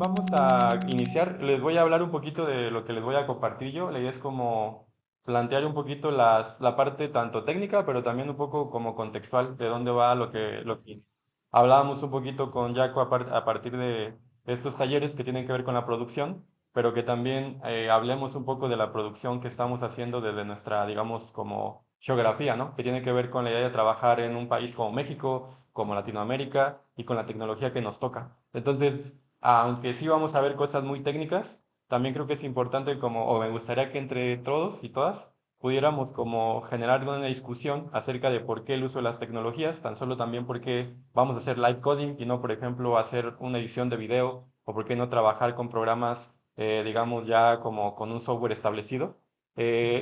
vamos a iniciar. Les voy a hablar un poquito de lo que les voy a compartir yo. La idea es como plantear un poquito la parte tanto técnica, pero también un poco como contextual, de dónde va lo que hablábamos un poquito con Jaco a partir de estos talleres que tienen que ver con la producción, pero que también hablemos un poco de la producción que estamos haciendo desde nuestra, digamos, como geografía, ¿no? Que tiene que ver con la idea de trabajar en un país como México, como Latinoamérica y con la tecnología que nos toca. Entonces, aunque sí vamos a ver cosas muy técnicas, también creo que es importante como, o me gustaría que entre todos y todas pudiéramos como generar una discusión acerca de por qué el uso de las tecnologías, tan solo también por qué vamos a hacer live coding y no, por ejemplo, hacer una edición de video, o por qué no trabajar con programas, digamos, ya como con un software establecido.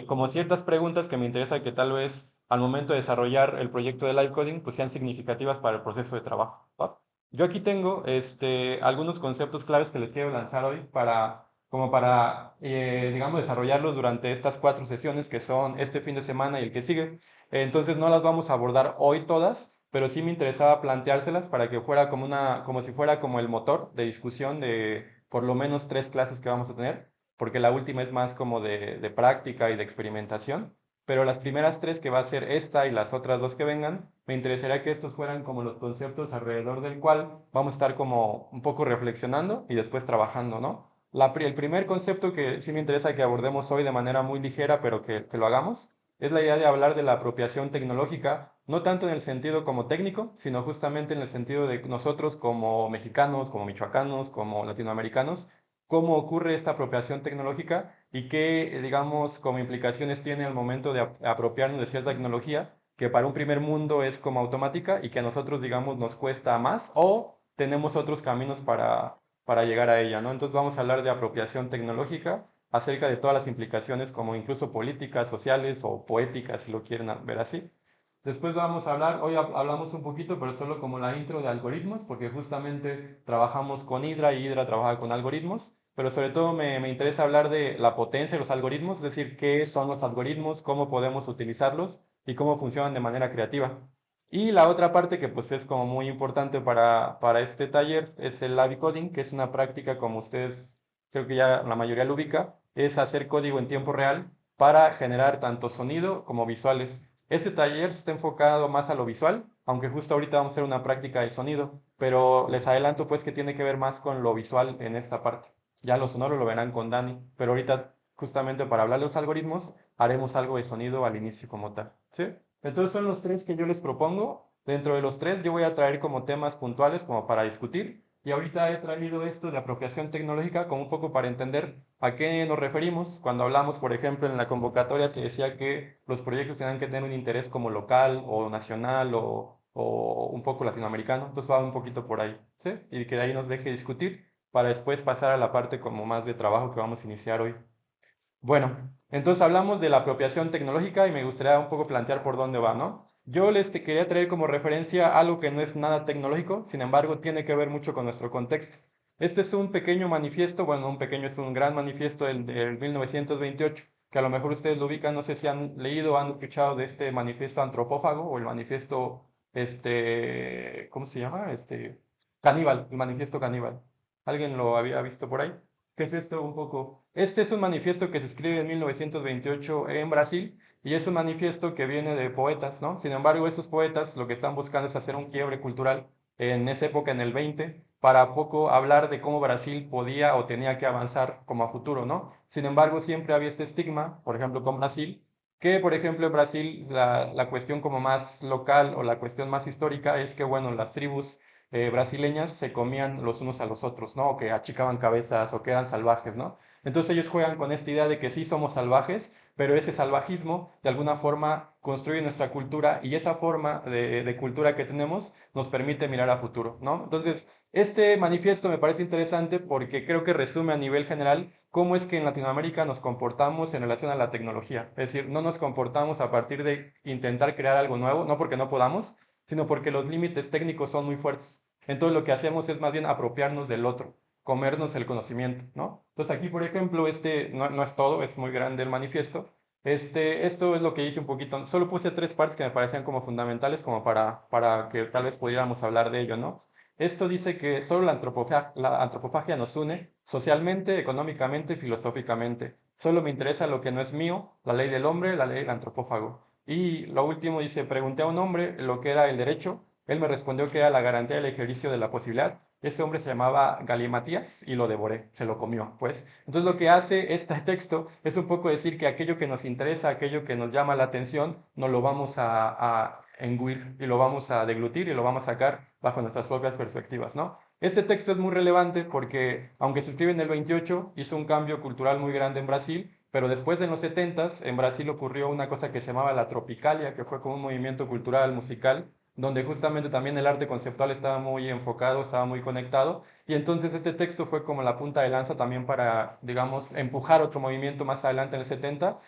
Como ciertas preguntas que me interesa que tal vez al momento de desarrollar el proyecto de live coding, pues sean significativas para el proceso de trabajo, ¿va? Yo aquí tengo algunos conceptos claves que les quiero lanzar hoy como para digamos, desarrollarlos durante estas 4 sesiones que son este fin de semana y el que sigue. Entonces no las vamos a abordar hoy todas, pero sí me interesaba planteárselas para que fuera como si fuera como el motor de discusión de por lo menos 3 clases que vamos a tener, porque la última es más como de práctica y de experimentación. Pero las primeras 3, que va a ser esta y las otras 2 que vengan, me interesaría que estos fueran como los conceptos alrededor del cual vamos a estar como un poco reflexionando y después trabajando, ¿no? El primer concepto que sí me interesa que abordemos hoy de manera muy ligera, pero que lo hagamos, es la idea de hablar de la apropiación tecnológica, no tanto en el sentido como técnico, sino justamente en el sentido de nosotros como mexicanos, como michoacanos, como latinoamericanos, cómo ocurre esta apropiación tecnológica y qué, digamos, como implicaciones tiene al momento de apropiarnos de cierta tecnología, que para un primer mundo es como automática y que a nosotros, digamos, nos cuesta más o tenemos otros caminos para llegar a ella, ¿no? Entonces vamos a hablar de apropiación tecnológica, acerca de todas las implicaciones como incluso políticas, sociales o poéticas, si lo quieren ver así. Después vamos a hablar, hoy hablamos un poquito, pero solo como la intro de algoritmos, porque justamente trabajamos con Hydra y Hydra trabaja con algoritmos, pero sobre todo me interesa hablar de la potencia de los algoritmos, es decir, qué son los algoritmos, cómo podemos utilizarlos y cómo funcionan de manera creativa. Y la otra parte que pues es como muy importante para este taller es el live coding, que es una práctica como ustedes creo que ya la mayoría lo ubica, es hacer código en tiempo real para generar tanto sonido como visuales. Este taller está enfocado más a lo visual, aunque justo ahorita vamos a hacer una práctica de sonido, pero les adelanto pues que tiene que ver más con lo visual en esta parte. Ya lo sonoro lo verán con Dani, pero ahorita justamente para hablar de los algoritmos haremos algo de sonido al inicio como tal, ¿sí? Entonces son los 3 que yo les propongo. Dentro de los 3 yo voy a traer como temas puntuales como para discutir. Y ahorita he traído esto de apropiación tecnológica como un poco para entender a qué nos referimos cuando hablamos, por ejemplo, en la convocatoria te decía que los proyectos tienen que tener un interés como local o nacional o un poco latinoamericano. Entonces va un poquito por ahí, ¿sí? Y que de ahí nos deje discutir para después pasar a la parte como más de trabajo que vamos a iniciar hoy. Bueno, entonces hablamos de la apropiación tecnológica y me gustaría un poco plantear por dónde va, ¿no? Yo les quería traer como referencia algo que no es nada tecnológico, sin embargo tiene que ver mucho con nuestro contexto. Este es un pequeño manifiesto, bueno, un pequeño es un gran manifiesto del 1928, que a lo mejor ustedes lo ubican, no sé si han leído o han escuchado de este manifiesto antropófago o el manifiesto, ¿cómo se llama? Caníbal, el manifiesto caníbal. ¿Alguien lo había visto por ahí? ¿Qué es esto un poco? Este es un manifiesto que se escribe en 1928 en Brasil y es un manifiesto que viene de poetas, ¿no? Sin embargo, estos poetas lo que están buscando es hacer un quiebre cultural en esa época, en el 20, para poco hablar de cómo Brasil podía o tenía que avanzar como a futuro, ¿no? Sin embargo, siempre había este estigma, por ejemplo, con Brasil, que por ejemplo en Brasil la cuestión como más local o la cuestión más histórica es que, bueno, las tribus brasileñas se comían los unos a los otros, ¿no? O que achicaban cabezas o que eran salvajes, ¿no? Entonces ellos juegan con esta idea de que sí somos salvajes, pero ese salvajismo de alguna forma construye nuestra cultura y esa forma de cultura que tenemos nos permite mirar a futuro, ¿no? Entonces, este manifiesto me parece interesante porque creo que resume a nivel general cómo es que en Latinoamérica nos comportamos en relación a la tecnología. Es decir, no nos comportamos a partir de intentar crear algo nuevo, no porque no podamos, sino porque los límites técnicos son muy fuertes. Entonces lo que hacemos es más bien apropiarnos del otro, comernos el conocimiento, ¿no? Entonces aquí, por ejemplo, no es todo, es muy grande el manifiesto. Esto es lo que hice un poquito. Solo puse 3 partes que me parecían como fundamentales, como para que tal vez pudiéramos hablar de ello, ¿no? Esto dice que solo la antropofagia nos une socialmente, económicamente, filosóficamente. Solo me interesa lo que no es mío, la ley del hombre, la ley del antropófago. Y lo último dice, pregunté a un hombre lo que era el derecho. Él me respondió que era la garantía del ejercicio de la posibilidad. Ese hombre se llamaba Galimatías y lo devoré, se lo comió, pues. Entonces lo que hace este texto es un poco decir que aquello que nos interesa, aquello que nos llama la atención, nos lo vamos a engullir y lo vamos a deglutir y lo vamos a sacar bajo nuestras propias perspectivas, ¿no? Este texto es muy relevante porque, aunque se escribe en el 28, hizo un cambio cultural muy grande en Brasil, pero después en los 70 en Brasil ocurrió una cosa que se llamaba la Tropicalia, que fue como un movimiento cultural, musical, donde justamente también el arte conceptual estaba muy enfocado, estaba muy conectado, y entonces este texto fue como la punta de lanza también para, digamos, empujar otro movimiento más adelante en el 70,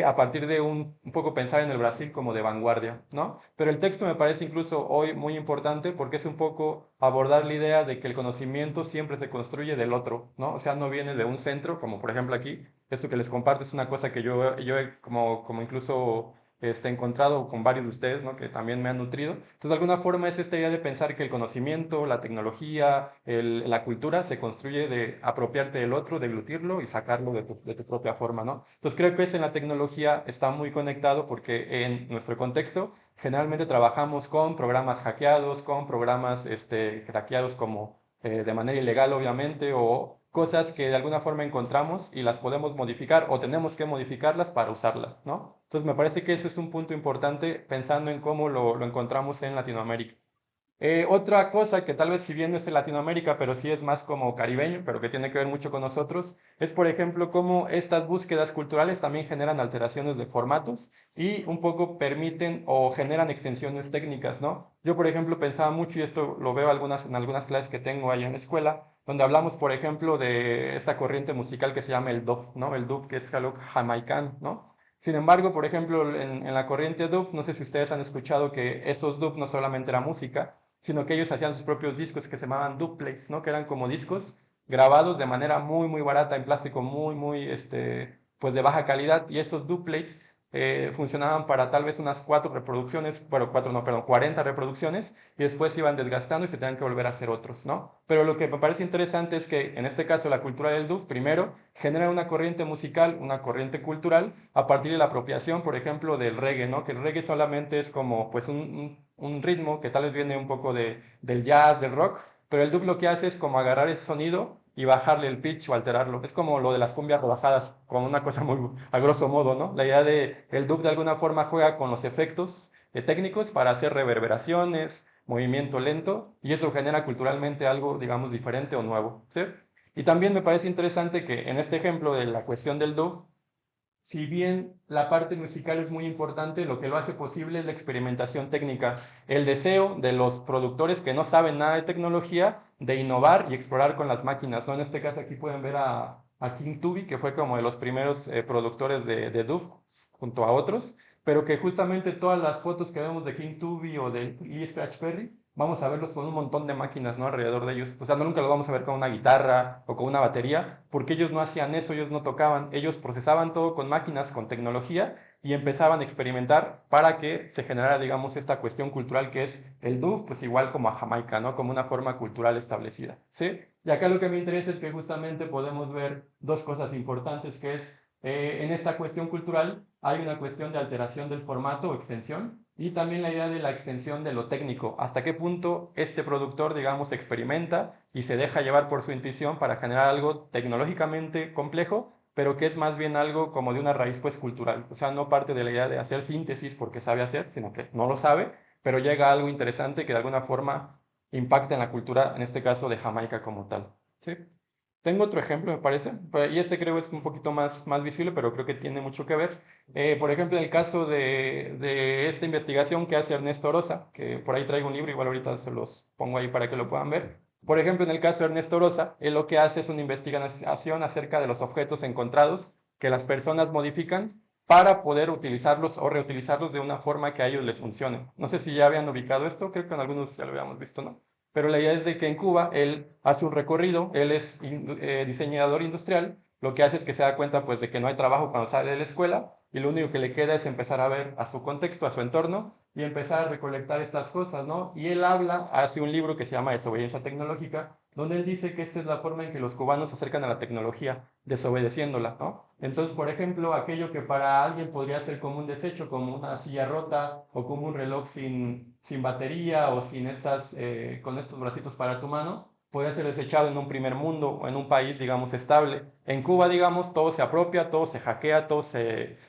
a partir de un poco pensar en el Brasil como de vanguardia, ¿no? Pero el texto me parece incluso hoy muy importante porque es un poco abordar la idea de que el conocimiento siempre se construye del otro, ¿no? O sea, no viene de un centro, como por ejemplo aquí, esto que les comparto es una cosa que yo he como incluso encontrado con varios de ustedes, ¿no? Que también me han nutrido. Entonces, de alguna forma es esta idea de pensar que el conocimiento, la tecnología, la cultura se construye de apropiarte del otro, deglutirlo y sacarlo de tu propia forma, ¿no? Entonces, creo que eso en la tecnología está muy conectado porque en nuestro contexto generalmente trabajamos con programas hackeados, con programas craqueados como de manera ilegal, obviamente, o cosas que de alguna forma encontramos y las podemos modificar o tenemos que modificarlas para usarlas, ¿no? Entonces me parece que eso es un punto importante pensando en cómo lo encontramos en Latinoamérica. Otra cosa que tal vez si bien no es en Latinoamérica, pero sí es más como caribeño, pero que tiene que ver mucho con nosotros, es por ejemplo cómo estas búsquedas culturales también generan alteraciones de formatos y un poco permiten o generan extensiones técnicas, ¿no? Yo por ejemplo pensaba mucho, y esto lo veo en algunas clases que tengo ahí en la escuela, donde hablamos por ejemplo de esta corriente musical que se llama el dub, ¿no? El dub que es algo jamaicano, ¿no? Sin embargo, por ejemplo, en la corriente dub, no sé si ustedes han escuchado que esos dub no solamente era música, sino que ellos hacían sus propios discos que se llamaban dubplates, ¿no? Que eran como discos grabados de manera muy, muy barata, en plástico muy, muy, pues de baja calidad, y esos dubplates funcionaban para tal vez unas 4 reproducciones, bueno, 4 no, perdón, 40 reproducciones, y después se iban desgastando y se tenían que volver a hacer otros, ¿no? Pero lo que me parece interesante es que, en este caso, la cultura del dub, primero, genera una corriente musical, una corriente cultural, a partir de la apropiación, por ejemplo, del reggae, ¿no? Que el reggae solamente es como, pues, un ritmo que tal vez viene un poco del jazz, del rock, pero el dub lo que hace es como agarrar ese sonido y bajarle el pitch o alterarlo. Es como lo de las cumbias rebajadas, como una cosa muy a grosso modo, ¿no? La idea de el dub de alguna forma juega con los efectos técnicos para hacer reverberaciones, movimiento lento, y eso genera culturalmente algo, digamos, diferente o nuevo, ¿sí? Y también me parece interesante que en este ejemplo de la cuestión del dub, si bien la parte musical es muy importante, lo que lo hace posible es la experimentación técnica, el deseo de los productores que no saben nada de tecnología de innovar y explorar con las máquinas, ¿no? En este caso aquí pueden ver a King Tubi, que fue como de los primeros productores de Doof, junto a otros, pero que justamente todas las fotos que vemos de King Tubi o de Lee Scratch Perry, vamos a verlos con un montón de máquinas, ¿no? Alrededor de ellos. O sea, no nunca los vamos a ver con una guitarra o con una batería, porque ellos no hacían eso, ellos no tocaban, ellos procesaban todo con máquinas, con tecnología, y empezaban a experimentar para que se generara, digamos, esta cuestión cultural que es el dub, pues igual como a Jamaica, ¿no? Como una forma cultural establecida, ¿sí? Y acá lo que me interesa es que justamente podemos ver dos cosas importantes, que es, en esta cuestión cultural hay una cuestión de alteración del formato o extensión, y también la idea de la extensión de lo técnico. Hasta qué punto este productor, digamos, experimenta y se deja llevar por su intuición para generar algo tecnológicamente complejo, pero que es más bien algo como de una raíz pues cultural. O sea, no parte de la idea de hacer síntesis porque sabe hacer, sino que no lo sabe, pero llega a algo interesante que de alguna forma impacta en la cultura, en este caso de Jamaica como tal. ¿Sí? Tengo otro ejemplo, me parece, y este creo es un poquito más visible, pero creo que tiene mucho que ver. Por ejemplo, en el caso de esta investigación que hace Ernesto Orosa, que por ahí traigo un libro, igual ahorita se los pongo ahí para que lo puedan ver. Por ejemplo, en el caso de Ernesto Orosa, él lo que hace es una investigación acerca de los objetos encontrados que las personas modifican para poder utilizarlos o reutilizarlos de una forma que a ellos les funcione. No sé si ya habían ubicado esto, creo que en algunos ya lo habíamos visto, ¿no? Pero la idea es de que en Cuba él hace un recorrido, él es diseñador industrial, lo que hace es que se da cuenta pues de que no hay trabajo cuando sale de la escuela, y lo único que le queda es empezar a ver a su contexto, a su entorno y empezar a recolectar estas cosas, ¿no? Y él hace un libro que se llama Desobediencia Tecnológica, donde él dice que esta es la forma en que los cubanos se acercan a la tecnología, desobedeciéndola, ¿no? Entonces, por ejemplo, aquello que para alguien podría ser como un desecho, como una silla rota o como un reloj sin batería o con estos bracitos para tu mano, podría ser desechado en un primer mundo o en un país, digamos, estable. En Cuba, digamos, todo se apropia, todo se hackea,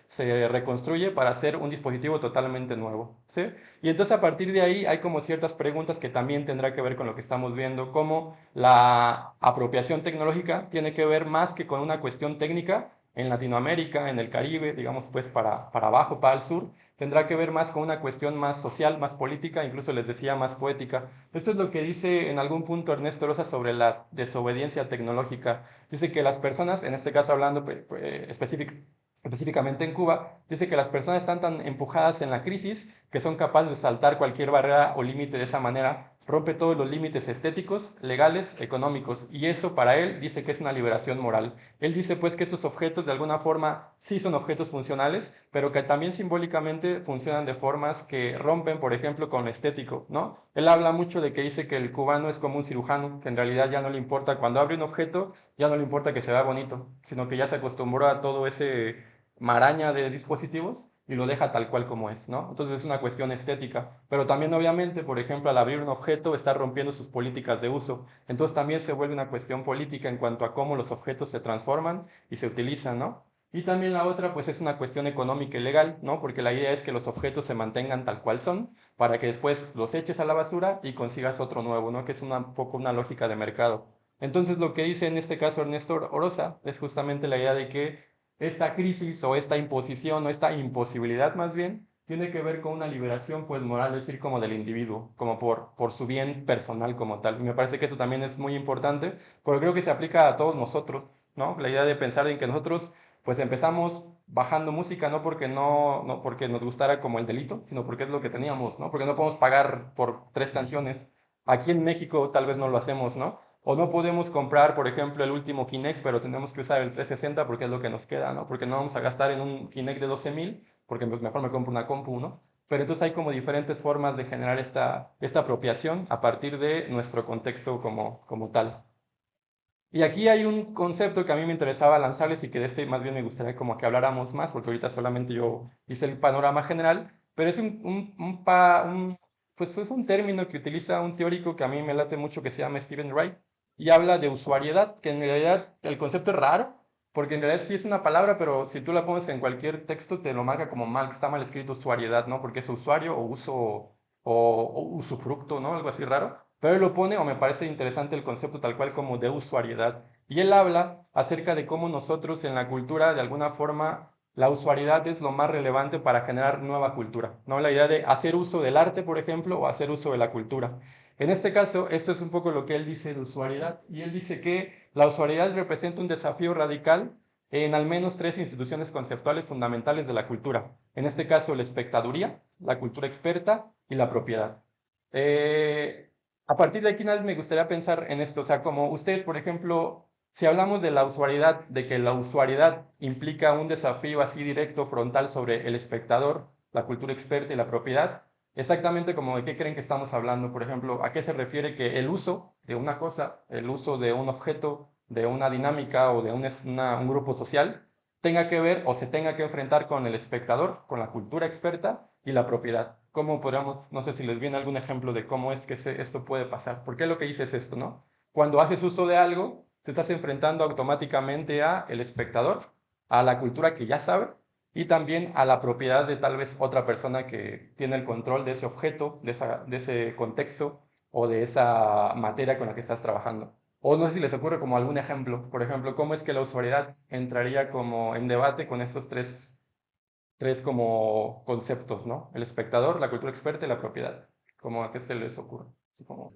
se reconstruye para hacer un dispositivo totalmente nuevo, ¿sí? Y entonces a partir de ahí hay como ciertas preguntas que también tendrá que ver con lo que estamos viendo, como la apropiación tecnológica tiene que ver más que con una cuestión técnica en Latinoamérica, en el Caribe, digamos, pues para abajo, para el sur, tendrá que ver más con una cuestión más social, más política, incluso les decía más poética. Esto es lo que dice en algún punto Ernesto Rosa sobre la desobediencia tecnológica. Dice que las personas, en este caso hablando específicamente en Cuba, dice que las personas están tan empujadas en la crisis que son capaces de saltar cualquier barrera o límite de esa manera, rompe todos los límites estéticos, legales, económicos, y eso para él dice que es una liberación moral. Él dice pues que estos objetos de alguna forma sí son objetos funcionales, pero que también simbólicamente funcionan de formas que rompen, por ejemplo, con lo estético, ¿no? Él habla mucho de que dice que el cubano es como un cirujano, que en realidad ya no le importa, cuando abre un objeto, ya no le importa que se vea bonito, sino que ya se acostumbró a todo ese maraña de dispositivos y lo deja tal cual como es, ¿no? Entonces es una cuestión estética, pero también obviamente, por ejemplo, al abrir un objeto está rompiendo sus políticas de uso, entonces también se vuelve una cuestión política en cuanto a cómo los objetos se transforman y se utilizan, ¿no? Y también la otra, pues es una cuestión económica y legal, ¿no? Porque la idea es que los objetos se mantengan tal cual son, para que después los eches a la basura y consigas otro nuevo, ¿no? Que es un poco una lógica de mercado. Entonces lo que dice en este caso Ernesto Orosa es justamente la idea de que esta crisis o esta imposición o esta imposibilidad más bien tiene que ver con una liberación pues moral, es decir, como del individuo, como por su bien personal como tal. Y me parece que eso también es muy importante, porque creo que se aplica a todos nosotros, ¿no? La idea de pensar en que nosotros pues empezamos bajando música no porque no porque nos gustara como el delito, sino porque es lo que teníamos, ¿no? Porque no podemos pagar por 3 canciones. Aquí en México tal vez no lo hacemos, ¿no? O no podemos comprar, por ejemplo, el último Kinect, pero tenemos que usar el 360 porque es lo que nos queda, ¿no? Porque no vamos a gastar en un Kinect de 12,000, porque mejor me compro una compu, ¿no? Pero entonces hay como diferentes formas de generar esta apropiación a partir de nuestro contexto como tal. Y aquí hay un concepto que a mí me interesaba lanzarles y que de este más bien me gustaría como que habláramos más, porque ahorita solamente yo hice el panorama general, pero es pues es un término que utiliza un teórico que a mí me late mucho que se llama Stephen Wright y habla de usuariedad, que en realidad el concepto es raro, porque en realidad sí es una palabra, pero si tú la pones en cualquier texto te lo marca como mal, que está mal escrito usuariedad, ¿no? Porque es usuario o uso o usufructo, ¿no? Algo así raro. Pero él lo pone, o me parece interesante el concepto tal cual como de usuariedad. Y él habla acerca de cómo nosotros en la cultura, de alguna forma, la usuariedad es lo más relevante para generar nueva cultura, ¿no? La idea de hacer uso del arte, por ejemplo, o hacer uso de la cultura. En este caso, esto es un poco lo que él dice de usuariedad. Y él dice que la usuariedad representa un desafío radical en al menos 3 instituciones conceptuales fundamentales de la cultura. En este caso, la espectaduría, la cultura experta y la propiedad. Eh, a partir de aquí, nada más me gustaría pensar en esto, o sea, como ustedes, por ejemplo, si hablamos de la usuariedad, de que la usuariedad implica un desafío así directo, frontal sobre el espectador, la cultura experta y la propiedad, exactamente como de qué creen que estamos hablando, por ejemplo, a qué se refiere que el uso de una cosa, el uso de un objeto, de una dinámica o de un grupo social, tenga que ver o se tenga que enfrentar con el espectador, con la cultura experta y la propiedad. ¿Cómo podríamos, no sé si les viene algún ejemplo de cómo es que esto puede pasar? Porque lo que dice es esto, ¿no? Cuando haces uso de algo, te estás enfrentando automáticamente a el espectador, a la cultura que ya sabe y también a la propiedad de tal vez otra persona que tiene el control de ese objeto, de ese contexto o de esa materia con la que estás trabajando. O no sé si les ocurre como algún ejemplo, por ejemplo, cómo es que la usuariedad entraría como en debate con estos tres como conceptos, ¿no? El espectador, la cultura experta y la propiedad. ¿Cómo a qué se les ocurre? Así como,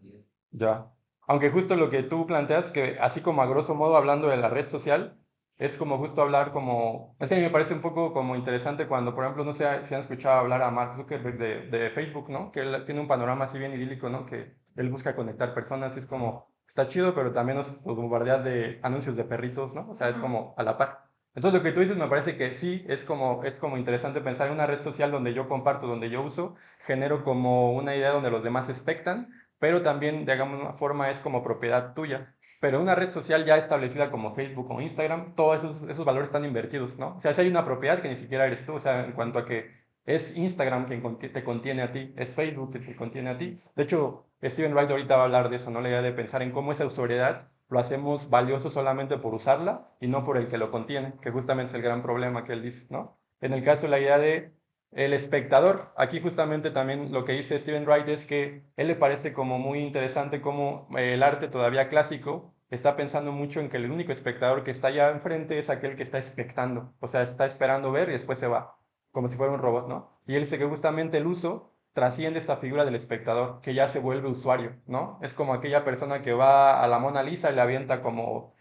ya. Aunque justo lo que tú planteas, que así como a grosso modo hablando de la red social, es como justo hablar como... Es que a mí me parece un poco como interesante cuando, por ejemplo, no sé si han escuchado hablar a Mark Zuckerberg de Facebook, ¿no? Que él tiene un panorama así bien idílico, ¿no? Que él busca conectar personas y es como, está chido, pero también nos bombardea de anuncios de perritos, ¿no? O sea, es como a la par. Entonces lo que tú dices me parece que sí, es como interesante pensar en una red social donde yo comparto, donde yo uso, genero como una idea donde los demás expectan, pero también de alguna forma es como propiedad tuya. Pero una red social ya establecida como Facebook o Instagram, todos esos valores están invertidos, ¿no? O sea, si hay una propiedad que ni siquiera eres tú, o sea, en cuanto a que es Instagram quien te contiene a ti, es Facebook quien te contiene a ti. De hecho, Steven Wright ahorita va a hablar de eso, ¿no? La idea de pensar en cómo esa autoridad lo hacemos valioso solamente por usarla y no por el que lo contiene, que justamente es el gran problema que él dice, ¿no? En el caso de la idea de el espectador, aquí justamente también lo que dice Steven Wright es que él le parece como muy interesante cómo el arte todavía clásico está pensando mucho en que el único espectador que está allá enfrente es aquel que está expectando, o sea, está esperando ver y después se va, como si fuera un robot, ¿no? Y él dice que justamente el uso trasciende esta figura del espectador, que ya se vuelve usuario, ¿no? Es como aquella persona que va a la Mona Lisa y le avienta como,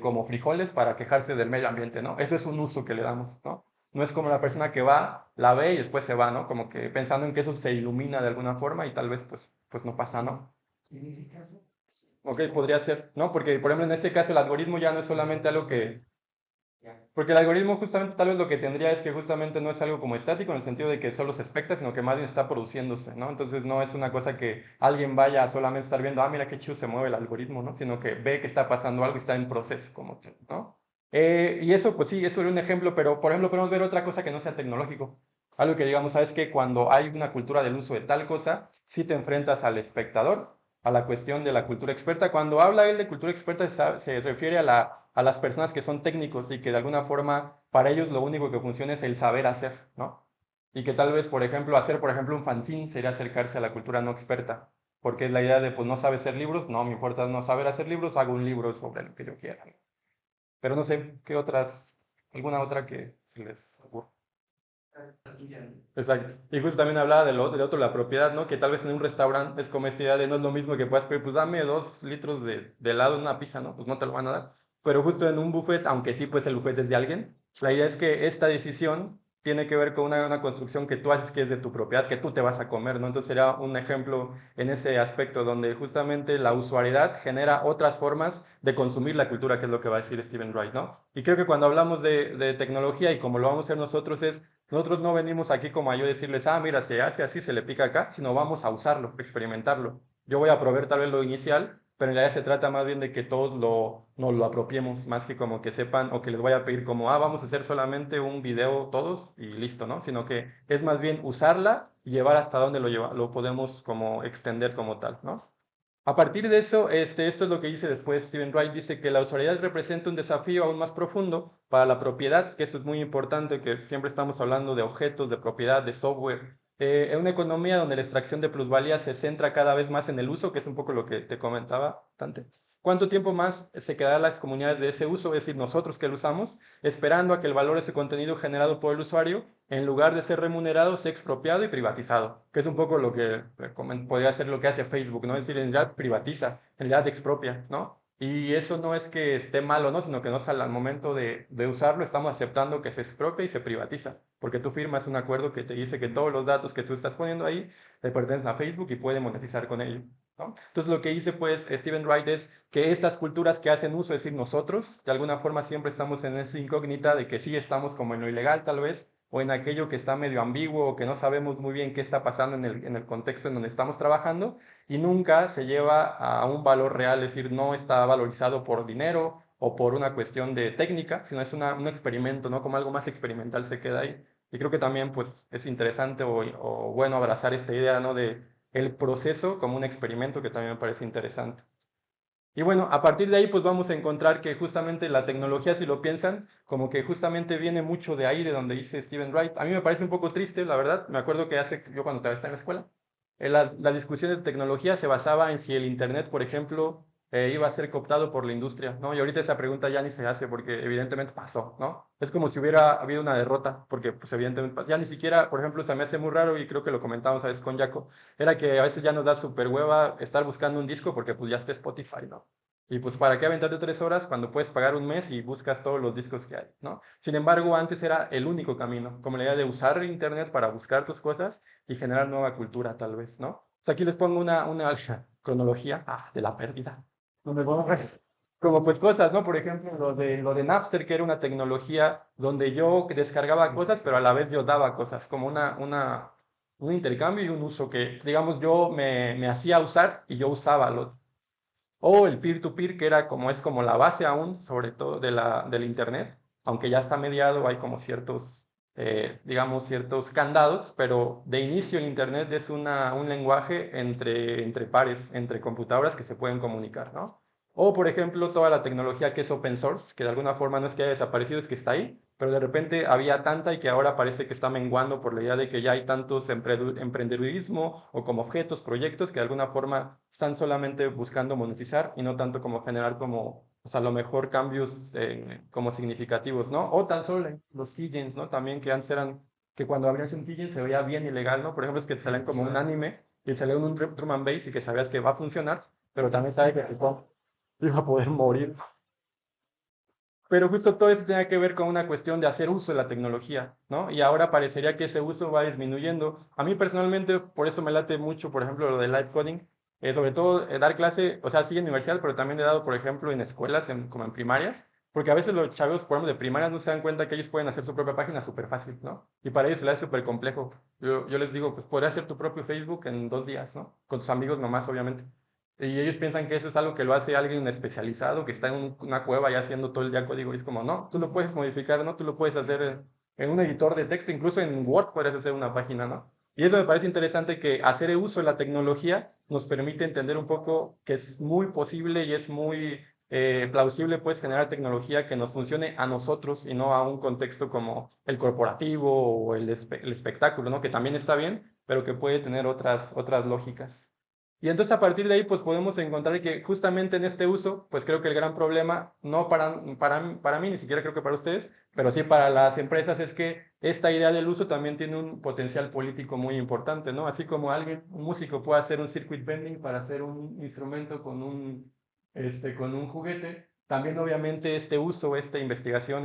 como frijoles para quejarse del medio ambiente, ¿no? Eso es un uso que le damos, ¿no? No es como la persona que va, la ve y después se va, ¿no? Como que pensando en que eso se ilumina de alguna forma y tal vez pues no pasa, ¿no? Ok, podría ser, ¿no? Porque, por ejemplo, en ese caso el algoritmo ya no es solamente algo que, porque el algoritmo justamente tal vez lo que tendría es que justamente no es algo como estático en el sentido de que solo se expecta, sino que más bien está produciéndose, ¿no? Entonces no es una cosa que alguien vaya a solamente estar viendo, ah, mira qué chido se mueve el algoritmo, ¿no? Sino que ve que está pasando algo y está en proceso, como, ¿no? Y eso, pues sí, eso es un ejemplo, pero por ejemplo podemos ver otra cosa que no sea tecnológico. Algo que digamos, sabes que cuando hay una cultura del uso de tal cosa, sí te enfrentas al espectador, a la cuestión de la cultura experta. Cuando habla él de cultura experta, se refiere a las personas que son técnicos y que de alguna forma para ellos lo único que funciona es el saber hacer, ¿no? Y que tal vez, por ejemplo, hacer, por ejemplo, un fanzine sería acercarse a la cultura no experta, porque es la idea de, pues, no sabes hacer libros, no me importa no saber hacer libros, hago un libro sobre lo que yo quiera, ¿no? Pero no sé, ¿qué otras, alguna otra que se les ocurra? Exacto. Y justo también hablaba del otro, la propiedad, ¿no? Que tal vez en un restaurante es como esta idea de no es lo mismo que puedas pedir, pues dame 2 litros de helado en una pizza, ¿no? Pues no te lo van a dar. Pero justo en un buffet, aunque sí, pues el buffet es de alguien, la idea es que esta decisión tiene que ver con una construcción que tú haces que es de tu propiedad, que tú te vas a comer, ¿no? Entonces sería un ejemplo en ese aspecto donde justamente la usuariedad genera otras formas de consumir la cultura, que es lo que va a decir Stephen Wright, ¿no? Y creo que cuando hablamos de tecnología y como lo vamos a hacer nosotros es nosotros no venimos aquí como a yo decirles, ah, mira, se hace así, se le pica acá, sino vamos a usarlo, experimentarlo. Yo voy a proveer tal vez lo inicial, pero en realidad se trata más bien de que todos nos lo apropiemos, más que como que sepan o que les voy a pedir como, ah, vamos a hacer solamente un video todos y listo, ¿no? Sino que es más bien usarla y llevar hasta donde lo podemos como extender como tal, ¿no? A partir de eso, esto es lo que dice después Stephen Wright, dice que la usualidad representa un desafío aún más profundo para la propiedad, que esto es muy importante, que siempre estamos hablando de objetos, de propiedad, de software. En una economía donde la extracción de plusvalía se centra cada vez más en el uso, que es un poco lo que te comentaba, Tante. ¿Cuánto tiempo más se quedarán las comunidades de ese uso, es decir, nosotros que lo usamos, esperando a que el valor de ese contenido generado por el usuario, en lugar de ser remunerado, sea expropiado y privatizado? Que es un poco lo que podría ser lo que hace Facebook, ¿no? Es decir, en realidad privatiza, en realidad expropia, ¿no? Y eso no es que esté mal o no, sino que no al momento de usarlo estamos aceptando que se expropia y se privatiza, porque tú firmas un acuerdo que te dice que todos los datos que tú estás poniendo ahí le pertenecen a Facebook y puede monetizar con ello, ¿no? Entonces lo que dice pues Stephen Wright es que estas culturas que hacen uso, es decir, nosotros, de alguna forma siempre estamos en esa incógnita de que sí estamos como en lo ilegal tal vez, o en aquello que está medio ambiguo o que no sabemos muy bien qué está pasando en el contexto en donde estamos trabajando y nunca se lleva a un valor real, es decir, no está valorizado por dinero o por una cuestión de técnica, sino es un experimento, ¿no? Como algo más experimental se queda ahí. Y creo que también pues es interesante o bueno abrazar esta idea, ¿no? De el proceso como un experimento que también me parece interesante. Y bueno, a partir de ahí pues vamos a encontrar que justamente la tecnología, si lo piensan, como que justamente viene mucho de ahí, de donde dice Stephen Wright. A mí me parece un poco triste, la verdad. Me acuerdo que yo cuando todavía estaba en la escuela, las discusiones de tecnología se basaba en si el Internet, por ejemplo, iba a ser cooptado por la industria, ¿no? Y ahorita esa pregunta ya ni se hace porque evidentemente pasó, ¿no? Es como si hubiera habido una derrota, porque pues evidentemente ya ni siquiera, por ejemplo, se me hace muy raro y creo que lo comentábamos a veces con Jaco, era que a veces ya nos da súper hueva estar buscando un disco porque pues ya está Spotify, ¿no? Y pues para qué aventarte 3 horas cuando puedes pagar un mes y buscas todos los discos que hay, ¿no? Sin embargo, antes era el único camino, como la idea de usar Internet para buscar tus cosas y generar nueva cultura, tal vez, ¿no? O sea, aquí les pongo una cronología de la pérdida. Donde podemos ver como pues cosas, ¿no? Por ejemplo, lo de Napster, que era una tecnología donde yo descargaba cosas, pero a la vez yo daba cosas, como un intercambio y un uso que, digamos, yo me hacía usar y yo usaba lo. O el peer-to-peer, que era como es como la base aún, sobre todo del Internet, aunque ya está mediado, hay como ciertos, digamos, ciertos candados, pero de inicio el Internet es un lenguaje entre pares, entre computadoras que se pueden comunicar, ¿no? O, por ejemplo, toda la tecnología que es open source, que de alguna forma no es que haya desaparecido, es que está ahí, pero de repente había tanta y que ahora parece que está menguando por la idea de que ya hay tantos emprendedurismo o como objetos, proyectos que de alguna forma están solamente buscando monetizar y no tanto como generar como, pues a lo mejor cambios como significativos, ¿no? O tan solo los keygens, ¿no? También que antes eran, que cuando abrías un keygen se veía bien ilegal, ¿no? Por ejemplo, es que te salen como un anime y sale un drum and bass y que sabías que va a funcionar, pero también sabes que tipo, iba a poder morir. Pero justo todo eso tiene que ver con una cuestión de hacer uso de la tecnología, ¿no? Y ahora parecería que ese uso va disminuyendo. A mí personalmente, por eso me late mucho, por ejemplo, lo del live coding, sobre todo dar clase, o sea, sí en universidad, pero también he dado, por ejemplo, en escuelas, como en primarias, porque a veces los chavos, por ejemplo, de primarias no se dan cuenta que ellos pueden hacer su propia página súper fácil, ¿no? Y para ellos se les hace súper complejo. Yo les digo, pues podrías hacer tu propio Facebook en 2 días, ¿no? Con tus amigos nomás, obviamente. Y ellos piensan que eso es algo que lo hace alguien especializado, que está en una cueva ya haciendo todo el día código. Y es como, no, tú lo puedes modificar, ¿no? Tú lo puedes hacer en un editor de texto, incluso en Word puedes hacer una página, ¿no? Y eso me parece interesante que hacer el uso de la tecnología nos permite entender un poco que es muy posible y es muy plausible, pues, generar tecnología que nos funcione a nosotros y no a un contexto como el corporativo o el espectáculo, ¿no? Que también está bien, pero que puede tener otras lógicas. Y entonces a partir de ahí pues podemos encontrar que justamente en este uso, pues creo que el gran problema, no para mí, ni siquiera creo que para ustedes, pero sí para las empresas es que esta idea del uso también tiene un potencial político muy importante, ¿no? Así como un músico puede hacer un circuit bending para hacer un instrumento con un juguete, también obviamente este uso, esta investigación,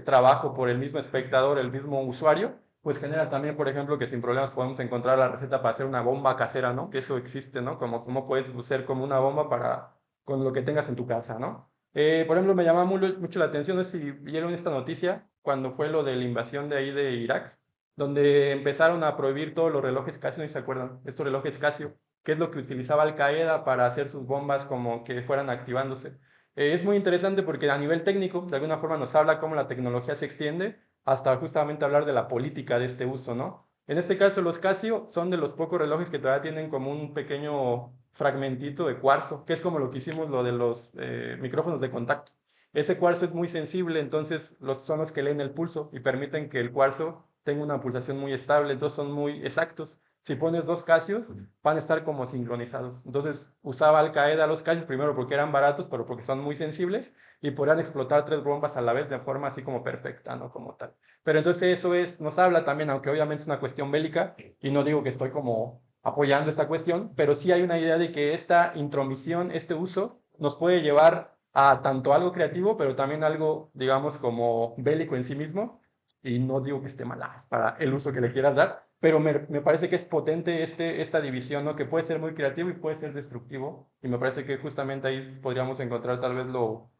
trabajo por el mismo espectador, el mismo usuario, pues genera también, por ejemplo, que sin problemas podemos encontrar la receta para hacer una bomba casera, ¿no? Que eso existe, ¿no? Como cómo puedes hacer como una bomba con lo que tengas en tu casa, ¿no? Por ejemplo, me llama mucho la atención, no sé si vieron esta noticia, cuando fue lo de la invasión de ahí de Irak, donde empezaron a prohibir todos los relojes Casio, ¿no se acuerdan? Estos relojes Casio, que es lo que utilizaba Al Qaeda para hacer sus bombas como que fueran activándose. Es muy interesante porque a nivel técnico, de alguna forma nos habla cómo la tecnología se extiende hasta justamente hablar de la política de este uso, ¿no? En este caso, los Casio son de los pocos relojes que todavía tienen como un pequeño fragmentito de cuarzo, que es como lo que hicimos lo de los micrófonos de contacto. Ese cuarzo es muy sensible, entonces son los que leen el pulso y permiten que el cuarzo tenga una pulsación muy estable, entonces son muy exactos. Si pones dos Casios, van a estar como sincronizados. Entonces usaba Al Qaeda los Casios primero porque eran baratos, pero porque son muy sensibles y podrían explotar tres bombas a la vez de forma así como perfecta, ¿no? Como tal. Pero entonces nos habla también, aunque obviamente es una cuestión bélica, y no digo que estoy como apoyando esta cuestión, pero sí hay una idea de que esta intromisión, este uso, nos puede llevar a tanto algo creativo, pero también algo, digamos, como bélico en sí mismo, y no digo que esté mal para el uso que le quieras dar, pero me parece que es potente esta división, ¿no? Que puede ser muy creativo y puede ser destructivo, y me parece que justamente ahí podríamos encontrar tal vez lo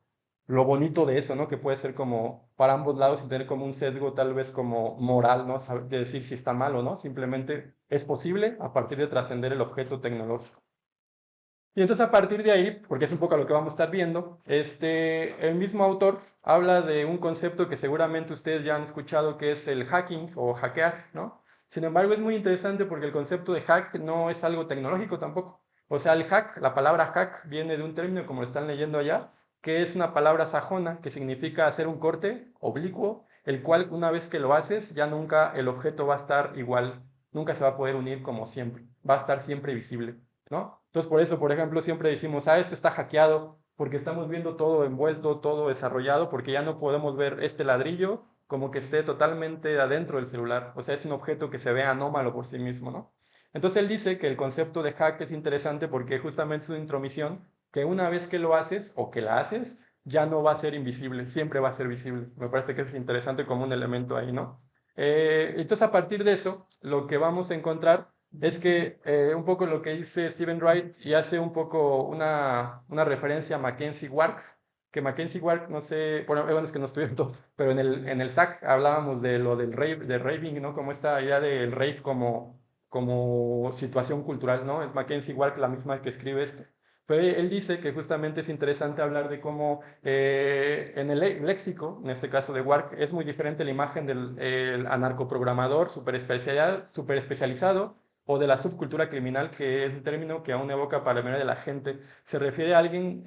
bonito de eso, ¿no? Que puede ser como para ambos lados y tener como un sesgo tal vez como moral, ¿no? De decir si está mal o no, simplemente es posible a partir de trascender el objeto tecnológico. Y entonces a partir de ahí, porque es un poco a lo que vamos a estar viendo, el mismo autor habla de un concepto que seguramente ustedes ya han escuchado que es el hacking o hackear, ¿no? Sin embargo, es muy interesante porque el concepto de hack no es algo tecnológico tampoco. O sea, el hack, la palabra hack viene de un término, como lo están leyendo allá, que es una palabra sajona que significa hacer un corte oblicuo, el cual una vez que lo haces, ya nunca el objeto va a estar igual, nunca se va a poder unir como siempre, va a estar siempre visible, ¿no? Entonces, por eso, por ejemplo, siempre decimos, esto está hackeado, porque estamos viendo todo envuelto, todo desarrollado, porque ya no podemos ver este ladrillo como que esté totalmente adentro del celular. O sea, es un objeto que se ve anómalo por sí mismo, ¿no? Entonces, él dice que el concepto de hack es interesante porque justamente es una intromisión que una vez que lo haces o que la haces, ya no va a ser invisible, siempre va a ser visible. Me parece que es interesante como un elemento ahí, ¿no? Entonces, a partir de eso, lo que vamos a encontrar es que un poco lo que dice Stephen Wright y hace un poco una referencia a Mackenzie Wark, que Mackenzie Wark, no sé, bueno, es que no estuvieron todos, pero en el SAC hablábamos de lo del rave, de raving, ¿no? Como esta idea del rave como situación cultural, ¿no? Es Mackenzie Wark la misma que escribe esto. Pero él dice que justamente es interesante hablar de cómo en el léxico, en este caso de Wark, es muy diferente la imagen del el anarcoprogramador super especializado o de la subcultura criminal, que es el término que aún evoca para la mayoría de la gente. Se refiere a alguien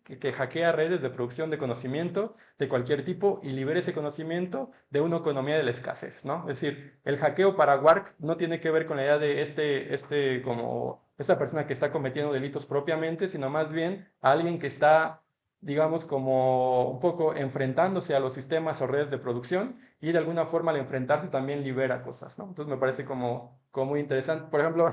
que hackea redes de producción de conocimiento de cualquier tipo y libera ese conocimiento de una economía de la escasez, ¿no? Es decir, el hackeo para Wark no tiene que ver con la idea de como esta persona que está cometiendo delitos propiamente, sino más bien a alguien que está, digamos, como un poco enfrentándose a los sistemas o redes de producción y de alguna forma al enfrentarse también libera cosas, ¿no? Entonces me parece como muy interesante. Por ejemplo,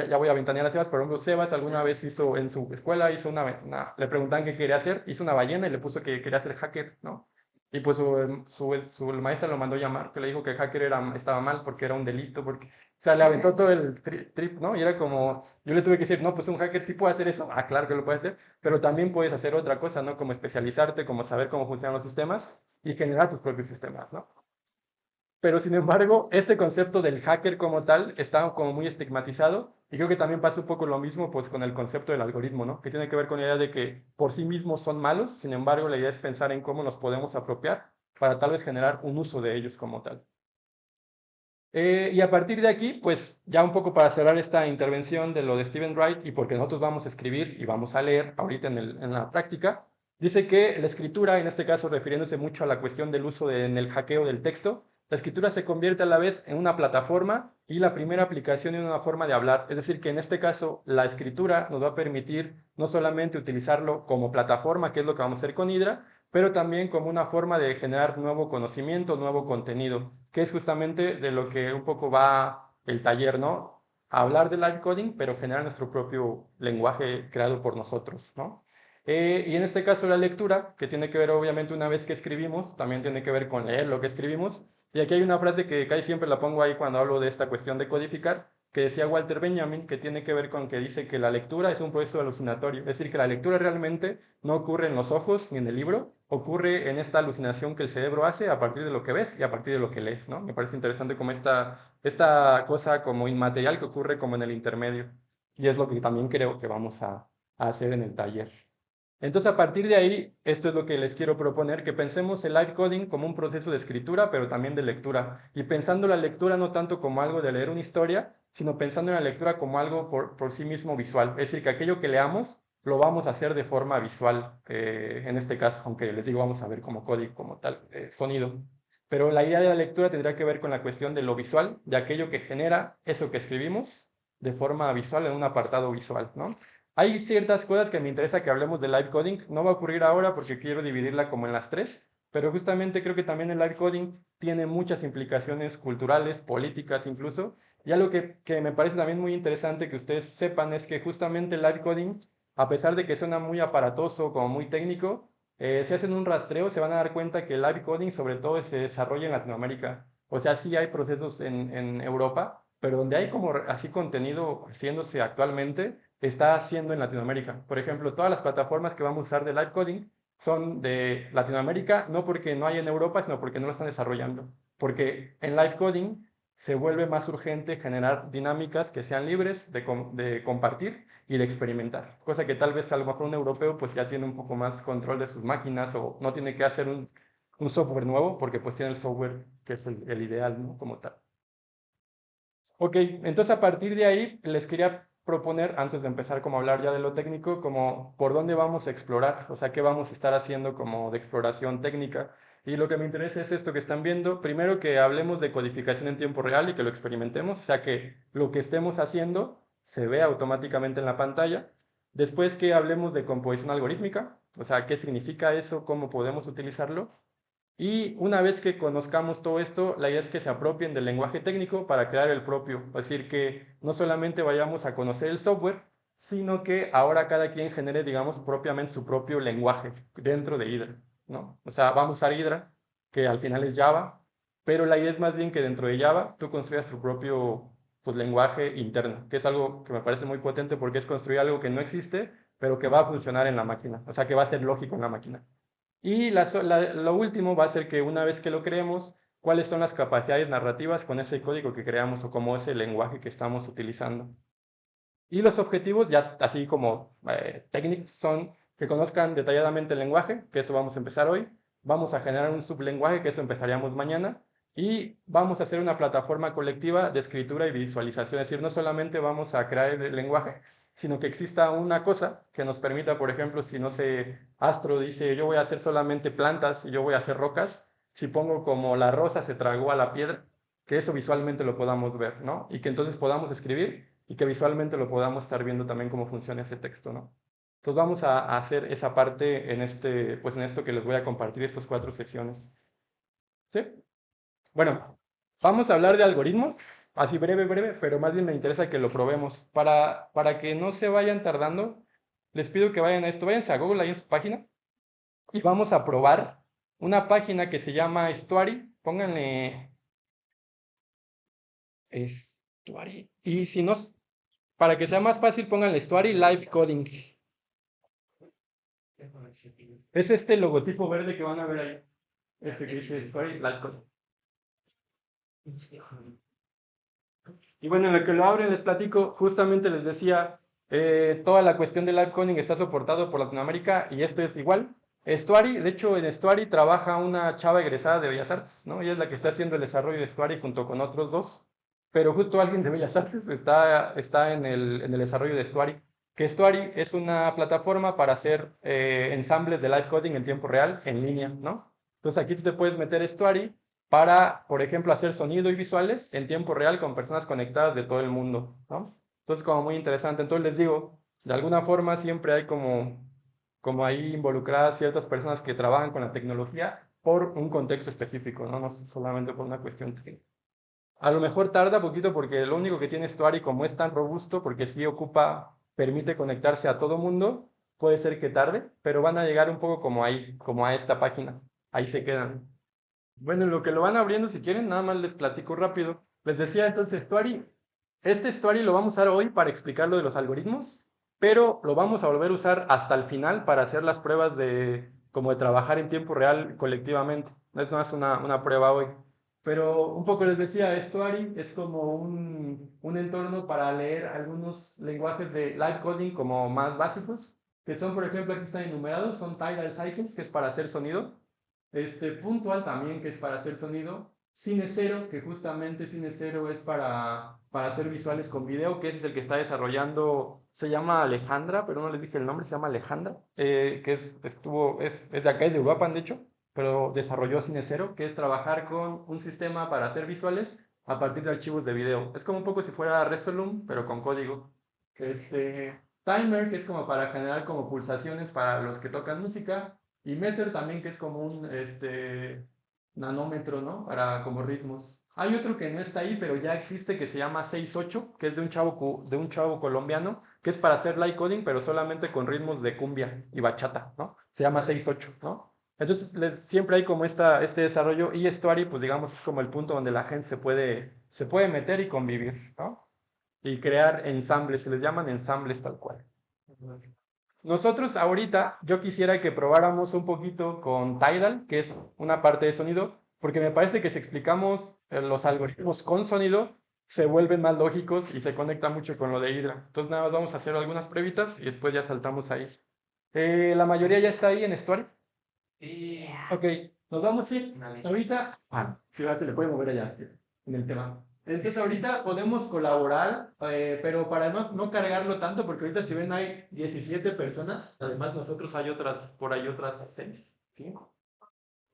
ya voy a ventanear a Sebas, por ejemplo, Sebas alguna vez hizo en su escuela, le preguntaban qué quería hacer, hizo una ballena y le puso que quería ser hacker, ¿no? Y pues su maestra lo mandó llamar, que le dijo que hacker estaba mal porque era un delito, o sea, le aventó todo el trip, ¿no? Y era como, yo le tuve que decir, no, pues un hacker sí puede hacer eso, ah, claro que lo puede hacer, pero también puedes hacer otra cosa, ¿no? Como especializarte, como saber cómo funcionan los sistemas y generar tus propios sistemas, ¿no? Pero sin embargo, este concepto del hacker como tal está como muy estigmatizado y creo que también pasa un poco lo mismo pues con el concepto del algoritmo, ¿no? Que tiene que ver con la idea de que por sí mismos son malos, sin embargo, la idea es pensar en cómo nos podemos apropiar para tal vez generar un uso de ellos como tal. Y a partir de aquí, pues ya un poco para cerrar esta intervención de lo de Stephen Wright y porque nosotros vamos a escribir y vamos a leer ahorita en la práctica, dice que la escritura, en este caso refiriéndose mucho a la cuestión del uso en el hackeo del texto, la escritura se convierte a la vez en una plataforma y la primera aplicación en una forma de hablar. Es decir, que en este caso la escritura nos va a permitir no solamente utilizarlo como plataforma, que es lo que vamos a hacer con Hydra, pero también como una forma de generar nuevo conocimiento, nuevo contenido, que es justamente de lo que un poco va el taller, ¿no? Hablar de live coding, pero generar nuestro propio lenguaje creado por nosotros, ¿no? Y en este caso la lectura, que tiene que ver obviamente una vez que escribimos, también tiene que ver con leer lo que escribimos. Y aquí hay una frase que casi siempre la pongo ahí cuando hablo de esta cuestión de codificar, que decía Walter Benjamin, que tiene que ver con que dice que la lectura es un proceso alucinatorio, es decir, que la lectura realmente no ocurre en los ojos ni en el libro, ocurre en esta alucinación que el cerebro hace a partir de lo que ves y a partir de lo que lees, ¿no? Me parece interesante como esta cosa como inmaterial que ocurre como en el intermedio, y es lo que también creo que vamos a hacer en el taller. Entonces, a partir de ahí, esto es lo que les quiero proponer, que pensemos el live coding como un proceso de escritura, pero también de lectura. Y pensando la lectura no tanto como algo de leer una historia, sino pensando en la lectura como algo por sí mismo visual. Es decir, que aquello que leamos lo vamos a hacer de forma visual, en este caso, aunque les digo, vamos a ver como código, como tal, sonido. Pero la idea de la lectura tendrá que ver con la cuestión de lo visual, de aquello que genera eso que escribimos de forma visual en un apartado visual, ¿no? Hay ciertas cosas que me interesa que hablemos de live coding. No va a ocurrir ahora porque quiero dividirla como en las tres, pero justamente creo que también el live coding tiene muchas implicaciones culturales, políticas incluso. Y algo que me parece también muy interesante que ustedes sepan es que justamente el live coding, a pesar de que suena muy aparatoso, como muy técnico, si hacen un rastreo se van a dar cuenta que el live coding sobre todo se desarrolla en Latinoamérica. O sea, sí hay procesos en Europa, pero donde hay como así contenido haciéndose actualmente está haciendo en Latinoamérica. Por ejemplo, todas las plataformas que vamos a usar de live coding son de Latinoamérica, no porque no hay en Europa, sino porque no lo están desarrollando. Porque en live coding se vuelve más urgente generar dinámicas que sean libres de compartir y de experimentar. Cosa que tal vez a lo mejor un europeo pues ya tiene un poco más control de sus máquinas o no tiene que hacer un software nuevo porque pues tiene el software que es el ideal, ¿no? Como tal. Ok, entonces a partir de ahí les quería proponer, antes de empezar como a hablar ya de lo técnico, como por dónde vamos a explorar, o sea, qué vamos a estar haciendo como de exploración técnica. Y lo que me interesa es esto que están viendo. Primero que hablemos de codificación en tiempo real y que lo experimentemos, o sea, que lo que estemos haciendo se vea automáticamente en la pantalla. Después que hablemos de composición algorítmica, o sea, qué significa eso, cómo podemos utilizarlo. Y una vez que conozcamos todo esto, la idea es que se apropien del lenguaje técnico para crear el propio. Es decir, que no solamente vayamos a conocer el software, sino que ahora cada quien genere, digamos, propiamente su propio lenguaje dentro de Hydra, ¿no? O sea, vamos a usar Hydra, que al final es Java, pero la idea es más bien que dentro de Java tú construyas tu propio pues, lenguaje interno, que es algo que me parece muy potente porque es construir algo que no existe, pero que va a funcionar en la máquina, o sea, que va a ser lógico en la máquina. Y lo último va a ser que una vez que lo creemos, cuáles son las capacidades narrativas con ese código que creamos o como ese lenguaje que estamos utilizando. Y los objetivos, ya así como técnicos, son que conozcan detalladamente el lenguaje, que eso vamos a empezar hoy. Vamos a generar un sublenguaje, que eso empezaríamos mañana. Y vamos a hacer una plataforma colectiva de escritura y visualización. Es decir, no solamente vamos a crear el lenguaje, sino que exista una cosa que nos permita, por ejemplo, si no sé, Astro dice, yo voy a hacer solamente plantas y yo voy a hacer rocas, si pongo como la rosa se tragó a la piedra, que eso visualmente lo podamos ver, ¿no? Y que entonces podamos escribir y que visualmente lo podamos estar viendo también cómo funciona ese texto, ¿no? Entonces vamos a hacer esa parte en pues en esto que les voy a compartir, estas 4 sesiones. ¿Sí? Bueno, vamos a hablar de algoritmos, así breve, breve, pero más bien me interesa que lo probemos. Para que no se vayan tardando, les pido que vayan a esto, váyanse a Google ahí en su página y vamos a probar una página que se llama Stuary, pónganle Stuary, y si no, para que sea más fácil, pónganle Stuary Live Coding. Es este logotipo verde que van a ver ahí. Ese que dice Stuary Live Coding. Y bueno, en lo que lo abren les platico, justamente les decía, toda la cuestión del live coding está soportado por Latinoamérica y esto es igual. Stuary, de hecho en Stuary trabaja una chava egresada de Bellas Artes, ¿no? Ella es la que está haciendo el desarrollo de Stuary junto con otros dos, pero justo alguien de Bellas Artes está en el desarrollo de Stuary, que Stuary es una plataforma para hacer ensambles de live coding en tiempo real, en línea, ¿no? Entonces aquí tú te puedes meter Stuary para, por ejemplo, hacer sonido y visuales en tiempo real con personas conectadas de todo el mundo, ¿no? Entonces, como muy interesante. Entonces, les digo, de alguna forma siempre hay como ahí involucradas ciertas personas que trabajan con la tecnología por un contexto específico, ¿no? No solamente por una cuestión técnica. A lo mejor tarda poquito porque lo único que tiene Stuary, como es tan robusto, porque sí permite conectarse a todo mundo, puede ser que tarde, pero van a llegar un poco como ahí, como a esta página. Ahí se quedan. Bueno, en lo que lo van abriendo, si quieren, nada más les platico rápido. Les decía entonces, este Stuary lo vamos a usar hoy para explicar lo de los algoritmos, pero lo vamos a volver a usar hasta el final para hacer las pruebas como de trabajar en tiempo real colectivamente. No es más una prueba hoy. Pero un poco les decía, Stuary es como un entorno para leer algunos lenguajes de live coding como más básicos, que son, por ejemplo, aquí están enumerados, son Tidal Cycles, que es para hacer sonido, Puntual también, que es para hacer sonido, Cine Cero, que justamente Cine Cero es para hacer visuales con video, que ese es el que está desarrollando, se llama Alejandra, pero no les dije el nombre, se llama Alejandra, que es de acá, es de Uruapan de hecho, pero desarrolló Cine Cero, que es trabajar con un sistema para hacer visuales a partir de archivos de video. Es como un poco si fuera Resolume, pero con código. Timer, que es como para generar como pulsaciones para los que tocan música, y Meter también, que es como un nanómetro, ¿no? Para como ritmos. Hay otro que no está ahí, pero ya existe, que se llama 68, que es de un chavo colombiano, que es para hacer light coding, pero solamente con ritmos de cumbia y bachata, ¿no? Se llama 68, ¿no? Entonces, siempre hay como este desarrollo y Stuary, pues digamos, es como el punto donde la gente se puede meter y convivir, ¿no? Y crear ensambles, se les llaman ensambles tal cual. Nosotros ahorita yo quisiera que probáramos un poquito con Tidal, que es una parte de sonido, porque me parece que si explicamos los algoritmos con sonido, se vuelven más lógicos y se conecta mucho con lo de Hydra. Entonces nada más vamos a hacer algunas pruebitas y después ya saltamos ahí. La mayoría ya está ahí en Stuart. Ok, nos vamos a ir ahorita. Sí, se le puede mover allá en el tema. Entonces ahorita podemos colaborar, pero para no cargarlo tanto, porque ahorita si ven hay 17 personas, además nosotros hay por ahí otras 6, 5.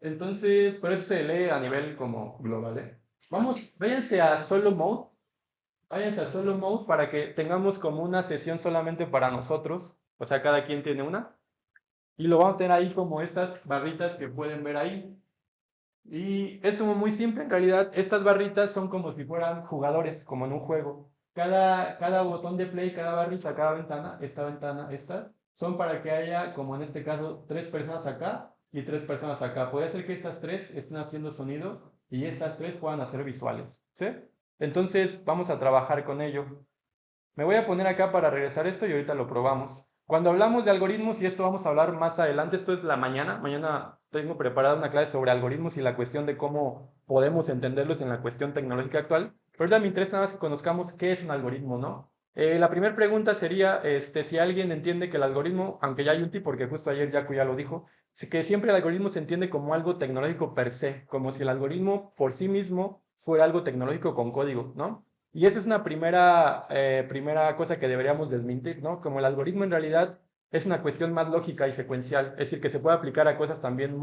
Entonces, por eso se lee a nivel como global, ¿eh? Vamos, váyanse a solo mode para que tengamos como una sesión solamente para nosotros, o sea, cada quien tiene una, y lo vamos a tener ahí como estas barritas que pueden ver ahí. Y es como muy simple, en realidad estas barritas son como si fueran jugadores, como en un juego. Cada botón de play, cada barrita, cada ventana, esta, son para que haya, como en este caso, 3 personas acá y 3 personas acá. Puede ser que estas 3 estén haciendo sonido y estas tres puedan hacer visuales, ¿sí? Entonces vamos a trabajar con ello. Me voy a poner acá para regresar esto y ahorita lo probamos. Cuando hablamos de algoritmos, y esto vamos a hablar más adelante, esto es la mañana, mañana tengo preparada una clase sobre algoritmos y la cuestión de cómo podemos entenderlos en la cuestión tecnológica actual, pero ahorita me interesa nada más que conozcamos qué es un algoritmo, ¿no? La primera pregunta sería, si alguien entiende que el algoritmo, aunque ya hay un tipo, porque justo ayer Yaku ya lo dijo, que siempre el algoritmo se entiende como algo tecnológico per se, como si el algoritmo por sí mismo fuera algo tecnológico con código, ¿no? Y esa es una primera cosa que deberíamos desmentir, ¿no? Como el algoritmo en realidad es una cuestión más lógica y secuencial, es decir, que se puede aplicar a cosas también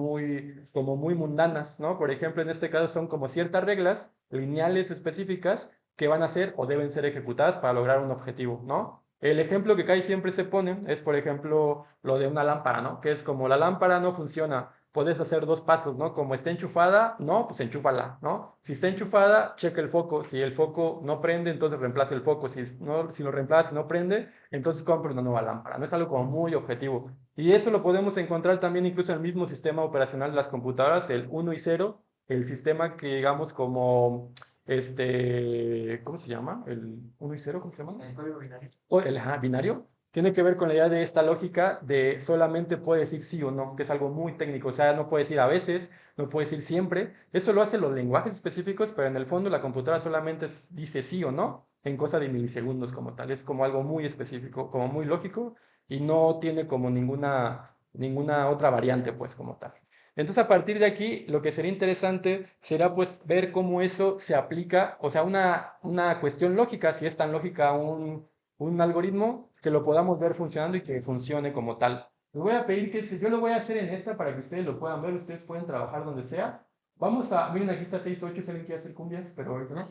como muy mundanas, ¿no? Por ejemplo, en este caso son como ciertas reglas lineales específicas que van a ser o deben ser ejecutadas para lograr un objetivo, ¿no? El ejemplo que casi siempre se pone es, por ejemplo, lo de una lámpara, ¿no? Que es como la lámpara no funciona, puedes hacer dos pasos, ¿no? Como está enchufada, no, pues enchúfala, ¿no? Si está enchufada, checa el foco. Si el foco no prende, entonces reemplaza el foco. Si lo reemplaza y no prende, entonces compra una nueva lámpara. No es algo como muy objetivo. Y eso lo podemos encontrar también incluso en el mismo sistema operacional de las computadoras, el uno y cero, el sistema que digamos como, ¿cómo se llama? El uno y cero, ¿cómo se llama? El código binario. O el binario tiene que ver con la idea de esta lógica de solamente puede decir sí o no, que es algo muy técnico, o sea, no puede decir a veces, no puede decir siempre. Eso lo hacen los lenguajes específicos, pero en el fondo la computadora solamente dice sí o no en cosa de milisegundos como tal. Es como algo muy específico, como muy lógico y no tiene como ninguna otra variante, pues, como tal. Entonces, a partir de aquí, lo que sería interesante será, pues, ver cómo eso se aplica, o sea, una cuestión lógica, si es tan lógica un algoritmo que lo podamos ver funcionando y que funcione como tal. Les voy a pedir que yo lo voy a hacer en esta para que ustedes lo puedan ver, ustedes pueden trabajar donde sea. Miren, aquí está 6.8, si alguien quiere hacer cumbias, pero ahorita no.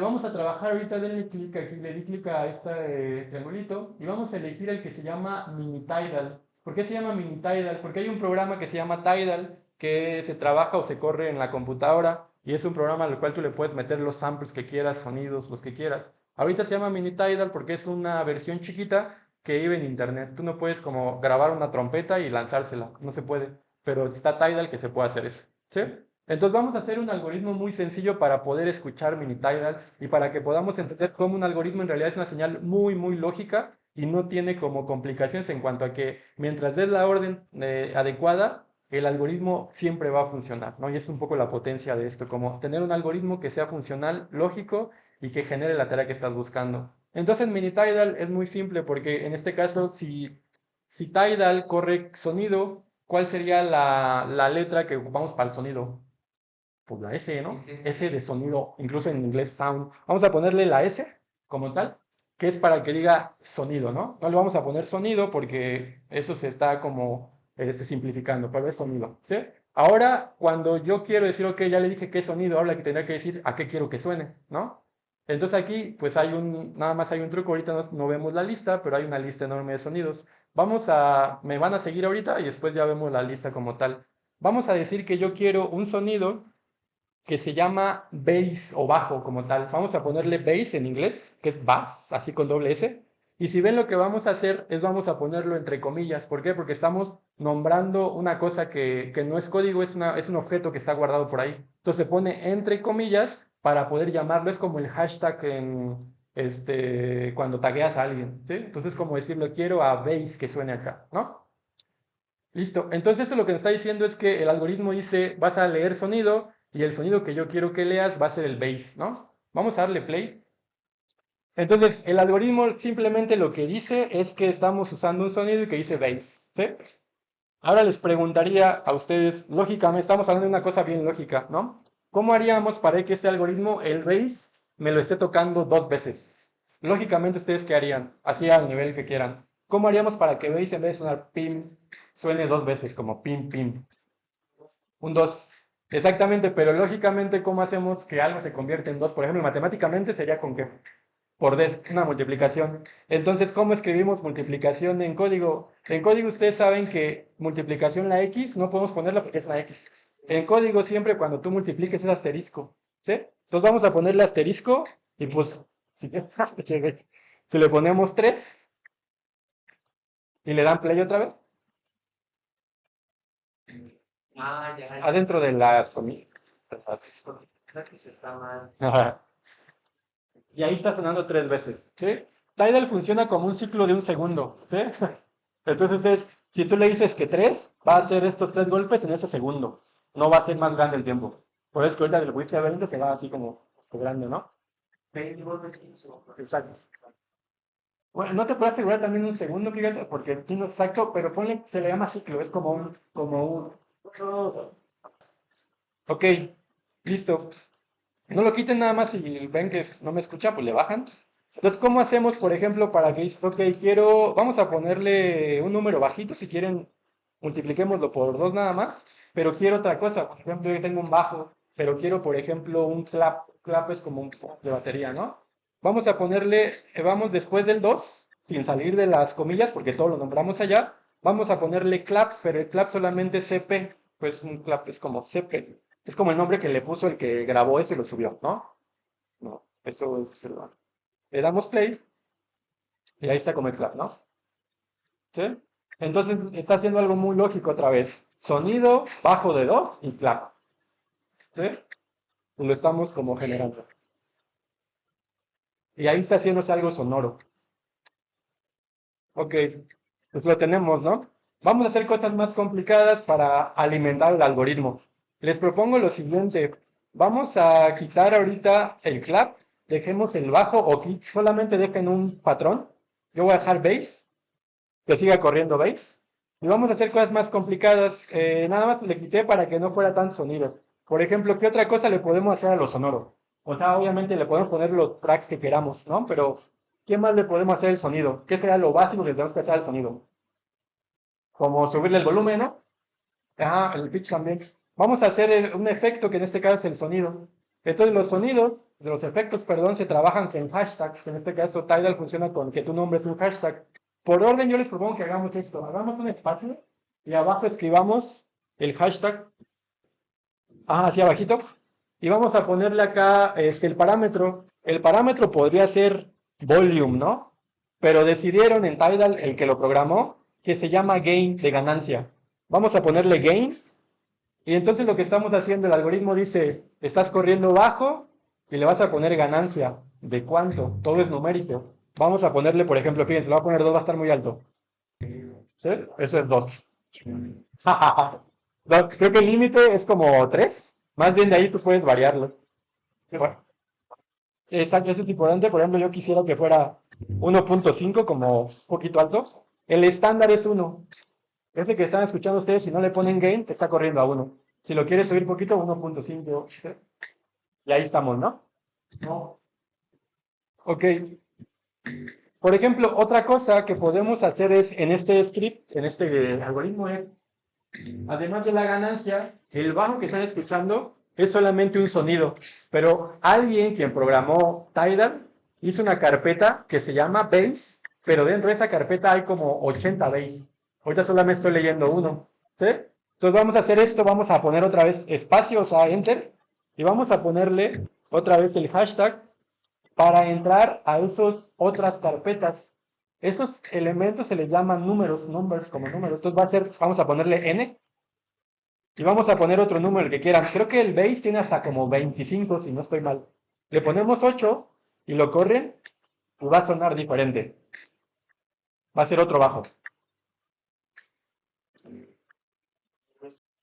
Vamos a trabajar ahorita, denle clic aquí, le di clic a este triangulito y vamos a elegir el que se llama Mini Tidal. ¿Por qué se llama Mini Tidal? Porque hay un programa que se llama Tidal que se trabaja o se corre en la computadora y es un programa al cual tú le puedes meter los samples que quieras, sonidos, los que quieras. Ahorita se llama Mini Tidal porque es una versión chiquita que vive en internet. Tú no puedes como grabar una trompeta y lanzársela, no se puede. Pero está Tidal que se puede hacer eso. ¿Sí? Entonces vamos a hacer un algoritmo muy sencillo para poder escuchar Mini Tidal y para que podamos entender cómo un algoritmo en realidad es una señal muy lógica y no tiene como complicaciones en cuanto a que mientras des la orden adecuada, el algoritmo siempre va a funcionar, ¿no? Y es un poco la potencia de esto, como tener un algoritmo que sea funcional, lógico y que genere la tarea que estás buscando. Entonces, mini tidal es muy simple porque en este caso, si tidal corre sonido, ¿cuál sería la letra que ocupamos para el sonido? Pues la S, ¿no? S de sonido, incluso en inglés sound. Vamos a ponerle la S como tal, que es para que diga sonido, ¿no? No le vamos a poner sonido porque eso se está como simplificando, pero es sonido, ¿sí? Ahora, cuando yo quiero decir, ok, ya le dije qué sonido, ahora que tendría que decir a qué quiero que suene, ¿no? Entonces aquí, pues nada más hay un truco, ahorita no vemos la lista, pero hay una lista enorme de sonidos. Me van a seguir ahorita y después ya vemos la lista como tal. Vamos a decir que yo quiero un sonido que se llama bass o bajo como tal. Vamos a ponerle bass en inglés, que es bass, así con doble S. Y si ven lo que vamos a hacer es vamos a ponerlo entre comillas. ¿Por qué? Porque estamos nombrando una cosa que no es código, es un objeto que está guardado por ahí. Entonces se pone entre comillas para poder llamarlo. Es como el hashtag cuando tagueas a alguien, ¿sí? Entonces como decirlo, quiero a bass que suene acá, ¿no? Listo. Entonces eso lo que nos está diciendo es que el algoritmo dice, vas a leer sonido y el sonido que yo quiero que leas va a ser el bass, ¿no? Vamos a darle play. Entonces el algoritmo simplemente lo que dice es que estamos usando un sonido y que dice bass, ¿sí? Ahora les preguntaría a ustedes, lógicamente, estamos hablando de una cosa bien lógica, ¿no? ¿Cómo haríamos para que este algoritmo, el bass, me lo esté tocando dos veces? Lógicamente, ¿ustedes qué harían? Así al nivel que quieran. ¿Cómo haríamos para que bass en vez de sonar pim, suene dos veces, como pim, pim? Un 2. Exactamente, pero lógicamente, ¿cómo hacemos que algo se convierta en 2? Por ejemplo, matemáticamente sería con qué? Por una multiplicación. Entonces, ¿cómo escribimos multiplicación en código? En código ustedes saben que multiplicación la X no podemos ponerla porque es la X. En código siempre cuando tú multipliques es asterisco, ¿sí? Entonces vamos a ponerle asterisco y pues si, si le ponemos 3 y le dan play otra vez, adentro de las comillas. Ajá. Y ahí está sonando 3 veces, ¿sí? Tidal funciona como un ciclo de un segundo, ¿sí? Entonces si tú le dices que 3, va a hacer estos 3 golpes en ese segundo. No va a ser más grande el tiempo. Por eso que ahorita del whisky a 20 se va así como grande, ¿no? 20 golpes. Exacto. Bueno, no te puedo asegurar también un segundo, fíjate, porque aquí no es exacto, pero ponle, se le llama ciclo, es como un. Ok, listo. No lo quiten nada más si ven que no me escucha, pues le bajan. Entonces, ¿cómo hacemos, por ejemplo, para que dices, ok, vamos a ponerle un número bajito, si quieren, multipliquémoslo por 2 nada más, pero quiero otra cosa, por ejemplo, yo tengo un bajo, pero quiero, por ejemplo, un clap, clap es como un de batería, ¿no? Vamos a ponerle, vamos después del 2 sin salir de las comillas, porque todo lo nombramos allá, vamos a ponerle clap, pero el clap solamente es CP, pues un clap es como CP. Es como el nombre que le puso el que grabó eso y lo subió, ¿no? No, eso es, perdón. Le damos play y ahí está como el clap, ¿no? ¿Sí? Entonces está haciendo algo muy lógico otra vez. Sonido bajo de 2 y clap. ¿Sí? Y lo estamos como generando. Y ahí está haciéndose algo sonoro. Ok, pues lo tenemos, ¿no? Vamos a hacer cosas más complicadas para alimentar el algoritmo. Les propongo lo siguiente. Vamos a quitar ahorita el clap, dejemos el bajo o solamente dejen un patrón. Yo voy a dejar bass, que siga corriendo bass. Y vamos a hacer cosas más complicadas. Nada más le quité para que no fuera tan sonido. Por ejemplo, ¿qué otra cosa le podemos hacer a lo sonoro? O sea, obviamente le podemos poner los tracks que queramos, ¿no? Pero, ¿qué más le podemos hacer al sonido? ¿Qué sería lo básico que le tenemos que hacer al sonido? Como subirle el volumen, ¿no? Ah, el pitch también. Vamos a hacer un efecto que en este caso es el sonido. Entonces los sonidos, los efectos, perdón, se trabajan con hashtags, que en este caso Tidal funciona con que tú nombres un hashtag. Por orden yo les propongo que hagamos esto. Hagamos un espacio y abajo escribamos el hashtag, hacia abajito, y vamos a ponerle acá el parámetro. El parámetro podría ser volume, ¿no? Pero decidieron en Tidal, el que lo programó, que se llama gain de ganancia. Vamos a ponerle gain y entonces lo que estamos haciendo, el algoritmo dice, estás corriendo bajo y le vas a poner ganancia. ¿De cuánto? Todo es numérico. Vamos a ponerle, por ejemplo, fíjense, le voy a poner 2, va a estar muy alto. ¿Sí? Eso es 2. No, creo que el límite es como 3. Más bien de ahí tú puedes variarlo. Bueno, exacto, eso es importante. Por ejemplo, yo quisiera que fuera 1.5 como un poquito alto. El estándar es 1. Este que están escuchando ustedes, si no le ponen gain, te está corriendo a 1. Si lo quieres subir poquito, 1.5. Y ahí estamos, ¿no? No. Ok. Por ejemplo, otra cosa que podemos hacer es en este script, en este algoritmo, además de la ganancia, el bajo que están escuchando es solamente un sonido. Pero alguien quien programó Tidal hizo una carpeta que se llama bass, pero dentro de esa carpeta hay como 80 bass. Ahorita solamente estoy leyendo uno. ¿Sí? Entonces vamos a hacer esto, vamos a poner otra vez espacios a enter y vamos a ponerle otra vez el hashtag para entrar a esas otras carpetas. Esos elementos se les llaman números, numbers como números. Entonces vamos a ponerle n y vamos a poner otro número, el que quieran. Creo que el base tiene hasta como 25, si no estoy mal. Le ponemos 8 y lo corren y va a sonar diferente. Va a ser otro bajo.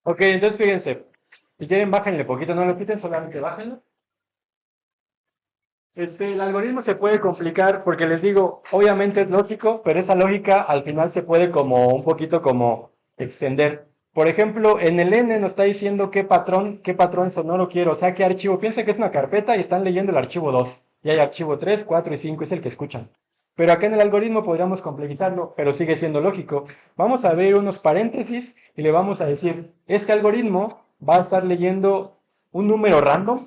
Ok, entonces fíjense. Si quieren, bájenle poquito, no lo quiten, solamente bájenlo. El algoritmo se puede complicar porque les digo, obviamente es lógico, pero esa lógica al final se puede como un poquito como extender. Por ejemplo, en el N nos está diciendo qué patrón sonoro quiero, o sea, qué archivo. Piensa que es una carpeta y están leyendo el archivo 2. Y hay archivo 3, 4 y 5, es el que escuchan. Pero acá en el algoritmo podríamos complejizarlo, pero sigue siendo lógico. Vamos a abrir unos paréntesis y le vamos a decir, este algoritmo va a estar leyendo un número random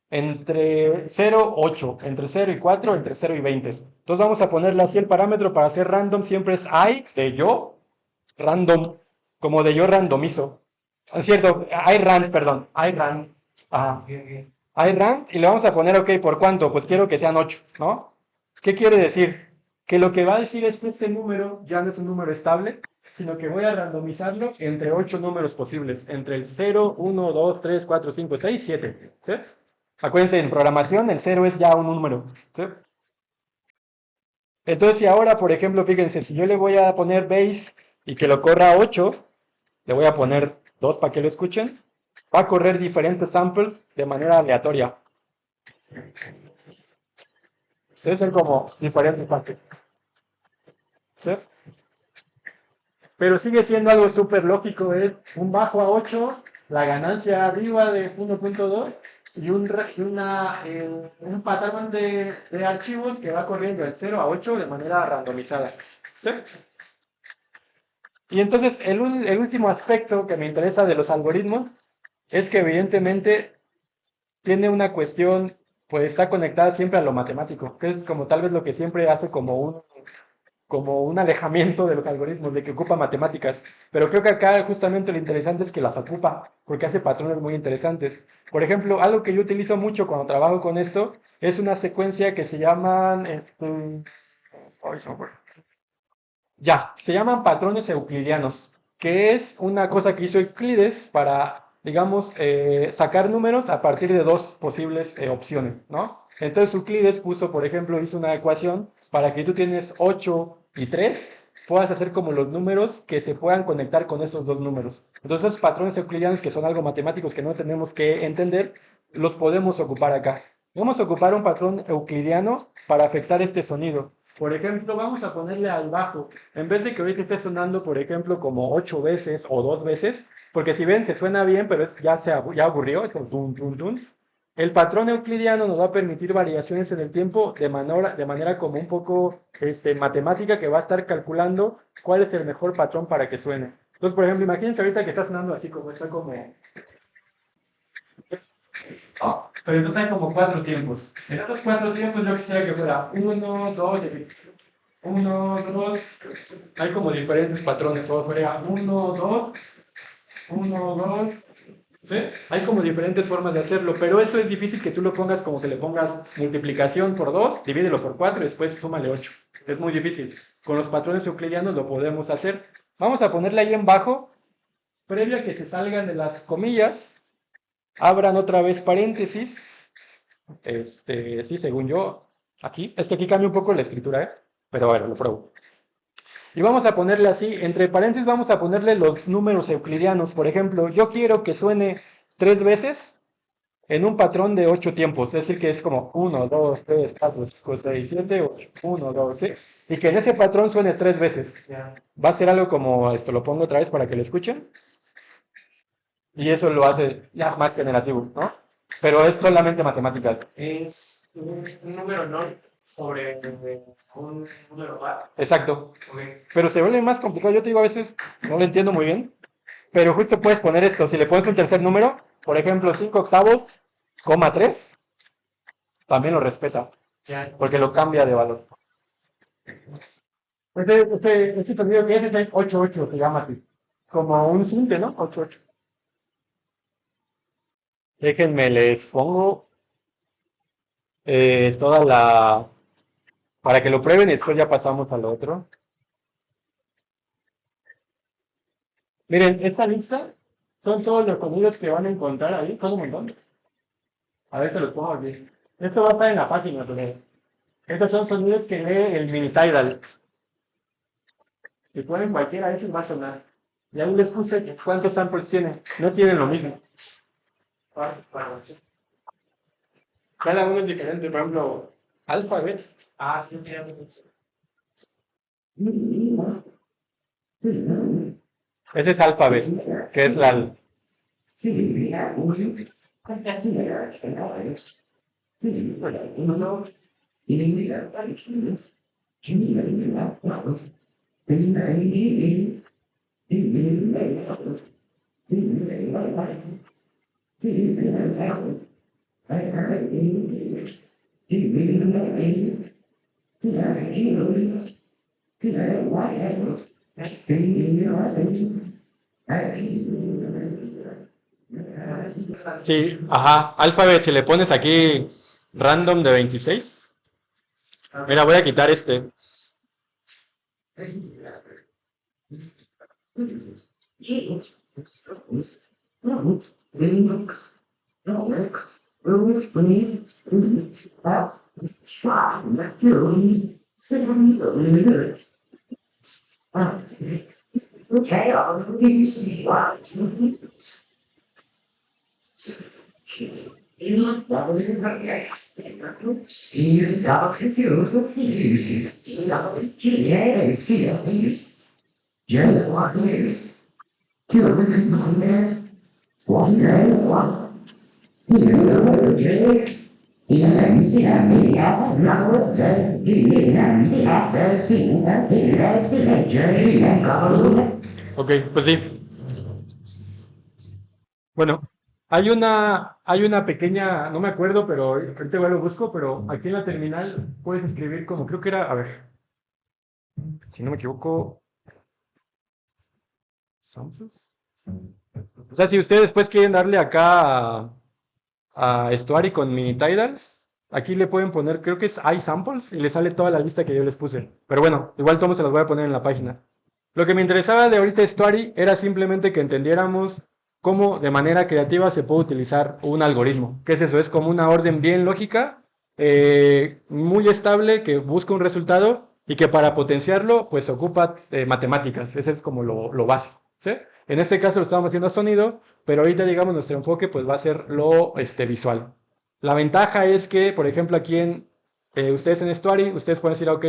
entre 0, 8, entre 0 y 4, entre 0 y 20. Entonces vamos a ponerle así el parámetro para hacer random, siempre es I de yo, random, como de yo randomizo. Es cierto, iRand, perdón, iRand. Ajá. iRand y le vamos a poner, ok, ¿por cuánto? Pues quiero que sean 8, ¿no? ¿Qué quiere decir? que lo que va a decir es que este número ya no es un número estable, sino que voy a randomizarlo entre 8 números posibles, entre el 0, 1, 2, 3, 4, 5, 6, 7. ¿Sí? Acuérdense, en programación el 0 es ya un número. ¿Sí? Entonces, si ahora, por ejemplo, fíjense, si yo le voy a poner base y que lo corra a 8, le voy a poner 2 para que lo escuchen, va a correr diferentes samples de manera aleatoria. Debe ser como diferentes partes. ¿Sí? Pero sigue siendo algo súper lógico, es un bajo a 8, la ganancia arriba de 1.2 y un patrón de archivos que va corriendo del 0 a 8 de manera randomizada. ¿Sí? Y entonces el último aspecto que me interesa de los algoritmos es que evidentemente tiene una cuestión, pues está conectada siempre a lo matemático, que es como tal vez lo que siempre hace como un alejamiento de los algoritmos, de que ocupa matemáticas. Pero creo que acá justamente lo interesante es que las ocupa, porque hace patrones muy interesantes. Por ejemplo, algo que yo utilizo mucho cuando trabajo con esto es una secuencia que se llaman... ay, ya, se llaman patrones euclidianos, que es una cosa que hizo Euclides para, digamos, sacar números a partir de dos posibles opciones, ¿no? Entonces Euclides puso, por ejemplo, hizo una ecuación para que tú tienes 8 y 3 puedas hacer como los números que se puedan conectar con esos dos números. Entonces esos patrones euclidianos, que son algo matemáticos que no tenemos que entender, los podemos ocupar acá. Vamos a ocupar un patrón euclidiano para afectar este sonido. Por ejemplo, vamos a ponerle al bajo. En vez de que ahorita esté sonando, por ejemplo, como 8 veces o 2 veces, porque si ven, se suena bien, pero ya aburrió, es como tun, tun, tun. El patrón euclidiano nos va a permitir variaciones en el tiempo de manera como un poco matemática, que va a estar calculando cuál es el mejor patrón para que suene. Entonces, por ejemplo, imagínense ahorita que está sonando así como está como... Pero entonces hay como cuatro tiempos. En estos cuatro tiempos yo quisiera que fuera uno, dos, uno, dos. Hay como diferentes patrones. O fuera uno, dos, uno, dos. ¿Sí? Hay como diferentes formas de hacerlo, pero eso es difícil que tú lo pongas como que le pongas multiplicación por 2, divídelo por 4 y después súmale 8. Es muy difícil. Con los patrones euclidianos lo podemos hacer. Vamos a ponerle ahí en bajo, previo a que se salgan de las comillas, abran otra vez paréntesis. Sí, según yo, aquí. Es que aquí cambia un poco la escritura, ¿eh? Pero bueno, lo pruebo. Y vamos a ponerle así, entre paréntesis vamos a ponerle los números euclidianos. Por ejemplo, yo quiero que suene 3 veces en un patrón de 8 tiempos. Es decir, que es como 1, 2, 3, 4, 5, 6, 7, 8. 1, 2, 6. Y que en ese patrón suene 3 veces. Va a ser algo como esto, lo pongo otra vez para que lo escuchen. Y eso lo hace ya más generativo, ¿no? Pero es solamente matemáticas. Es un número no sobre un número par. Exacto. Okay. Pero se vuelve más complicado. Yo te digo, a veces no lo entiendo muy bien. Pero justo puedes poner esto. Si le pones un tercer número, por ejemplo, 5 octavos, coma 3, también lo respeta. Ya. Porque lo cambia de valor. Este sonido que es 8-8, se llama así. Como un simple, ¿no? 8-8. Déjenme, les pongo toda la... Para que lo prueben y después ya pasamos al otro. Miren, esta lista son todos los sonidos que van a encontrar ahí, son un montón. A ver, te los pongo aquí. Esto va a estar en la página también. Estos son sonidos que lee el mini Tidal. Si ponen cualquiera de ellos va a sonar. Y aún les puse cuántos samples tiene. No tienen lo mismo. Cada uno es diferente. Por ejemplo, Alphabet. Ah, sí, mira. Ese es Alphabet, que es la... Sí, ajá. Alphabet, si le pones aquí random de 26. Mira, voy a quitar este. Ok, pues sí. Bueno, hay una pequeña, no me acuerdo, pero ahorita igual lo busco, pero aquí en la terminal puedes escribir como, creo que era, a ver, si no me equivoco, samples. O sea, si ustedes después quieren darle acá a Estuary con mi Tidal, aquí le pueden poner, creo que es iSamples y le sale toda la lista que yo les puse. Pero bueno, igual todos se las voy a poner en la página. Lo que me interesaba de ahorita Estuary era simplemente que entendiéramos cómo de manera creativa se puede utilizar un algoritmo. ¿Qué es eso? Es como una orden bien lógica, muy estable, que busca un resultado y que para potenciarlo, pues ocupa matemáticas. Ese es como lo básico, ¿sí? En este caso lo estamos haciendo a sonido, pero ahorita, digamos, nuestro enfoque pues va a ser lo visual. La ventaja es que, por ejemplo, aquí en ustedes en Estuary, ustedes pueden decir, ok,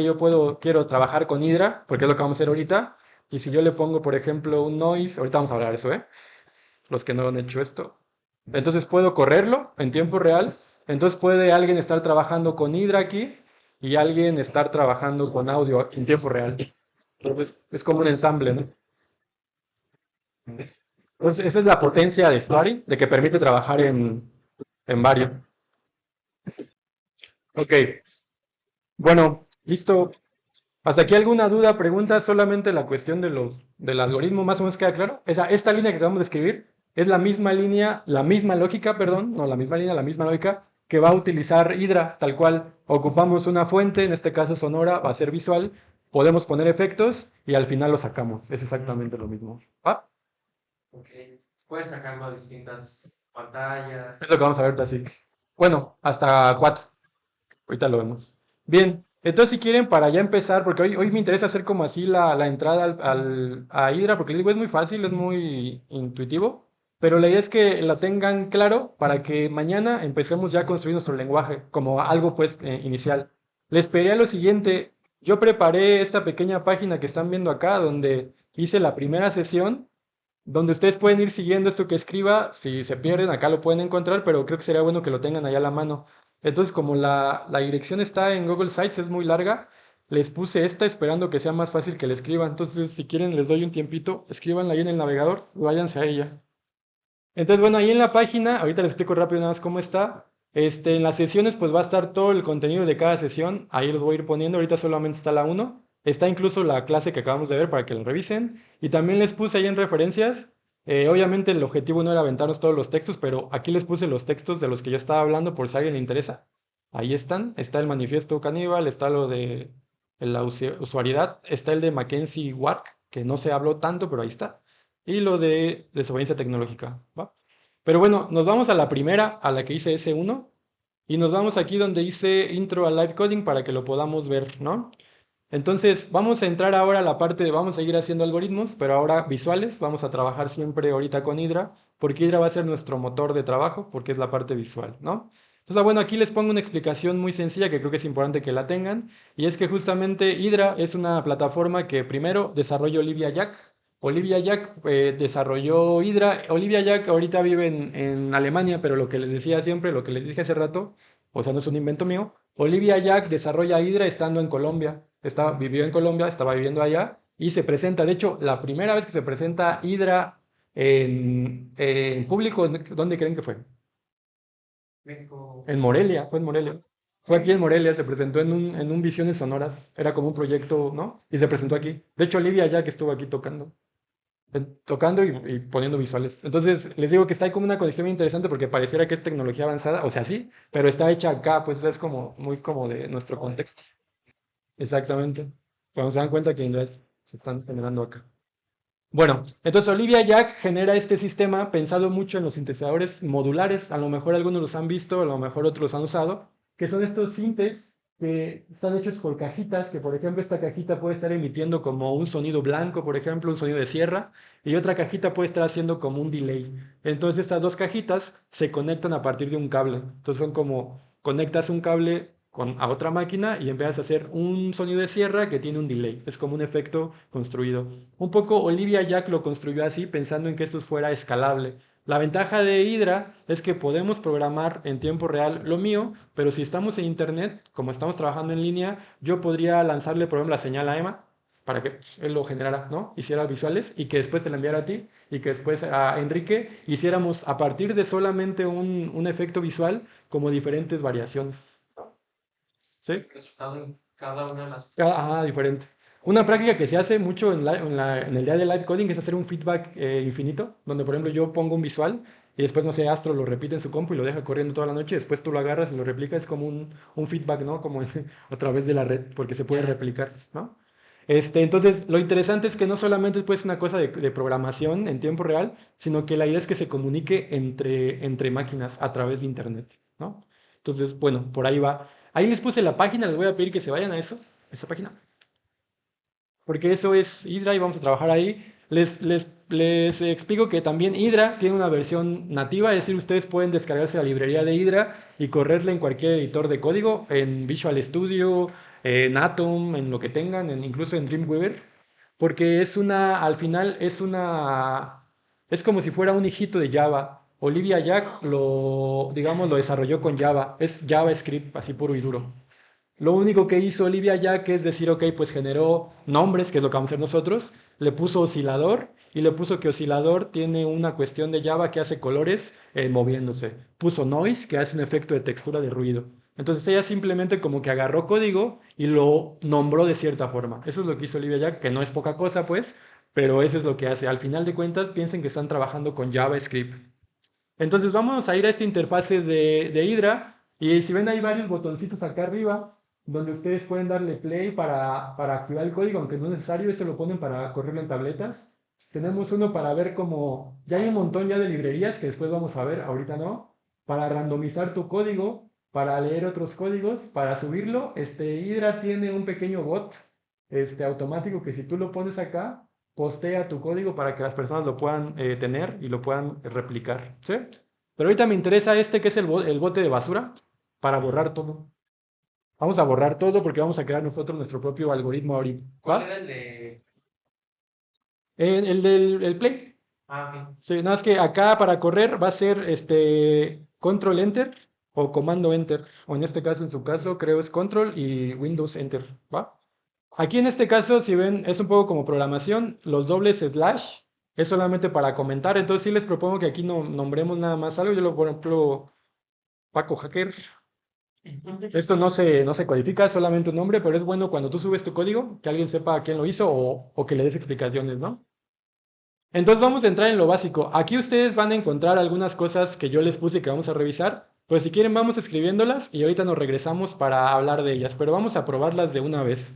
quiero trabajar con Hydra, porque es lo que vamos a hacer ahorita. Y si yo le pongo, por ejemplo, un noise, ahorita vamos a hablar de eso, ¿eh? Los que no han hecho esto. Entonces puedo correrlo en tiempo real. Entonces puede alguien estar trabajando con Hydra aquí y alguien estar trabajando con audio en tiempo real. Entonces es como un ensamble, ¿no? Entonces, esa es la potencia de Story, de que permite trabajar en varios. Ok, bueno, listo. ¿Hasta aquí alguna duda, pregunta? Solamente la cuestión del algoritmo, más o menos queda claro. Esta línea que acabamos de escribir es la misma línea, la misma lógica, perdón, no la misma línea, la misma lógica que va a utilizar Hydra, tal cual. Ocupamos una fuente, en este caso sonora, va a ser visual, podemos poner efectos y al final lo sacamos. Es exactamente lo mismo. ¿Va? Ok. Puedes sacarlo a distintas pantallas. Es lo que vamos a ver así. Bueno, hasta 4. Ahorita lo vemos. Bien, entonces si quieren para ya empezar, porque hoy me interesa hacer como así la entrada a Hydra, porque les digo, es muy fácil, es muy intuitivo, pero la idea es que la tengan claro para que mañana empecemos ya a construir nuestro lenguaje como algo pues inicial. Les pedí lo siguiente, yo preparé esta pequeña página que están viendo acá, donde hice la primera sesión, donde ustedes pueden ir siguiendo esto que escriba. Si se pierden, acá lo pueden encontrar, pero creo que sería bueno que lo tengan allá a la mano. Entonces, como la dirección está en Google Sites, es muy larga, les puse esta esperando que sea más fácil que la escriban. Entonces, si quieren, les doy un tiempito, escríbanla ahí en el navegador y váyanse a ella. Entonces, bueno, ahí en la página, ahorita les explico rápido nada más cómo está. En las sesiones, pues va a estar todo el contenido de cada sesión. Ahí los voy a ir poniendo. Ahorita solamente está la uno. Está incluso la clase que acabamos de ver para que lo revisen. Y también les puse ahí en referencias. Obviamente el objetivo no era aventarnos todos los textos, pero aquí les puse los textos de los que yo estaba hablando por si a alguien le interesa. Ahí están. Está el manifiesto caníbal, está lo de la usuariedad, está el de Mackenzie Wark, que no se habló tanto, pero ahí está, y lo de desobediencia tecnológica, ¿va? Pero bueno, nos vamos a la primera, a la que hice S1, y nos vamos aquí donde hice intro al live coding para que lo podamos ver, ¿no? Entonces, vamos a entrar ahora a la parte de, vamos a seguir haciendo algoritmos, pero ahora visuales, vamos a trabajar siempre ahorita con Hydra, porque Hydra va a ser nuestro motor de trabajo, porque es la parte visual, ¿no? Entonces, bueno, aquí les pongo una explicación muy sencilla que creo que es importante que la tengan, y es que justamente Hydra es una plataforma que primero desarrolló Olivia Jack. Olivia Jack desarrolló Hydra. Olivia Jack ahorita vive en Alemania, pero lo que les decía siempre, lo que les dije hace rato, o sea, no es un invento mío. Olivia Jack desarrolla Hydra estando en Colombia. Vivió en Colombia, estaba viviendo allá y se presenta. De hecho, la primera vez que se presenta Hydra en público, ¿dónde creen que fue? México. En Morelia, fue en Morelia. Fue aquí en Morelia, se presentó en un Visiones Sonoras. Era como un proyecto, ¿no? Y se presentó aquí. De hecho, Olivia Jack estuvo aquí tocando. Tocando y poniendo visuales. Entonces, les digo que está ahí como una conexión muy interesante porque pareciera que es tecnología avanzada, o sea, sí, pero está hecha acá, pues es como muy como de nuestro contexto. Exactamente. Cuando se dan cuenta que en realidad se están generando acá. Bueno, entonces Olivia Jack genera este sistema pensado mucho en los sintetizadores modulares. A lo mejor algunos los han visto, a lo mejor otros los han usado, que son estos sintes que están hechos por cajitas, que por ejemplo esta cajita puede estar emitiendo como un sonido blanco, por ejemplo, un sonido de sierra, y otra cajita puede estar haciendo como un delay. Entonces estas dos cajitas se conectan a partir de un cable. Entonces son como conectas un cable a otra máquina y empiezas a hacer un sonido de sierra que tiene un delay. Es como un efecto construido. Un poco Olivia Jack lo construyó así pensando en que esto fuera escalable. La ventaja de Hydra es que podemos programar en tiempo real lo mío, pero si estamos en internet, como estamos trabajando en línea, yo podría lanzarle, por ejemplo, la señal a Emma para que él lo generara, ¿no? Hiciera visuales y que después te la enviara a ti y que después a Enrique hiciéramos a partir de solamente un efecto visual como diferentes variaciones. ¿Sí? Resultado en cada una de las. Ajá, diferente. Una práctica que se hace mucho en el día de live coding es hacer un feedback infinito, donde por ejemplo yo pongo un visual y después, no sé, Astro lo repite en su compu y lo deja corriendo toda la noche, después tú lo agarras y lo replicas, es como un feedback, ¿no? Como a través de la red, porque se puede Ya. replicar, ¿no? Entonces, lo interesante es que no solamente es pues, una cosa de programación en tiempo real, sino que la idea es que se comunique entre máquinas a través de Internet, ¿no? Entonces, bueno, por ahí va. Ahí les puse la página, les voy a pedir que se vayan a esa página, porque eso es Hydra y vamos a trabajar ahí. Les explico que también Hydra tiene una versión nativa, es decir, ustedes pueden descargarse la librería de Hydra y correrla en cualquier editor de código, en Visual Studio, en Atom, en lo que tengan, incluso en Dreamweaver, porque al final es como si fuera un hijito de Java. Olivia Jack digamos, lo desarrolló con Java, es JavaScript así puro y duro. Lo único que hizo Olivia Jack es decir, ok, pues generó nombres, que es lo que vamos a hacer nosotros, le puso oscilador y le puso que oscilador tiene una cuestión de Java que hace colores moviéndose. Puso noise, que hace un efecto de textura de ruido. Entonces ella simplemente como que agarró código y lo nombró de cierta forma. Eso es lo que hizo Olivia Jack, que no es poca cosa pues, pero eso es lo que hace. Al final de cuentas, piensen que están trabajando con JavaScript. Entonces vamos a ir a esta interfase de Hydra y si ven hay varios botoncitos acá arriba donde ustedes pueden darle play para activar el código, aunque no es necesario, eso lo ponen para correrlo en tabletas. Tenemos uno para ver cómo, ya hay un montón ya de librerías que después vamos a ver, ahorita no, para randomizar tu código, para leer otros códigos, para subirlo. Hydra tiene un pequeño bot automático que si tú lo pones acá, postea tu código para que las personas lo puedan tener y lo puedan replicar, ¿sí? Pero ahorita me interesa que es el bote de basura, para borrar todo. Vamos a borrar todo porque vamos a crear nosotros nuestro propio algoritmo ahorita, ¿Cuál ¿va? era el de? El del el play. Ah, ok. Sí, nada más que acá para correr va a ser control enter o comando enter. O en este caso, en su caso, creo es control y Windows enter, ¿va? Aquí en este caso, si ven, es un poco como programación, los dobles slash es solamente para comentar, entonces sí les propongo que aquí no nombremos nada más algo, yo lo por ejemplo, Paco Hacker, esto no se codifica, es solamente un nombre, pero es bueno cuando tú subes tu código, que alguien sepa quién lo hizo o que le des explicaciones, ¿no? Entonces vamos a entrar en lo básico. Aquí ustedes van a encontrar algunas cosas que yo les puse que vamos a revisar, pues si quieren vamos escribiéndolas y ahorita nos regresamos para hablar de ellas, pero vamos a probarlas de una vez.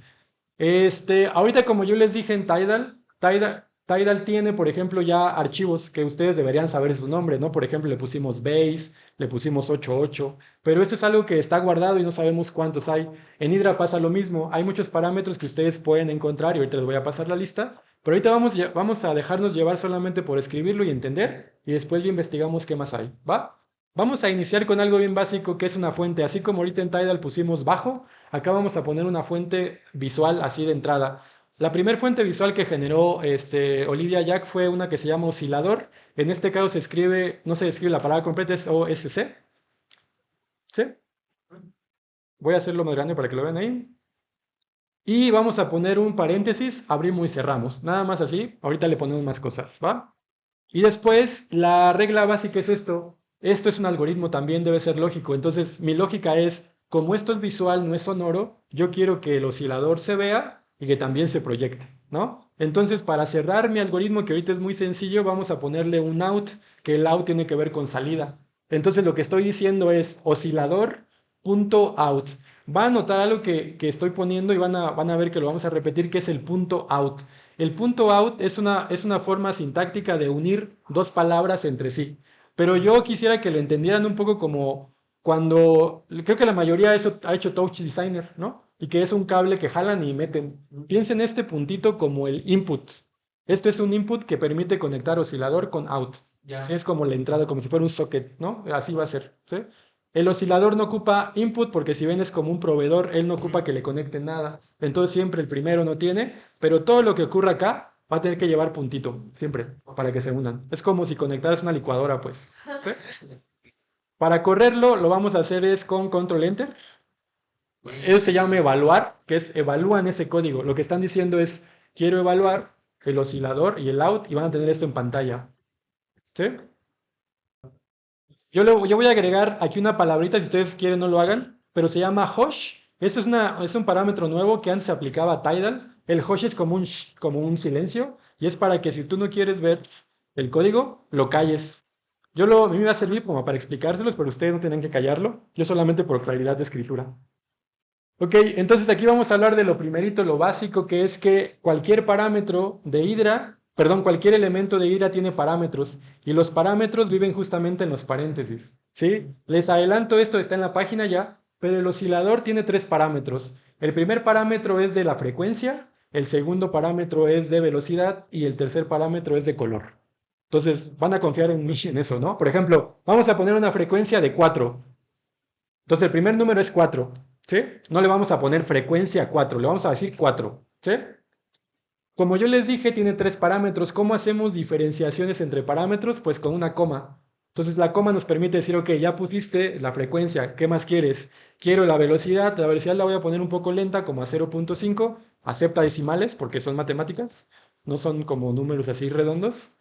Ahorita como yo les dije en Tidal tiene, por ejemplo, ya archivos que ustedes deberían saber su nombre, ¿no? Por ejemplo, le pusimos base, le pusimos 88, pero eso es algo que está guardado y no sabemos cuántos hay. En Hydra pasa lo mismo, hay muchos parámetros que ustedes pueden encontrar y ahorita les voy a pasar la lista, pero ahorita vamos a dejarnos llevar solamente por escribirlo y entender y después ya investigamos qué más hay, ¿va? Vamos a iniciar con algo bien básico que es una fuente, así como ahorita en Tidal pusimos bajo. Acá vamos a poner una fuente visual así de entrada. La primera fuente visual que generó Olivia Jack fue una que se llama oscilador. En este caso no se escribe la palabra completa, es OSC. ¿Sí? Voy a hacerlo más grande para que lo vean ahí. Y vamos a poner un paréntesis, abrimos y cerramos. Nada más así. Ahorita le ponemos más cosas, ¿va? Y después, la regla básica es esto. Esto es un algoritmo, también debe ser lógico. Entonces, mi lógica es, como esto es visual, no es sonoro, yo quiero que el oscilador se vea y que también se proyecte, ¿no? Entonces, para cerrar mi algoritmo, que ahorita es muy sencillo, vamos a ponerle un out, que el out tiene que ver con salida. Entonces, lo que estoy diciendo es oscilador punto out. Van a notar algo que estoy poniendo y van a ver que lo vamos a repetir, que es el punto out. El punto out es una forma sintáctica de unir dos palabras entre sí. Pero yo quisiera que lo entendieran un poco como cuando, creo que la mayoría eso ha hecho Touch Designer, ¿no? Y que es un cable que jalan y meten. Piensen este puntito como el input. Esto es un input que permite conectar oscilador con out. Ya. Es como la entrada, como si fuera un socket, ¿no? Así va a ser, ¿sí? El oscilador no ocupa input porque si ven es como un proveedor, él no ocupa que le conecten nada. Entonces siempre el primero no tiene, pero todo lo que ocurra acá va a tener que llevar puntito, siempre, para que se unan. Es como si conectaras una licuadora, pues. ¿Sí? Para correrlo, lo vamos a hacer es con control enter. Eso se llama evaluar, que es evalúan ese código. Lo que están diciendo es, quiero evaluar el oscilador y el out y van a tener esto en pantalla. ¿Sí? Yo voy a agregar aquí una palabrita, si ustedes quieren no lo hagan, pero se llama hush. Eso es un parámetro nuevo que antes se aplicaba a Tidal. El hush es como un, como un silencio y es para que si tú no quieres ver el código, lo calles. A mí me va a servir como para explicárselos, pero ustedes no tienen que callarlo. Yo solamente por claridad de escritura. Ok, entonces aquí vamos a hablar de lo primerito, lo básico, que es que cualquier parámetro de Hydra, perdón, cualquier elemento de Hydra tiene parámetros y los parámetros viven justamente en los paréntesis, ¿sí? Les adelanto, esto está en la página ya, pero el oscilador tiene tres parámetros. El primer parámetro es de la frecuencia, el segundo parámetro es de velocidad y el tercer parámetro es de color. Entonces, van a confiar en mí en eso, ¿no? Por ejemplo, vamos a poner una frecuencia de 4. Entonces, el primer número es 4. ¿Sí? No le vamos a poner frecuencia 4, le vamos a decir 4, ¿sí? Como yo les dije, tiene tres parámetros. ¿Cómo hacemos diferenciaciones entre parámetros? Pues con una coma. Entonces la coma nos permite decir, ok, ya pusiste la frecuencia, ¿qué más quieres? Quiero la velocidad la voy a poner un poco lenta, como a 0.5, acepta decimales porque son matemáticas, no son como números así redondos.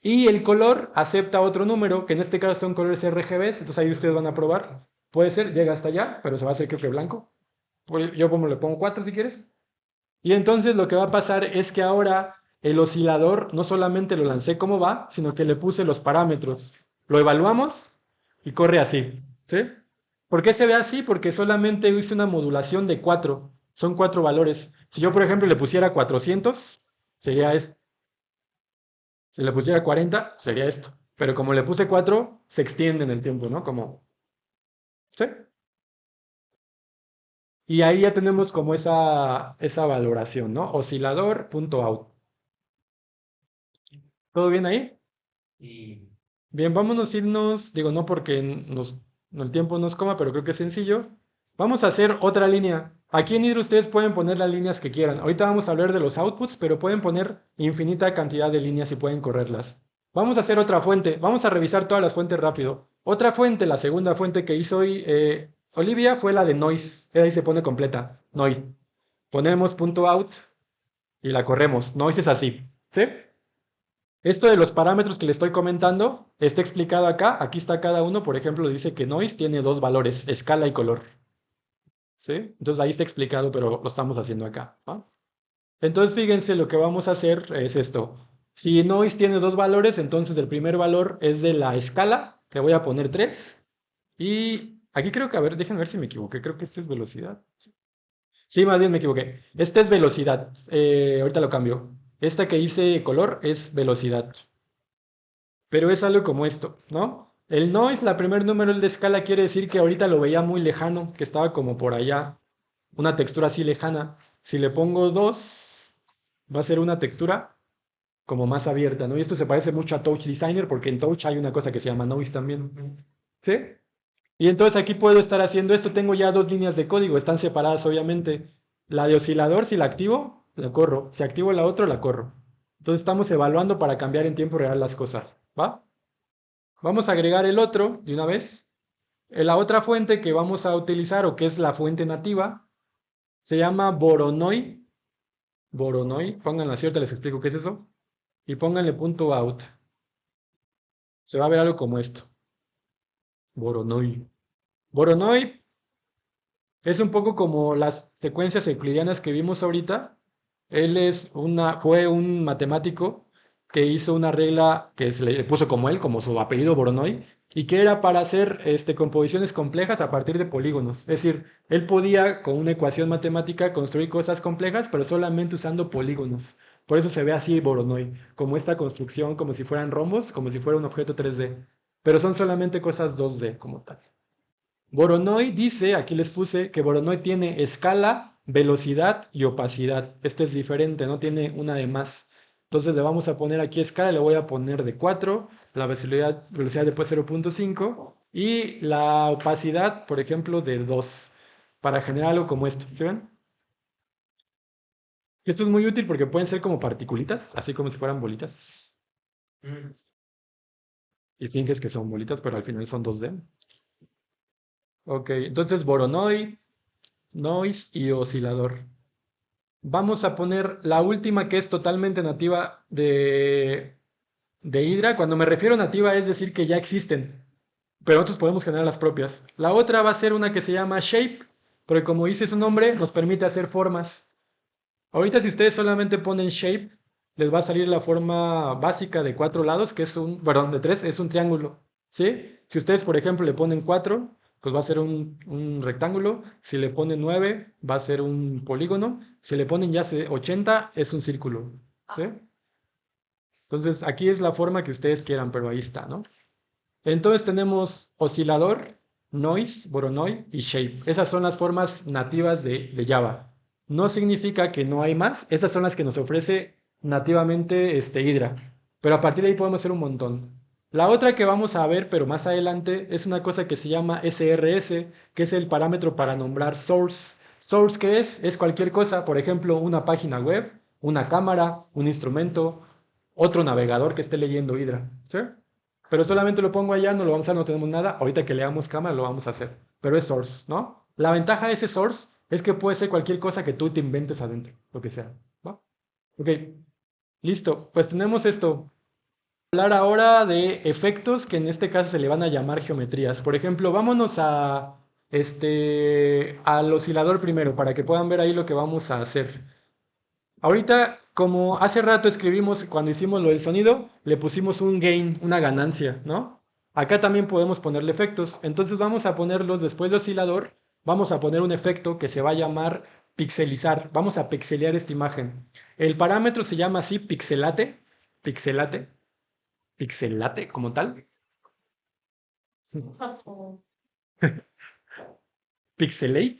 Y el color acepta otro número, que en este caso son colores RGBs, entonces ahí ustedes van a probar. Puede ser, llega hasta allá, pero se va a hacer creo que blanco. Yo como le pongo 4 si quieres. Y entonces lo que va a pasar es que ahora el oscilador no solamente lo lancé como va, sino que le puse los parámetros. Lo evaluamos y corre así. ¿Sí? ¿Por qué se ve así? Porque solamente hice una modulación de 4. Son 4 valores. Si yo, por ejemplo, le pusiera 400, sería esto. Si le pusiera 40, sería esto. Pero como le puse 4, se extiende en el tiempo, ¿no? Como, ¿sí? Y ahí ya tenemos como esa valoración, ¿no? Oscilador.out. ¿Todo bien ahí? Y Bien, vámonos a irnos, digo, no porque el tiempo nos coma, pero creo que es sencillo. Vamos a hacer otra línea. Aquí en Hydra ustedes pueden poner las líneas que quieran. Ahorita vamos a hablar de los outputs, pero pueden poner infinita cantidad de líneas y pueden correrlas. Vamos a hacer otra fuente. Vamos a revisar todas las fuentes rápido. Otra fuente, la segunda fuente que hizo hoy Olivia fue la de noise. Ahí se pone completa. Noise. Ponemos punto .out y la corremos. Noise es así. ¿Sí? Esto de los parámetros que le estoy comentando está explicado acá. Aquí está cada uno. Por ejemplo, dice que noise tiene dos valores, escala y color. ¿Sí? Entonces ahí está explicado, pero lo estamos haciendo acá, ¿no? Entonces fíjense, lo que vamos a hacer es esto. Si noise tiene dos valores, entonces el primer valor es de la escala. Le voy a poner 3. Y aquí creo que, a ver, déjenme ver si me equivoqué. Creo que esta es velocidad. Sí, más bien me equivoqué. Esta es velocidad. Ahorita lo cambio. Esta que hice color es velocidad. Pero es algo como esto, ¿no? El noise, la primer número el de escala, quiere decir que ahorita lo veía muy lejano, que estaba como por allá, una textura así lejana. Si le pongo 2, va a ser una textura como más abierta, ¿no? Y esto se parece mucho a Touch Designer porque en Touch hay una cosa que se llama noise también, ¿sí? Y entonces aquí puedo estar haciendo esto, tengo ya dos líneas de código, están separadas obviamente. La de oscilador, si la activo, la corro. Si activo la otra, la corro. Entonces estamos evaluando para cambiar en tiempo real las cosas, ¿va? Vamos a agregar el otro de una vez. La otra fuente que vamos a utilizar, o que es la fuente nativa, se llama Voronoi. Voronoi, pónganla cierta, les explico qué es eso. Y pónganle punto out. Se va a ver algo como esto. Voronoi. Voronoi es un poco como las secuencias euclidianas que vimos ahorita. Fue un matemático que hizo una regla que se le puso como él, como su apellido Voronoi, y que era para hacer composiciones complejas a partir de polígonos. Es decir, él podía con una ecuación matemática construir cosas complejas, pero solamente usando polígonos. Por eso se ve así Voronoi, como esta construcción, como si fueran rombos, como si fuera un objeto 3D. Pero son solamente cosas 2D como tal. Voronoi dice, aquí les puse, que Voronoi tiene escala, velocidad y opacidad. Este es diferente, no tiene una de más. Entonces le vamos a poner aquí escala, le voy a poner de 4, la velocidad después 0.5 y la opacidad, por ejemplo, de 2, para generar algo como esto. ¿Sí ven? Esto es muy útil porque pueden ser como particulitas, así como si fueran bolitas. Mm. Y finges que son bolitas, pero al final son 2D. Ok, entonces Voronoi, noise y oscilador. Vamos a poner la última que es totalmente nativa de Hydra. Cuando me refiero a nativa es decir que ya existen, pero nosotros podemos generar las propias. La otra va a ser una que se llama Shape, porque como dice su nombre, nos permite hacer formas. Ahorita si ustedes solamente ponen Shape, les va a salir la forma básica de 4 lados, que es perdón, de 3, es un triángulo. ¿Sí? Si ustedes, por ejemplo, le ponen 4, pues va a ser un rectángulo. Si le ponen 9, va a ser un polígono. Si le ponen ya 80, es un círculo. ¿Sí? Entonces, aquí es la forma que ustedes quieran, pero ahí está, ¿no? Entonces tenemos oscilador, noise, Voronoi y shape. Esas son las formas nativas de Java. No significa que no hay más. Esas son las que nos ofrece nativamente Hydra. Pero a partir de ahí podemos hacer un montón. La otra que vamos a ver, pero más adelante, es una cosa que se llama SRS, que es el parámetro para nombrar source. Source, ¿qué es? Es cualquier cosa, por ejemplo, una página web, una cámara, un instrumento, otro navegador que esté leyendo Hydra. ¿Sí? Pero solamente lo pongo allá, no lo vamos a hacer, no tenemos nada. Ahorita que leamos cámara lo vamos a hacer. Pero es source, ¿no? La ventaja de ese source es que puede ser cualquier cosa que tú te inventes adentro, lo que sea. ¿Va? Ok, listo. Pues tenemos esto. Hablar ahora de efectos que en este caso se le van a llamar geometrías. Por ejemplo, vámonos al oscilador primero para que puedan ver ahí lo que vamos a hacer. Ahorita, como hace rato escribimos, cuando hicimos lo del sonido, le pusimos un gain, una ganancia, ¿no? Acá también podemos ponerle efectos. Entonces vamos a ponerlos después del oscilador, vamos a poner un efecto que se va a llamar pixelizar. Vamos a pixelear esta imagen. El parámetro se llama así pixelate, pixelate, pixelate como tal. Pixelate.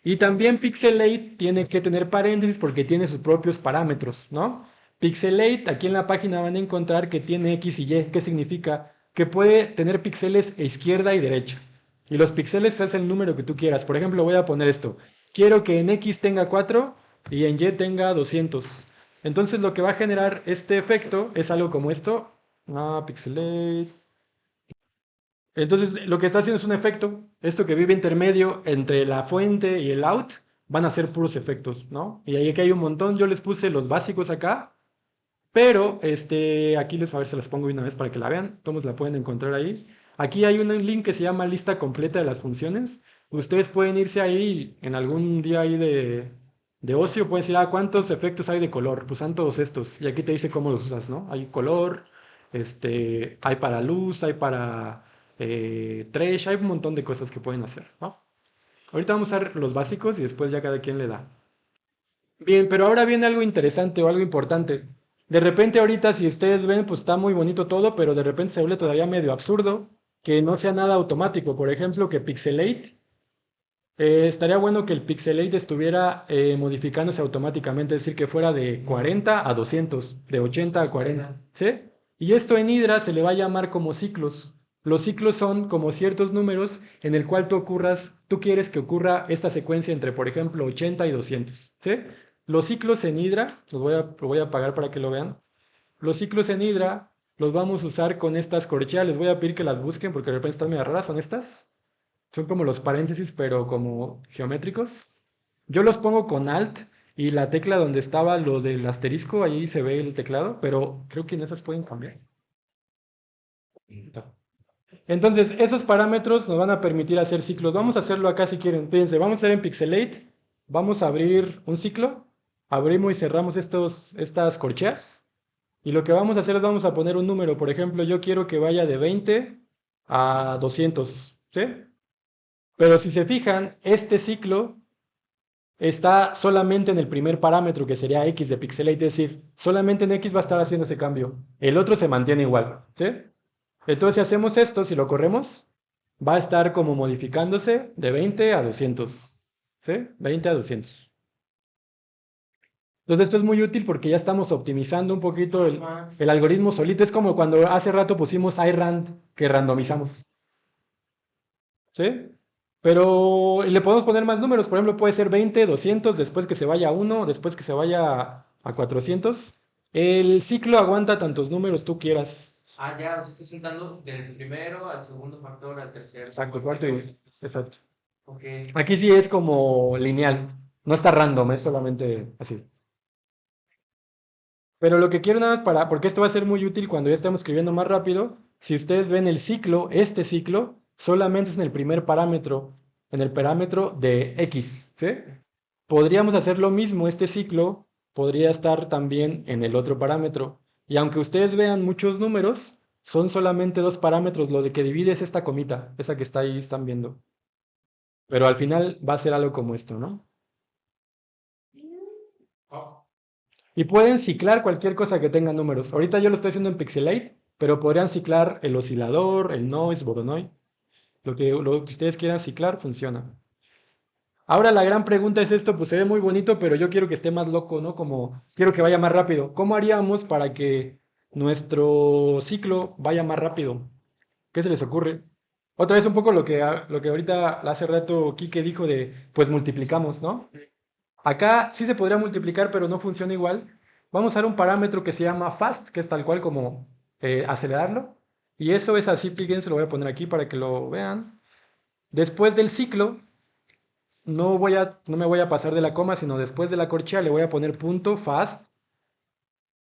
Y también Pixelate tiene que tener paréntesis porque tiene sus propios parámetros, ¿no? Pixelate, aquí en la página van a encontrar que tiene X y Y. ¿Qué significa? Que puede tener píxeles a izquierda y derecha. Y los píxeles es el número que tú quieras. Por ejemplo, voy a poner esto. Quiero que en X tenga 4 y en Y tenga 200. Entonces lo que va a generar este efecto es algo como esto. Pixelate. Entonces, lo que está haciendo es un efecto. Esto que vive intermedio entre la fuente y el out van a ser puros efectos, ¿no? Y ahí aquí hay un montón. Yo les puse los básicos acá, pero aquí a ver, se las pongo de una vez para que la vean. Todos la pueden encontrar ahí. Aquí hay un link que se llama lista completa de las funciones. Ustedes pueden irse ahí en algún día ahí de ocio, pueden decir, ¿cuántos efectos hay de color? Pues son todos estos. Y aquí te dice cómo los usas, ¿no? Hay color, hay para luz, hay para trash, hay un montón de cosas que pueden hacer, ¿no? Ahorita vamos a ver los básicos y después ya cada quien le da. Bien, pero ahora viene algo interesante o algo importante. De repente ahorita, si ustedes ven, pues está muy bonito todo, pero de repente se vuelve todavía medio absurdo que no sea nada automático. Por ejemplo, que Pixelate, estaría bueno que el Pixelate estuviera modificándose automáticamente, es decir, que fuera de 40 a 200, de 80 a 40, ¿sí? Y esto en Hydra se le va a llamar como ciclos. Los ciclos son como ciertos números en el cual tú quieres que ocurra esta secuencia entre, por ejemplo, 80 y 200, ¿sí? Los ciclos en Hydra, lo voy a apagar para que lo vean. Los ciclos en Hydra los vamos a usar con estas corcheas. Les voy a pedir que las busquen porque de repente están medio raras. ¿Son estas? Son como los paréntesis, pero como geométricos. Yo los pongo con Alt y la tecla donde estaba lo del asterisco, ahí se ve el teclado, pero creo que en esas pueden cambiar. Entonces, esos parámetros nos van a permitir hacer ciclos. Vamos a hacerlo acá si quieren. Fíjense, vamos a hacer en Pixelate. Vamos a abrir un ciclo. Abrimos y cerramos estas corcheas. Y lo que vamos a hacer es vamos a poner un número. Por ejemplo, yo quiero que vaya de 20 a 200, ¿sí? Pero si se fijan, este ciclo está solamente en el primer parámetro, que sería x de pixelate, es decir, solamente en x va a estar haciendo ese cambio. El otro se mantiene igual, ¿sí? Entonces, si hacemos esto, si lo corremos, va a estar como modificándose de 20 a 200, ¿sí? 20 a 200. Entonces, esto es muy útil porque ya estamos optimizando un poquito el algoritmo solito. Es como cuando hace rato pusimos iRand, que randomizamos, ¿sí? Pero le podemos poner más números. Por ejemplo, puede ser 20, 200, después que se vaya a 1, después que se vaya a 400. El ciclo aguanta tantos números tú quieras. Ah, ya, o sea, está saltando del primero al segundo factor al tercer. Exacto, cuarto y... Exacto. Ok. Aquí sí es como lineal. No está random, es solamente así. Pero lo que quiero nada más porque esto va a ser muy útil cuando ya estemos escribiendo más rápido, si ustedes ven el ciclo, este ciclo, solamente es en el primer parámetro, en el parámetro de x, ¿sí? Podríamos hacer lo mismo, este ciclo podría estar también en el otro parámetro. Y aunque ustedes vean muchos números, son solamente dos parámetros, lo de que divide es esta comita, esa que está ahí, están viendo. Pero al final va a ser algo como esto, ¿no? Oh, Y pueden ciclar cualquier cosa que tenga números. Ahorita yo lo estoy haciendo en Pixelate, pero podrían ciclar el oscilador, el noise, Voronoi. Lo que ustedes quieran ciclar funciona. Ahora la gran pregunta es esto, pues se ve muy bonito, pero yo quiero que esté más loco, ¿no? Como quiero que vaya más rápido. ¿Cómo haríamos para que nuestro ciclo vaya más rápido? ¿Qué se les ocurre? Otra vez un poco lo que ahorita hace rato Quique dijo de, pues multiplicamos, ¿no? Acá sí se podría multiplicar, pero no funciona igual. Vamos a usar un parámetro que se llama fast, que es tal cual como acelerarlo. Y eso es así, fíjense, lo voy a poner aquí para que lo vean. Después del ciclo, no me voy a pasar de la coma, sino después de la corchea le voy a poner punto fast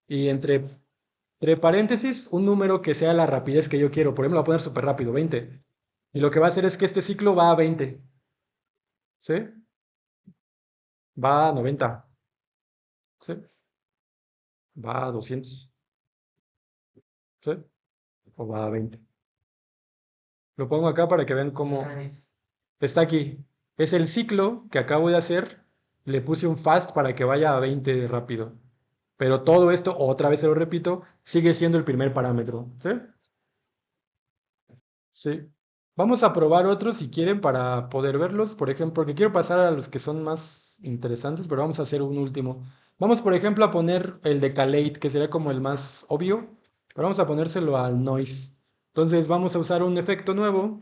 y entre paréntesis un número que sea la rapidez que yo quiero. Por ejemplo, lo voy a poner súper rápido, 20. Y lo que va a hacer es que este ciclo va a 20, ¿sí? Va a 90, ¿sí? Va a 200, ¿sí? O va a 20. Lo pongo acá para que vean cómo nice. está aquí. Es el ciclo que acabo de hacer. Le puse un fast para que vaya a 20 de rápido. Pero todo esto, otra vez se lo repito, sigue siendo el primer parámetro. ¿Sí? Sí. Vamos a probar otros si quieren para poder verlos. Por ejemplo, porque quiero pasar a los que son más interesantes, pero vamos a hacer un último. Vamos, por ejemplo, a poner el de Calate, que sería como el más obvio, pero vamos a ponérselo al noise. Entonces vamos a usar un efecto nuevo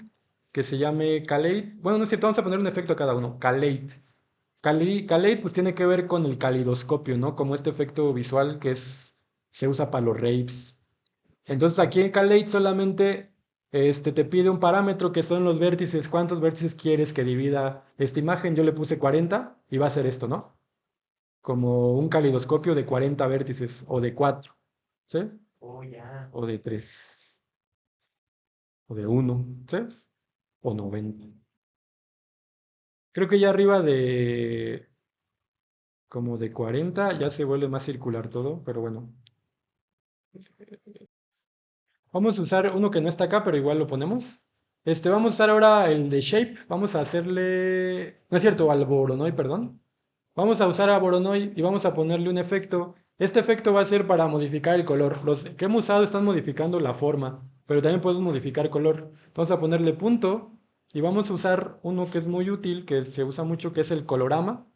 que se llame Calate. Bueno, no es cierto, vamos a poner un efecto a cada uno. Calate. Calate pues tiene que ver con el calidoscopio, ¿no? Como este efecto visual se usa para los raves. Entonces aquí en Calate solamente te pide un parámetro que son los vértices. ¿Cuántos vértices quieres que divida esta imagen? Yo le puse 40 y va a ser esto, ¿no? Como un calidoscopio de 40 vértices o de 4, ¿sí? Oh, ya. O de 3 o de 1, ¿sí? O 90. Creo que ya arriba de como de 40 ya se vuelve más circular todo, pero bueno. Vamos a usar uno que no está acá, pero igual lo ponemos. Vamos a usar ahora el de Shape. Vamos a hacerle... No es cierto, al Voronoi, perdón. Vamos a usar a Voronoi y vamos a ponerle un efecto. Este efecto va a ser para modificar el color. Los que hemos usado están modificando la forma, pero también podemos modificar color. Vamos a ponerle punto y vamos a usar uno que es muy útil, que se usa mucho, que es el colorama.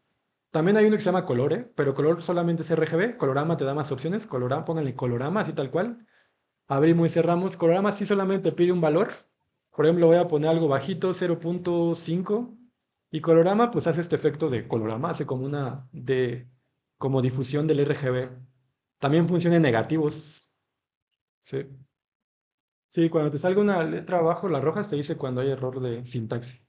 También hay uno que se llama colore, pero color solamente es RGB. Colorama te da más opciones. Colorama, pónganle colorama, así tal cual. Abrimos y cerramos. Colorama sí solamente pide un valor. Por ejemplo, voy a poner algo bajito, 0.5. Y colorama pues hace este efecto de colorama, hace como como difusión del RGB. También funciona en negativos. Sí. Sí, cuando te salga una letra abajo, la roja te dice cuando hay error de sintaxis.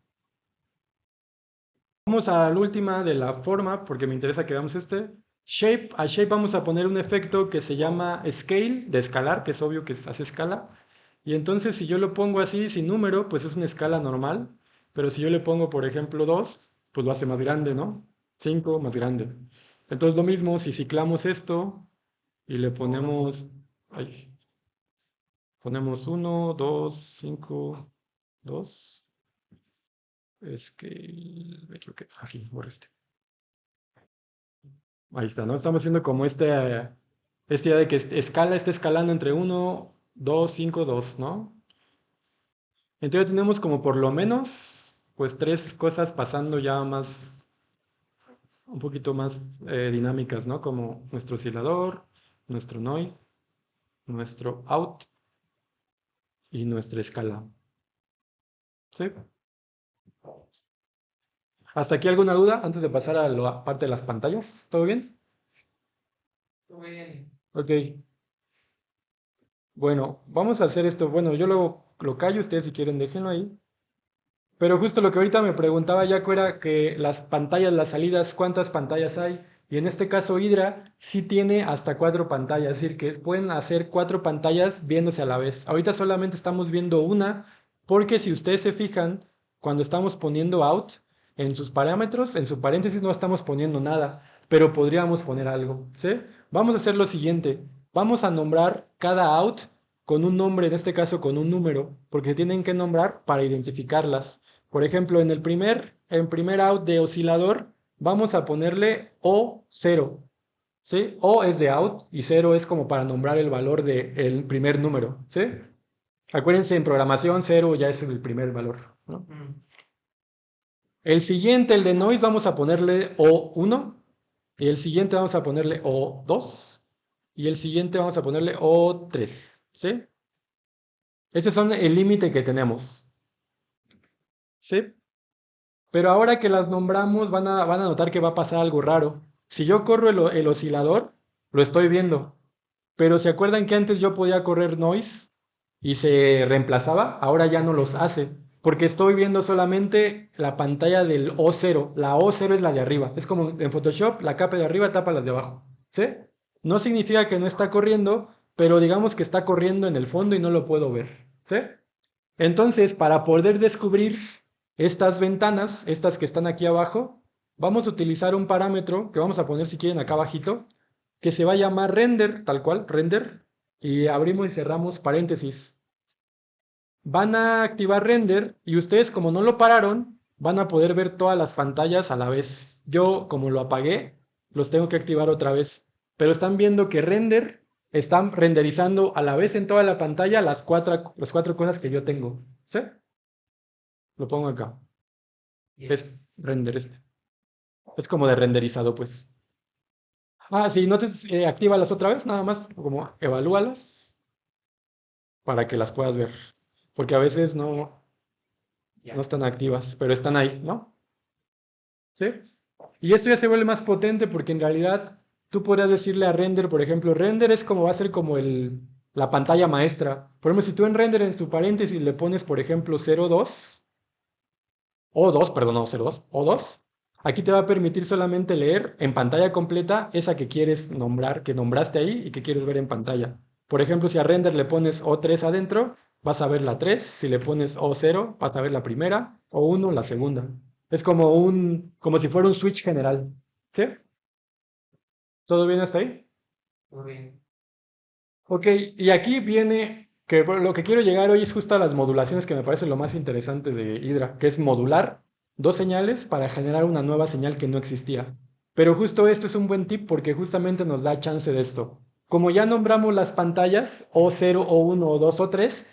Vamos a la última de la forma, porque me interesa que veamos este. Shape. A Shape vamos a poner un efecto que se llama Scale, de escalar, que es obvio que hace escala. Y entonces si yo lo pongo así, sin número, pues es una escala normal. Pero si yo le pongo, por ejemplo, 2 pues lo hace más grande, ¿no? 5 más grande. Entonces lo mismo, si ciclamos esto y le ponemos, ay, ponemos 1, 2, 5, 2. Es que me equivoqué. Aquí, borra este. Ahí está, ¿no? Estamos haciendo como esta idea de que está escalando entre 1, 2, 5, 2, ¿no? Entonces tenemos como por lo menos, pues 3 cosas pasando ya más, un poquito más dinámicas, ¿no? Como nuestro oscilador, nuestro NOI, nuestro out y nuestra escala. ¿Sí? ¿Hasta aquí alguna duda antes de pasar a la parte de las pantallas? ¿Todo bien? Muy bien. Ok. Bueno, vamos a hacer esto. Bueno, yo lo callo, ustedes si quieren déjenlo ahí. Pero justo lo que ahorita me preguntaba Jaco era que las pantallas, las salidas, ¿cuántas pantallas hay? Y en este caso Hydra sí tiene hasta 4 pantallas, es decir, que pueden hacer 4 pantallas viéndose a la vez. Ahorita solamente estamos viendo una, porque si ustedes se fijan, cuando estamos poniendo out, en sus parámetros, en su paréntesis no estamos poniendo nada, pero podríamos poner algo, ¿sí? Vamos a hacer lo siguiente, vamos a nombrar cada out con un nombre, en este caso con un número, porque se tienen que nombrar para identificarlas. Por ejemplo, en primer out de oscilador, vamos a ponerle O0. ¿Sí? O es de out y 0 es como para nombrar el valor del primer número. ¿Sí? Acuérdense, en programación 0 ya es el primer valor, ¿no? El siguiente, el de noise, vamos a ponerle O1. Y el siguiente vamos a ponerle O2. Y el siguiente vamos a ponerle O3. ¿Sí? Ese es el límite que tenemos. ¿Sí? Pero ahora que las nombramos, van a notar que va a pasar algo raro. Si yo corro el oscilador, lo estoy viendo. Pero ¿se acuerdan que antes yo podía correr noise y se reemplazaba? Ahora ya no los hace. Porque estoy viendo solamente la pantalla del O0. La O0 es la de arriba. Es como en Photoshop, la capa de arriba tapa las de abajo. ¿Sí? No significa que no está corriendo, pero digamos que está corriendo en el fondo y no lo puedo ver. ¿Sí? Entonces, para poder descubrir estas ventanas, estas que están aquí abajo, vamos a utilizar un parámetro que vamos a poner si quieren acá abajito, que se va a llamar render, tal cual, render, y abrimos y cerramos paréntesis. Van a activar render y ustedes como no lo pararon, van a poder ver todas las pantallas a la vez. Yo como lo apagué, los tengo que activar otra vez. Pero están viendo que render están renderizando a la vez en toda la pantalla las cuatro cosas que yo tengo. ¿Sí? Lo pongo acá. Es render este. Es como de renderizado, pues. Ah, sí, no te actívalas otra vez, nada más, como evalúalas para que las puedas ver. Porque a veces no están activas, pero están ahí, ¿no? ¿Sí? Y esto ya se vuelve más potente porque en realidad tú podrías decirle a render, por ejemplo, render es como va a ser como la pantalla maestra. Por ejemplo, si tú en render en su paréntesis le pones, por ejemplo, 02, O2, perdón, no 02, O2, aquí te va a permitir solamente leer en pantalla completa esa que quieres nombrar, que nombraste ahí y que quieres ver en pantalla. Por ejemplo, si a render le pones O3 adentro, vas a ver la 3. Si le pones O0, vas a ver la primera. O1, la segunda. Es como si fuera un switch general. ¿Sí? ¿Todo bien hasta ahí? Muy bien. Ok, y aquí viene que lo que quiero llegar hoy es justo a las modulaciones que me parece lo más interesante de Hydra, que es modular dos señales para generar una nueva señal que no existía. Pero justo esto es un buen tip porque justamente nos da chance de esto. Como ya nombramos las pantallas O0, O1, O2, O3,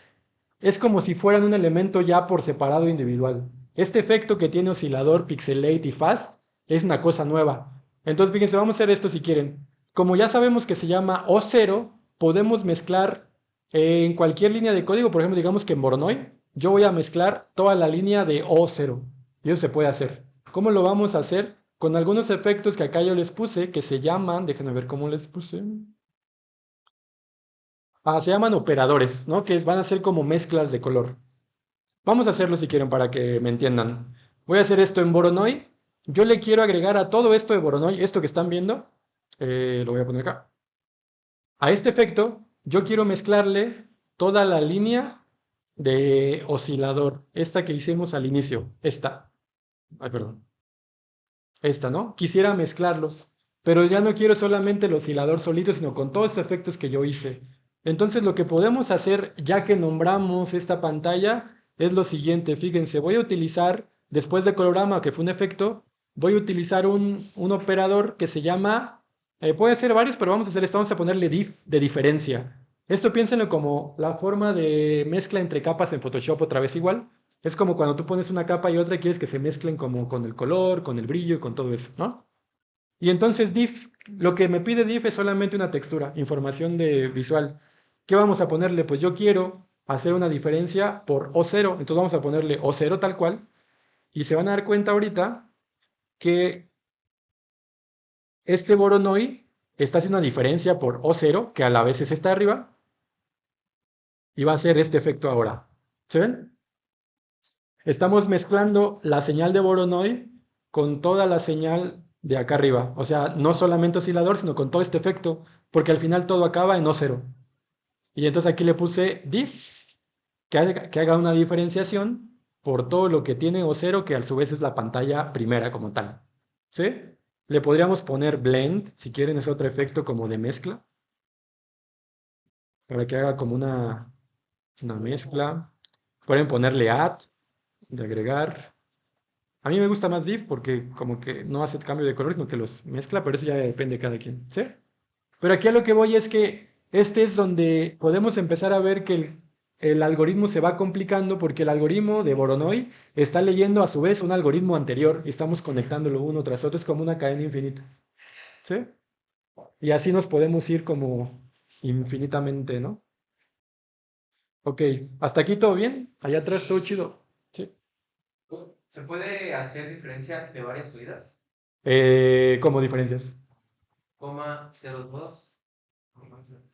es como si fueran un elemento ya por separado individual. Este efecto que tiene oscilador, pixelate y fast es una cosa nueva. Entonces, fíjense, vamos a hacer esto si quieren. Como ya sabemos que se llama O0, podemos mezclar en cualquier línea de código, por ejemplo, digamos que en Voronoi, yo voy a mezclar toda la línea de O0. Y eso se puede hacer. ¿Cómo lo vamos a hacer? Con algunos efectos que acá yo les puse, que se llaman, déjenme ver cómo les puse. Se llaman operadores, ¿no? Que van a ser como mezclas de color. Vamos a hacerlo si quieren para que me entiendan. Voy a hacer esto en Voronoi. Yo le quiero agregar a todo esto de Voronoi, esto que están viendo, lo voy a poner acá. A este efecto, yo quiero mezclarle toda la línea de oscilador, esta que hicimos al inicio, esta. Ay, perdón. Esta, ¿no? Quisiera mezclarlos, pero ya no quiero solamente el oscilador solito, sino con todos los efectos que yo hice. Entonces lo que podemos hacer, ya que nombramos esta pantalla, es lo siguiente. Fíjense, voy a utilizar, después de colorama, que fue un efecto, voy a utilizar un operador que se llama, puede ser varios, pero vamos a hacer esto, vamos a ponerle diff de diferencia. Esto piénsenlo como la forma de mezcla entre capas en Photoshop otra vez igual. Es como cuando tú pones una capa y otra y quieres que se mezclen como con el color, con el brillo y con todo eso, ¿no? Y entonces diff, lo que me pide diff es solamente una textura, información de visual. ¿Qué vamos a ponerle? Pues yo quiero hacer una diferencia por O0, entonces vamos a ponerle O0 tal cual, y se van a dar cuenta ahorita que este Voronoi está haciendo una diferencia por O0, que a la vez es esta de arriba, y va a hacer este efecto ahora. ¿Se ven? Estamos mezclando la señal de Voronoi con toda la señal de acá arriba. O sea, no solamente oscilador, sino con todo este efecto, porque al final todo acaba en O0. Y entonces aquí le puse diff, que haga una diferenciación por todo lo que tiene O0, que a su vez es la pantalla primera como tal. ¿Sí? Le podríamos poner blend, si quieren es otro efecto como de mezcla, para que haga como una mezcla. Pueden ponerle add, de agregar. A mí me gusta más div porque como que no hace cambio de color, sino que los mezcla, pero eso ya depende de cada quien. ¿Sí? Pero aquí a lo que voy es que este es donde podemos empezar a ver que el algoritmo se va complicando porque el algoritmo de Voronoi está leyendo a su vez un algoritmo anterior y estamos conectándolo uno tras otro, es como una cadena infinita. ¿Sí? Y así nos podemos ir como infinitamente, ¿no? Ok, hasta aquí todo bien, allá atrás todo Sí. chido. Sí. ¿Se puede hacer diferencia de varias salidas? ¿Cómo diferencias? Coma 02,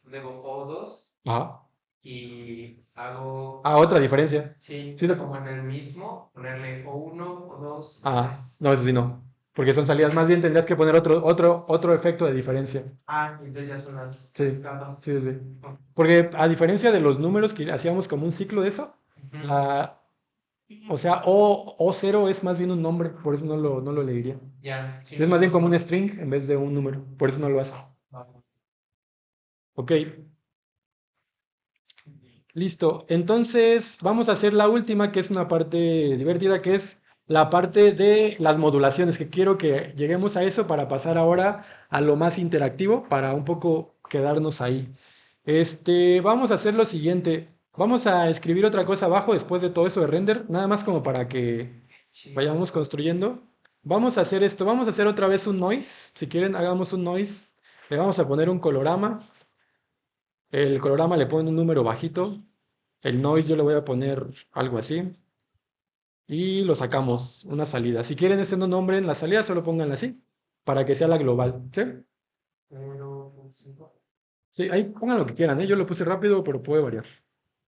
luego O2 Ajá. y hago, Ah, otra diferencia. sí, Sí, como en el mismo, ponerle O1, O2, ah, O3. no, eso sí no. Porque son salidas. Más bien tendrías que poner otro efecto de diferencia. Ah, entonces ya son las Sí, tres capas. sí, sí. Oh, Porque a diferencia de los números que hacíamos como un ciclo de eso, ujú. la, o sea, O0 es más bien un nombre, por eso no lo leería. Ya, sí, Sí, es más bien como un string en vez de un número, por eso no lo hace. ah, Ok, listo. Entonces vamos a hacer la última, que es una parte divertida, que es la parte de las modulaciones, que quiero que lleguemos a eso para pasar ahora a lo más interactivo, para un poco quedarnos ahí. Vamos a hacer lo siguiente. Vamos a escribir otra cosa abajo después de todo eso de render, nada más como para que sí. vayamos construyendo. Vamos a hacer esto, vamos a hacer otra vez un noise. Si quieren, hagamos un noise. Le vamos a poner un colorama. El colorama le pone un número bajito. El noise yo le voy a poner algo así. Y lo sacamos, una salida. Si quieren ese no nombre en la salida, solo pónganla así, para que sea la global. ¿Sí? Pero, cinco. Sí, ahí pongan lo que quieran, ¿eh? Yo lo puse rápido, pero puede variar.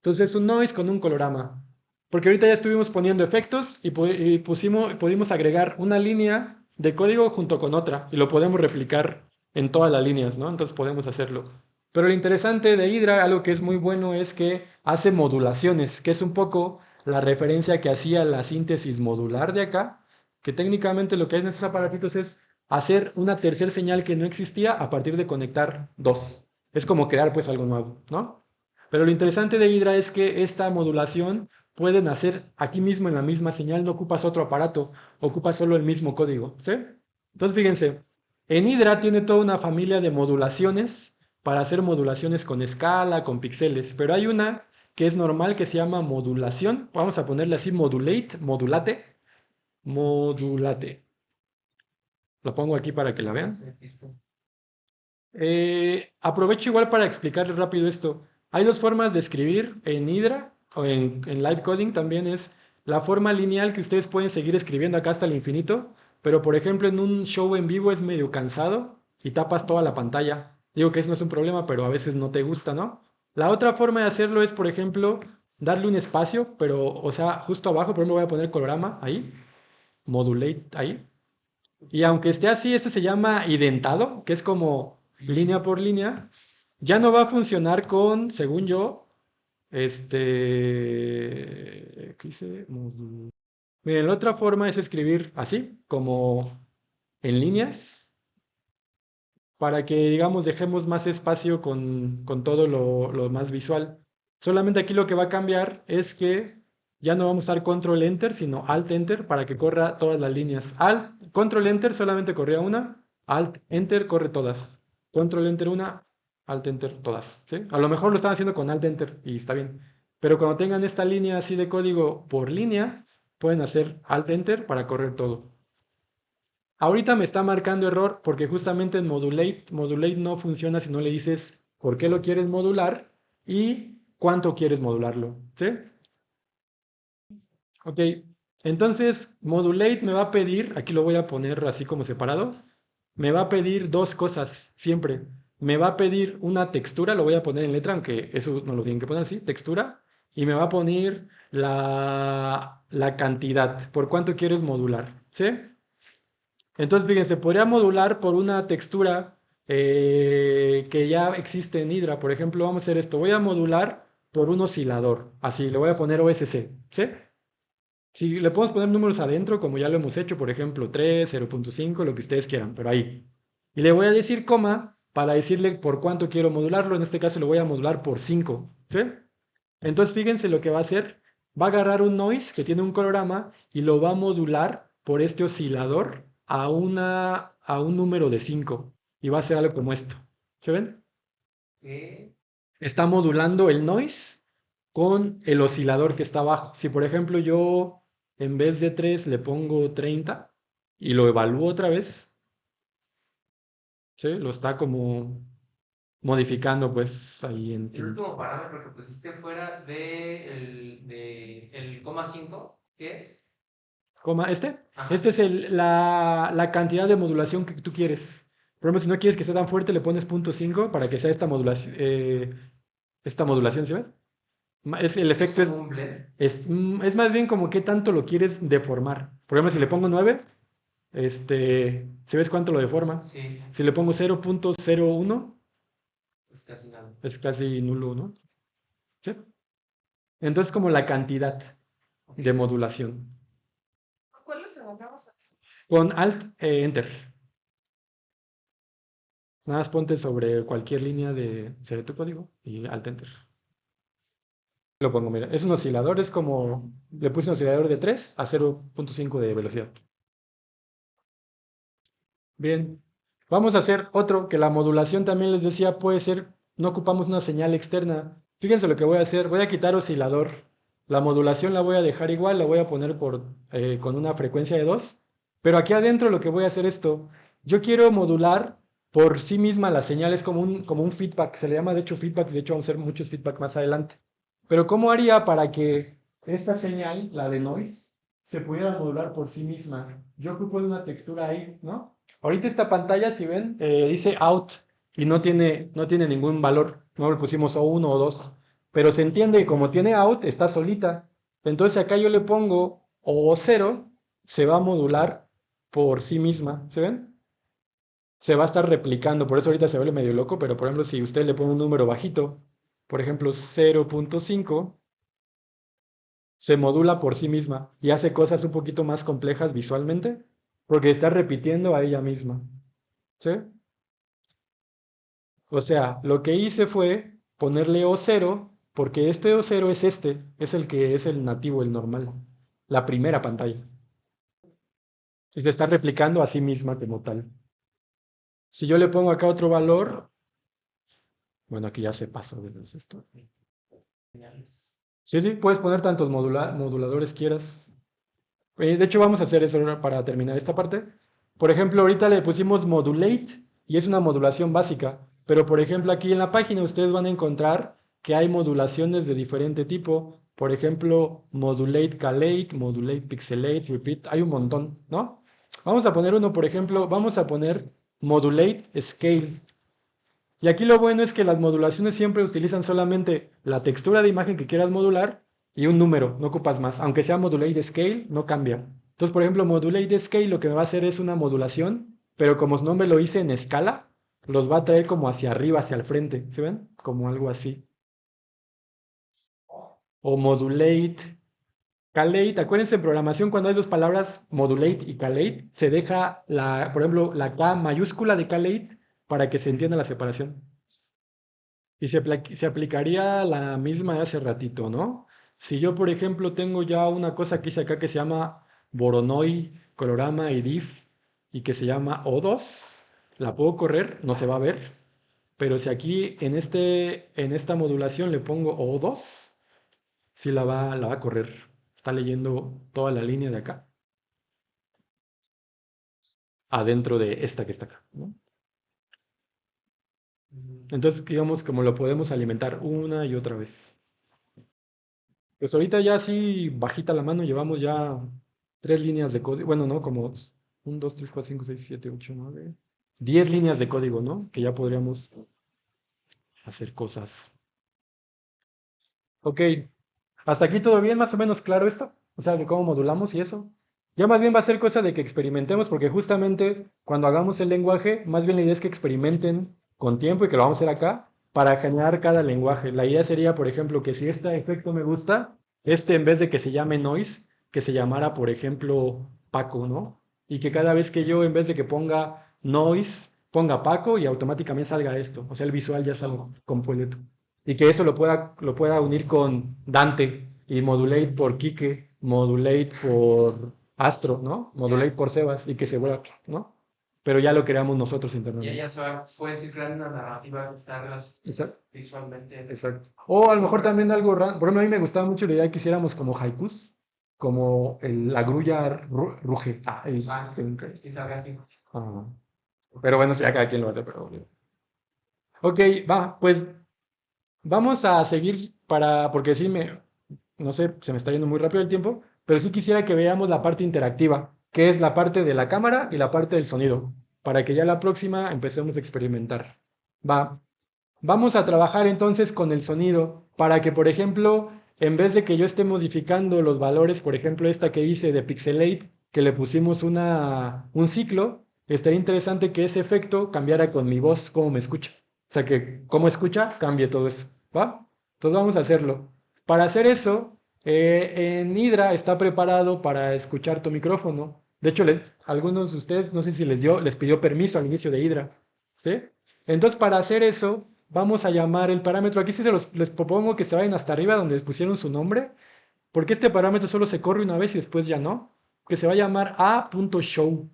Entonces, un noise con un colorama. Porque ahorita ya estuvimos poniendo efectos y pudimos agregar una línea de código junto con otra. Y lo podemos replicar en todas las líneas, ¿no? Entonces podemos hacerlo. Pero lo interesante de Hydra, algo que es muy bueno, es que hace modulaciones, que es un poco la referencia que hacía la síntesis modular de acá, que técnicamente lo que hay en estos aparatitos es hacer una tercera señal que no existía a partir de conectar dos. Es como crear pues algo nuevo, ¿no? Pero lo interesante de Hydra es que esta modulación puede nacer aquí mismo en la misma señal, no ocupas otro aparato, ocupas solo el mismo código, ¿sí? Entonces fíjense, en Hydra tiene toda una familia de modulaciones para hacer modulaciones con escala, con píxeles, pero hay una que es normal que se llama modulación, vamos a ponerle así modulate. Lo pongo aquí para que la vean. Aprovecho igual para explicarles rápido esto. Hay dos formas de escribir en Hydra o en Live Coding también es la forma lineal que ustedes pueden seguir escribiendo acá hasta el infinito, pero por ejemplo en un show en vivo es medio cansado y tapas toda la pantalla. Digo que eso no es un problema, pero a veces no te gusta, ¿no? La otra forma de hacerlo es, por ejemplo, darle un espacio, pero, o sea, justo abajo, por ejemplo, voy a poner colorama ahí, modulate ahí. Y aunque esté así, esto se llama identado, que es como línea por línea. Ya no va a funcionar con, según yo, ¿qué hice? Miren, la otra forma es escribir así, como en líneas, para que, digamos, dejemos más espacio con todo lo más visual. Solamente aquí lo que va a cambiar es que ya no vamos a usar control enter, sino alt enter para que corra todas las líneas. Control enter solamente corría una, alt enter corre todas. Control enter una, alt enter todas. ¿Sí? A lo mejor lo están haciendo con alt enter y está bien. Pero cuando tengan esta línea así de código por línea, pueden hacer alt enter para correr todo. Ahorita me está marcando error porque justamente en modulate no funciona si no le dices por qué lo quieres modular y cuánto quieres modularlo. ¿Sí? Ok, entonces modulate me va a pedir, aquí lo voy a poner así como separado, me va a pedir dos cosas siempre. Me va a pedir una textura, lo voy a poner en letra, aunque eso no lo tienen que poner así, textura, y me va a poner la cantidad, por cuánto quieres modular, ¿sí? Entonces, fíjense, podría modular por una textura que ya existe en Hydra. Por ejemplo, vamos a hacer esto. Voy a modular por un oscilador. Así, le voy a poner OSC. ¿Sí? Si le podemos poner números adentro, como ya lo hemos hecho, por ejemplo, 3, 0.5, lo que ustedes quieran, pero ahí. Y le voy a decir coma para decirle por cuánto quiero modularlo. En este caso lo voy a modular por 5. ¿Sí? Entonces, fíjense lo que va a hacer. Va a agarrar un noise que tiene un colorama y lo va a modular por este oscilador a un número de 5. Y va a ser algo como esto. ¿Se ven? ¿Qué? Está modulando el noise con el oscilador que está abajo. Si por ejemplo yo en vez de 3 le pongo 30 y lo evalúo otra vez, ¿sí? Lo está como modificando pues ahí El último parámetro que pusiste fuera de el coma 5, ¿qué es? coma este. Ajá. Este es la cantidad de modulación que tú quieres. Por ejemplo, si no quieres que sea tan fuerte, le pones punto 5 para que sea esta modulación, ¿sí ven? El efecto como un blend. es más bien como qué tanto lo quieres deformar. Por ejemplo, si le pongo 9, ¿sí ves cuánto lo deforma? Sí, Si le pongo 0.01, pues casi nada. es casi nulo, ¿no? ¿Sí? Entonces, como la cantidad Ok. de modulación. ¿Cuál los agarramos? Con Alt Enter. Nada más ponte sobre cualquier línea de tu código y Alt Enter. Lo pongo, mira. Es un oscilador, es como. Le puse un oscilador de 3 a 0.5 de velocidad. Bien. Vamos a hacer otro que la modulación también les decía puede ser. No ocupamos una señal externa. Fíjense lo que voy a hacer. Voy a quitar oscilador. La modulación la voy a dejar igual, la voy a poner con una frecuencia de 2. Pero aquí adentro lo que voy a hacer esto. Yo quiero modular por sí misma la señal, es como un feedback. Se le llama de hecho feedback. De hecho, vamos a hacer muchos feedback más adelante. Pero ¿cómo haría para que esta señal, la de noise, se pudiera modular por sí misma? Yo ocupo una textura ahí, ¿no? Ahorita esta pantalla, si ven, dice out y no tiene ningún valor. No le pusimos o 1 o 2. Pero se entiende que como tiene out, está solita. Entonces acá yo le pongo o 0, se va a modular por sí misma. ¿Se ven? Se va a estar replicando. Por eso ahorita se vuelve medio loco. Pero por ejemplo, si usted le pone un número bajito, por ejemplo 0.5, se modula por sí misma y hace cosas un poquito más complejas visualmente porque está repitiendo a ella misma. ¿Sí? O sea, lo que hice fue ponerle O0 porque este O0 es el que es el nativo, el normal, la primera pantalla. Y se está replicando a sí misma como tal. Si yo le pongo acá otro valor, bueno, aquí ya se pasó de esto. Señales. Sí, sí, puedes poner tantos moduladores quieras. De hecho, vamos a hacer eso ahora para terminar esta parte. Por ejemplo, ahorita le pusimos modulate y es una modulación básica. Pero, por ejemplo, aquí en la página ustedes van a encontrar que hay modulaciones de diferente tipo. Por ejemplo, modulate calate, modulate pixelate, repeat. Hay un montón, ¿no? Vamos a poner uno, por ejemplo, vamos a poner modulate scale. Y aquí lo bueno es que las modulaciones siempre utilizan solamente la textura de imagen que quieras modular y un número, no ocupas más. Aunque sea modulate scale, no cambia. Entonces, por ejemplo, modulate scale lo que me va a hacer es una modulación, pero como su nombre lo hice en escala, los va a traer como hacia arriba, hacia el frente. ¿Sí ven? Como algo así. O modulate calate. Acuérdense en programación cuando hay dos palabras modulate y calate, se deja por ejemplo, la K mayúscula de calate para que se entienda la separación. Y se aplicaría la misma de hace ratito, ¿no? Si yo, por ejemplo, tengo ya una cosa que hice acá que se llama Voronoi, Colorama y Diff y que se llama O2, la puedo correr, no se va a ver, pero si aquí en esta modulación le pongo O2, sí la va a correr. Está leyendo toda la línea de acá, adentro de esta que está acá, ¿no? Entonces, digamos, como lo podemos alimentar una y otra vez. Pues ahorita ya así, bajita la mano, llevamos ya 3 líneas de código. Bueno, no, como 1, 2, 3, 4, 5, 6, 7, 8, 9, 10 líneas de código, ¿no? Que ya podríamos hacer cosas. Ok, hasta aquí todo bien, más o menos claro esto. O sea, de cómo modulamos y eso. Ya más bien va a ser cosa de que experimentemos, porque justamente cuando hagamos el lenguaje, más bien la idea es que experimenten con tiempo y que lo vamos a hacer acá para generar cada lenguaje. La idea sería, por ejemplo, que si este efecto me gusta, este en vez de que se llame noise, que se llamara, por ejemplo, Paco, ¿no? Y que cada vez que yo, en vez de que ponga noise, ponga Paco y automáticamente salga esto. O sea, el visual ya salga completo. Y que eso lo pueda unir con Dante y modulate por Quique, modulate por Astro, ¿no? Modulate por Sebas y que se vuelva, ¿no? Pero ya lo creamos nosotros Y internamente. ella se va, puedes ir creando una narrativa que está Exacto. visualmente. Exacto. O a lo mejor también algo raro. Por ejemplo, a mí me gustaba mucho la idea de que hiciéramos como haikus, como la grulla ruge. Y salga aquí. Ah. Pero bueno, sí, ya cada quien lo hace, pero... Ok, va, pues vamos a seguir porque sí no sé, se me está yendo muy rápido el tiempo, pero sí quisiera que veamos la parte interactiva, que es la parte de la cámara y la parte del sonido, para que ya la próxima empecemos a experimentar. Va, vamos a trabajar entonces con el sonido, para que, por ejemplo, en vez de que yo esté modificando los valores, por ejemplo, esta que hice de Pixelate, que le pusimos un ciclo, estaría interesante que ese efecto cambiara con mi voz, cómo me escucha. O sea, que cómo escucha, cambie todo eso. ¿Va? Entonces vamos a hacerlo. Para hacer eso, en Hydra está preparado para escuchar tu micrófono. De hecho, algunos de ustedes, no sé si les pidió permiso al inicio de Hydra. ¿Sí? Entonces, para hacer eso, vamos a llamar el parámetro. Aquí sí les propongo que se vayan hasta arriba donde les pusieron su nombre, porque este parámetro solo se corre una vez y después ya no. Que se va a llamar a.show.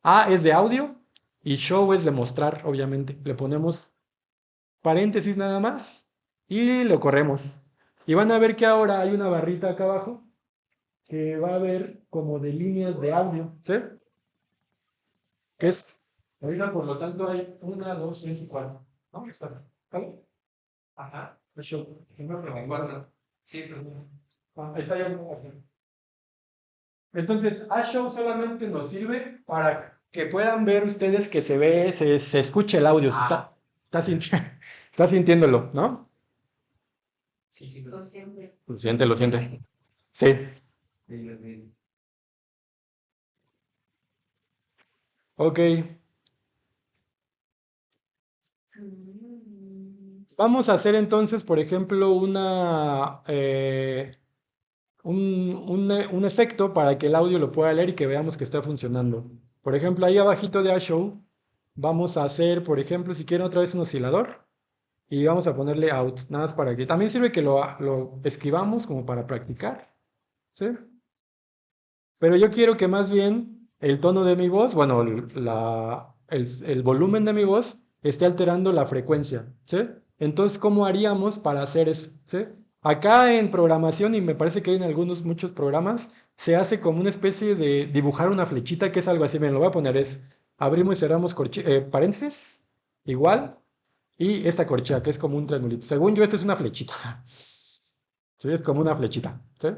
A es de audio y show es de mostrar, obviamente. Le ponemos paréntesis nada más y lo corremos. Y van a ver que ahora hay una barrita acá abajo que va a ver como de líneas de audio, ¿sí? Que es, ahorita por lo tanto hay 1, 2, 3 y 4. ¿No? Está, ¿vale? Ajá. El show. Porque 4. Sí, pero. Está ya. Entonces, A-Show solamente nos sirve para que puedan ver ustedes que se escuche el audio, está sintiéndolo, ¿no? Sí, sí, Lo siempre. Lo siente, lo siente. Sí. Ok. Vamos a hacer entonces, por ejemplo, un efecto para que el audio lo pueda leer y que veamos que está funcionando. Por ejemplo, ahí abajito de A-Show, vamos a hacer, por ejemplo, si quieren otra vez un oscilador y vamos a ponerle out, nada más para que también sirve que lo escribamos como para practicar, ¿sí? Pero yo quiero que más bien el tono de mi voz, bueno, el volumen de mi voz esté alterando la frecuencia, ¿sí? Entonces, ¿cómo haríamos para hacer eso? ¿Sí? Acá en programación, y me parece que hay en muchos programas, se hace como una especie de dibujar una flechita que es algo así, me lo voy a poner, es abrimos y cerramos paréntesis, igual, y esta corchea que es como un triangulito. Según yo, esta es una flechita, ¿sí? Es como una flechita, ¿sí?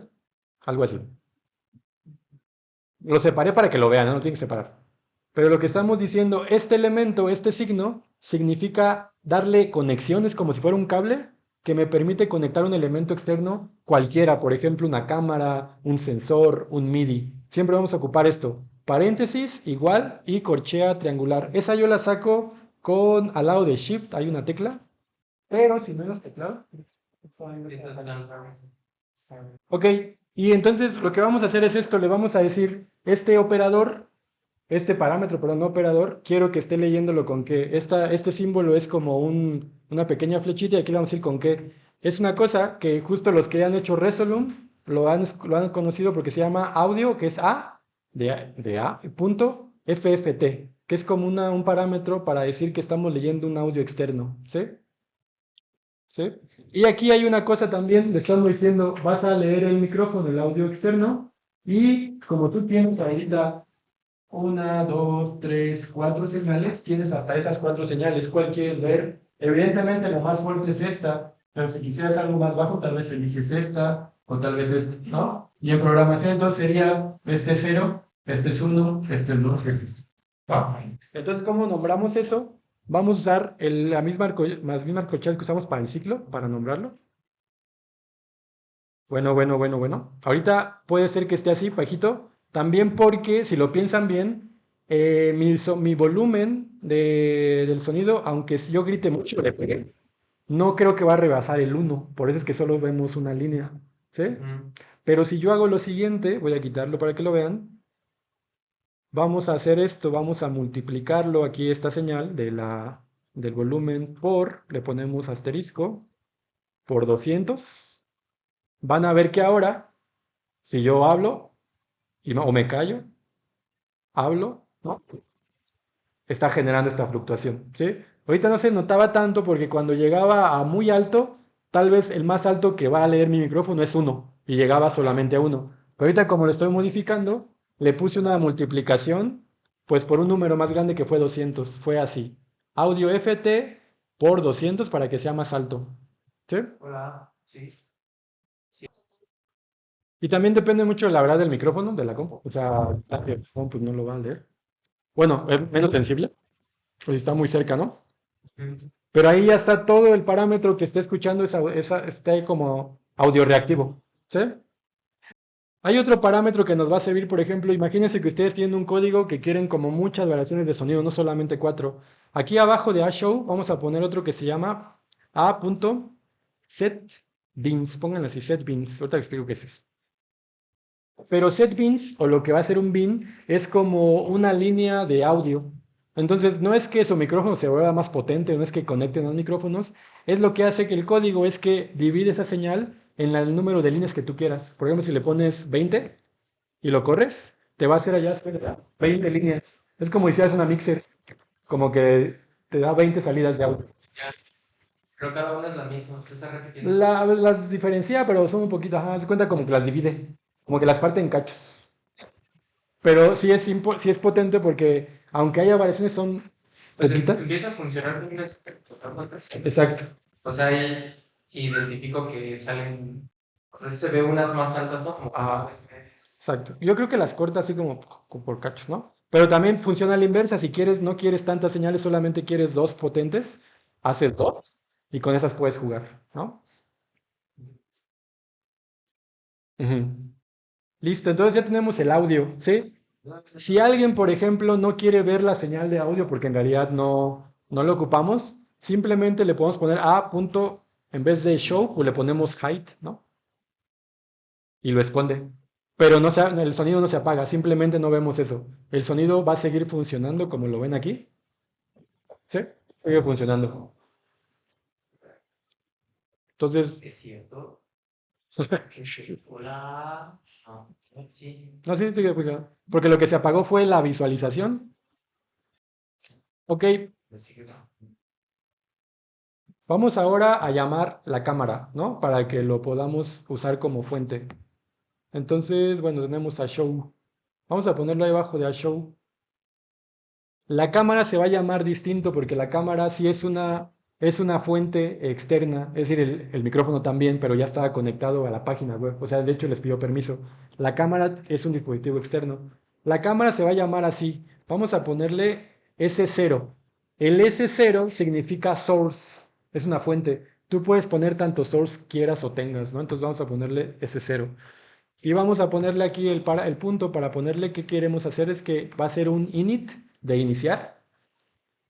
Algo así. Lo separé para que lo vean, no lo tienen que separar. Pero lo que estamos diciendo, este elemento, este signo, significa darle conexiones como si fuera un cable que me permite conectar un elemento externo cualquiera, por ejemplo, una cámara, un sensor, un MIDI. Siempre vamos a ocupar esto. Paréntesis, igual, y corchea triangular. Esa yo la saco al lado de Shift, hay una tecla, pero si no es teclado. Ok, y entonces lo que vamos a hacer es esto, le vamos a decir, este parámetro, perdón, no operador, quiero que esté leyéndolo con que este símbolo es como una pequeña flechita y aquí le vamos a decir con que es una cosa que justo los que han hecho Resolume lo han conocido porque se llama audio, que es A, punto FFT, que es como un parámetro para decir que estamos leyendo un audio externo, ¿sí? ¿Sí? Y aquí hay una cosa también, le estamos diciendo, vas a leer el micrófono, el audio externo, y como tú tienes ahorita una, dos, tres, cuatro señales, tienes hasta esas cuatro señales. ¿Cuál quieres ver? Evidentemente la más fuerte es esta, pero si quisieras algo más bajo, tal vez eliges esta, o tal vez esta, ¿no? Y en programación entonces sería este 0, este es 1, este es 2, este es... Entonces, ¿cómo nombramos eso? Vamos a usar la misma arcochal que usamos para el ciclo, para nombrarlo. Bueno. Ahorita puede ser que esté así, bajito. También porque, si lo piensan bien, mi volumen del sonido, aunque si yo grite mucho, no creo que va a rebasar el 1. Por eso es que solo vemos una línea. ¿Sí? Pero si yo hago lo siguiente, voy a quitarlo para que lo vean. Vamos a hacer esto, vamos a multiplicarlo aquí esta señal del volumen le ponemos asterisco, por 200. Van a ver que ahora, si yo hablo, o me callo, hablo, ¿no? Está generando esta fluctuación, ¿sí? Ahorita no se notaba tanto porque cuando llegaba a muy alto, tal vez el más alto que va a leer mi micrófono es 1 y llegaba solamente a 1. Pero ahorita como lo estoy modificando, le puse una multiplicación, pues por un número más grande que fue 200. Fue así. Audio FT por 200 para que sea más alto. ¿Sí? Hola, sí. Y también depende mucho, la verdad, del micrófono, de la compu. O sea, el phone, pues no lo va a leer. Bueno, es menos sensible, pues está muy cerca, ¿no? Pero ahí ya está todo el parámetro que esté escuchando, está ahí como audio reactivo. ¿Sí? Hay otro parámetro que nos va a servir, por ejemplo, imagínense que ustedes tienen un código que quieren como muchas variaciones de sonido, no solamente 4. Aquí abajo de AShow vamos a poner otro que se llama a.setBeans. Pónganle así, setBeans. Ahorita les explico qué es eso. Pero setBeans, o lo que va a ser un bean, es como una línea de audio. Entonces, no es que su micrófono se vuelva más potente, no es que conecten los micrófonos, es lo que hace que el código es que divide esa señal en el número de líneas que tú quieras. Por ejemplo, si le pones 20 y lo corres, te va a hacer allá 20 líneas. Es como si hicieras una mixer, como que te da 20 salidas de audio. Ya, pero cada una es la misma, se está repitiendo. Las diferencia, pero son un poquito, ajá, se cuenta como que las divide, como que las parte en cachos. Pero sí es potente porque, aunque haya variaciones, son Pues poquitas. empieza a funcionar bien esto, ¿te das cuenta? Exacto. O sea, ahí identifico que salen, o sea, se ve unas más altas, ¿no? Como Ajá. graves medios. Exacto. Yo creo que las corta así como por cachos, ¿no? Pero también funciona a la inversa. Si quieres, no quieres tantas señales, solamente quieres dos potentes, haces dos y con esas puedes jugar, ¿no? Ujú. Listo, entonces ya tenemos el audio, ¿sí? Si alguien, por ejemplo, no quiere ver la señal de audio porque en realidad no lo ocupamos, simplemente le podemos poner a punto, en vez de show, pues le ponemos height, ¿no? Y lo esconde. Pero el sonido no se apaga, simplemente no vemos eso. El sonido va a seguir funcionando como lo ven aquí, ¿sí? Sigue funcionando. Entonces, Es cierto. Hola. Ah, sí. no, sí, sigue funcionando. Porque lo que se apagó fue la visualización. Ok, Pues sigue, ¿no? vamos ahora a llamar la cámara, ¿no? Para que lo podamos usar como fuente. Entonces, bueno, tenemos a show. Vamos a ponerlo ahí abajo de a show. La cámara se va a llamar distinto porque la cámara sí es una fuente externa, es decir, el micrófono también, pero ya estaba conectado a la página web. O sea, de hecho les pidió permiso. La cámara es un dispositivo externo. La cámara se va a llamar así. Vamos a ponerle S0. El S0 significa source, es una fuente. Tú puedes poner tanto source quieras o tengas, ¿no? Entonces vamos a ponerle S0. Y vamos a ponerle aquí el punto para ponerle qué queremos hacer es que va a ser un init de iniciar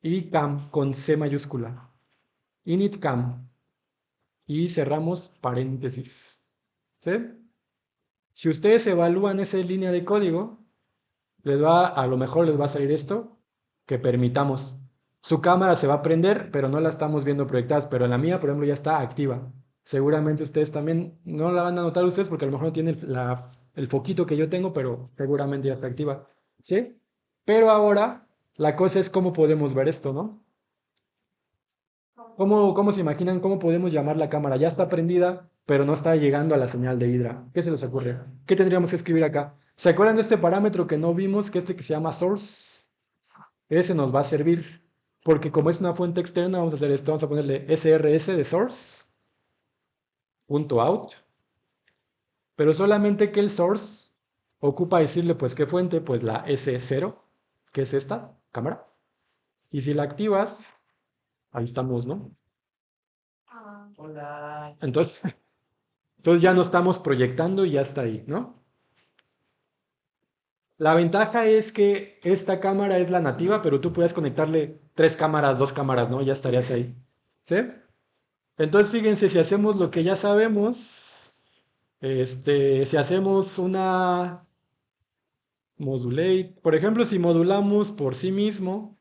y cam con C mayúscula. Init cam. Y cerramos paréntesis. ¿Sí? Si ustedes evalúan esa línea de código, a lo mejor les va a salir esto, que permitamos. Su cámara se va a prender, pero no la estamos viendo proyectada. Pero en la mía, por ejemplo, ya está activa. Seguramente ustedes también no la van a notar ustedes porque a lo mejor no tienen el foquito que yo tengo, pero seguramente ya está activa. ¿Sí? Pero ahora la cosa es cómo podemos ver esto, ¿no? ¿Cómo se imaginan cómo podemos llamar la cámara? Ya está prendida, pero no está llegando a la señal de Hydra. ¿Qué se les ocurre? ¿Qué tendríamos que escribir acá? ¿Se acuerdan de este parámetro que no vimos, que que se llama source? Ese nos va a servir, porque como es una fuente externa, vamos a hacer esto, vamos a ponerle srs de source, punto out, pero solamente que el source ocupa decirle pues qué fuente, pues la S0, que es esta cámara. Y si la activas, ahí estamos, ¿no? Ah, Hola. Entonces, entonces ya no estamos proyectando y ya está ahí, ¿no? La ventaja es que esta cámara es la nativa, pero tú puedes conectarle 3 cámaras, 2 cámaras, ¿no? Ya estarías ahí. ¿Sí? Entonces, fíjense, si hacemos lo que ya sabemos, si hacemos una modulate, por ejemplo, si modulamos por sí mismo,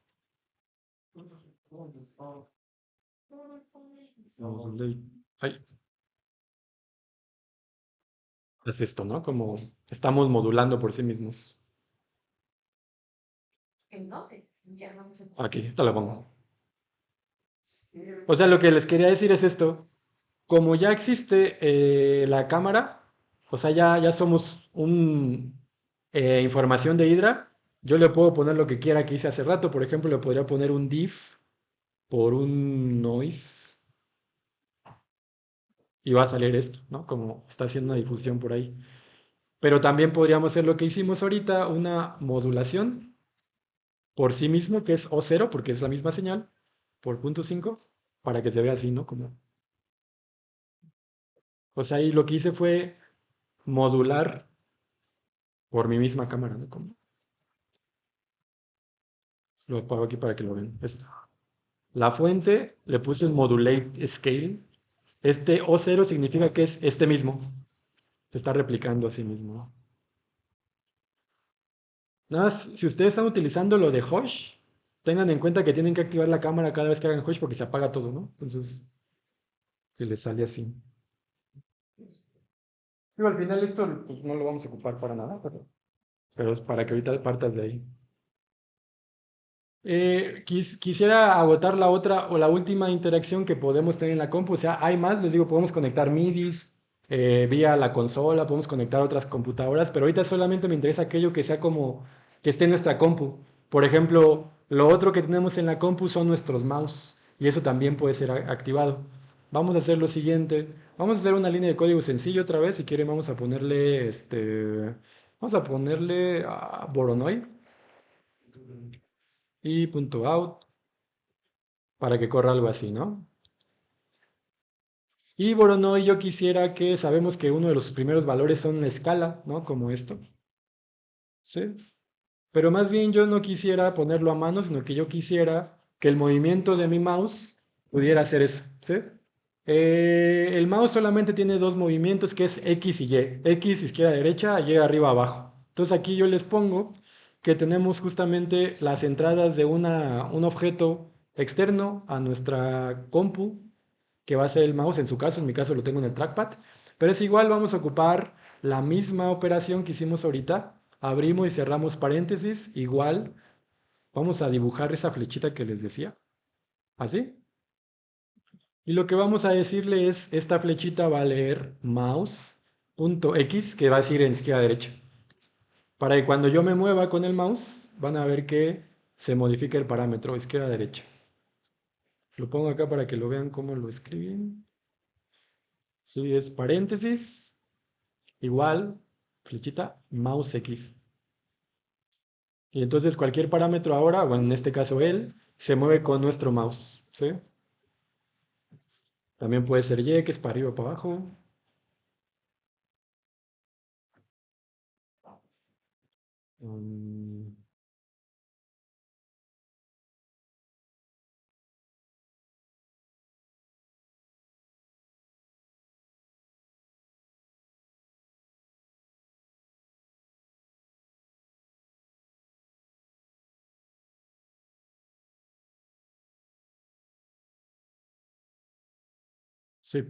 modulate, ay, es esto, ¿no? Como estamos modulando por sí mismos. ¿en dónde? Ya vamos a Aquí, te lo pongo. O sea, lo que les quería decir es esto. Como ya existe la cámara, o sea, ya somos información de Hydra, yo le puedo poner lo que quiera que hice hace rato. Por ejemplo, le podría poner un div por un noise y va a salir esto, ¿no? Como está haciendo una difusión por ahí. Pero también podríamos hacer lo que hicimos ahorita, una modulación por sí mismo, que es O0, porque es la misma señal, por punto 5, para que se vea así, ¿no? Como, o sea, ahí lo que hice fue modular por mi misma cámara, ¿no? Como, lo apago aquí para que lo vean. Esto. La fuente le puse el modulate scale. Este O0 significa que es este mismo. Se está replicando a sí mismo. Nada más, si ustedes están utilizando lo de Hush, tengan en cuenta que tienen que activar la cámara cada vez que hagan Hush porque se apaga todo, ¿no? Entonces, si les sale así. Digo, al final esto pues, no lo vamos a ocupar para nada, pero es para que ahorita partas de ahí. Quisiera agotar la otra o la última interacción que podemos tener en la compu. O sea, hay más, les digo, podemos conectar MIDIs vía la consola, podemos conectar otras computadoras, pero ahorita solamente me interesa aquello que sea como que esté en nuestra compu. Por ejemplo, lo otro que tenemos en la compu son nuestros mouse y eso también puede ser activado. Vamos a hacer lo siguiente. Vamos a hacer una línea de código sencillo otra vez. Si quieren, vamos a ponerle a Voronoi y punto out para que corra algo así, ¿no? Y Voronoi yo quisiera que, sabemos que uno de los primeros valores son la escala, ¿no? Como esto, ¿sí? Pero más bien yo no quisiera ponerlo a mano, sino que yo quisiera que el movimiento de mi mouse pudiera hacer eso, ¿sí? El mouse solamente tiene dos movimientos que es X y Y. X izquierda derecha, Y arriba abajo. Entonces aquí yo les pongo que tenemos justamente las entradas de un objeto externo a nuestra compu, que va a ser el mouse en su caso, en mi caso lo tengo en el trackpad, pero es igual, vamos a ocupar la misma operación que hicimos ahorita, abrimos y cerramos paréntesis, igual, vamos a dibujar esa flechita que les decía, así, y lo que vamos a decirle es, esta flechita va a leer mouse.x, que va a decir en izquierda a derecha, para que cuando yo me mueva con el mouse, van a ver que se modifica el parámetro izquierda a derecha. Lo pongo acá para que lo vean cómo lo escriben. Sí, es paréntesis, igual, flechita, mouse X. Y entonces cualquier parámetro ahora, o en este caso él, se mueve con nuestro mouse. ¿Sí? También puede ser Y, que es para arriba o para abajo. Mm, sí.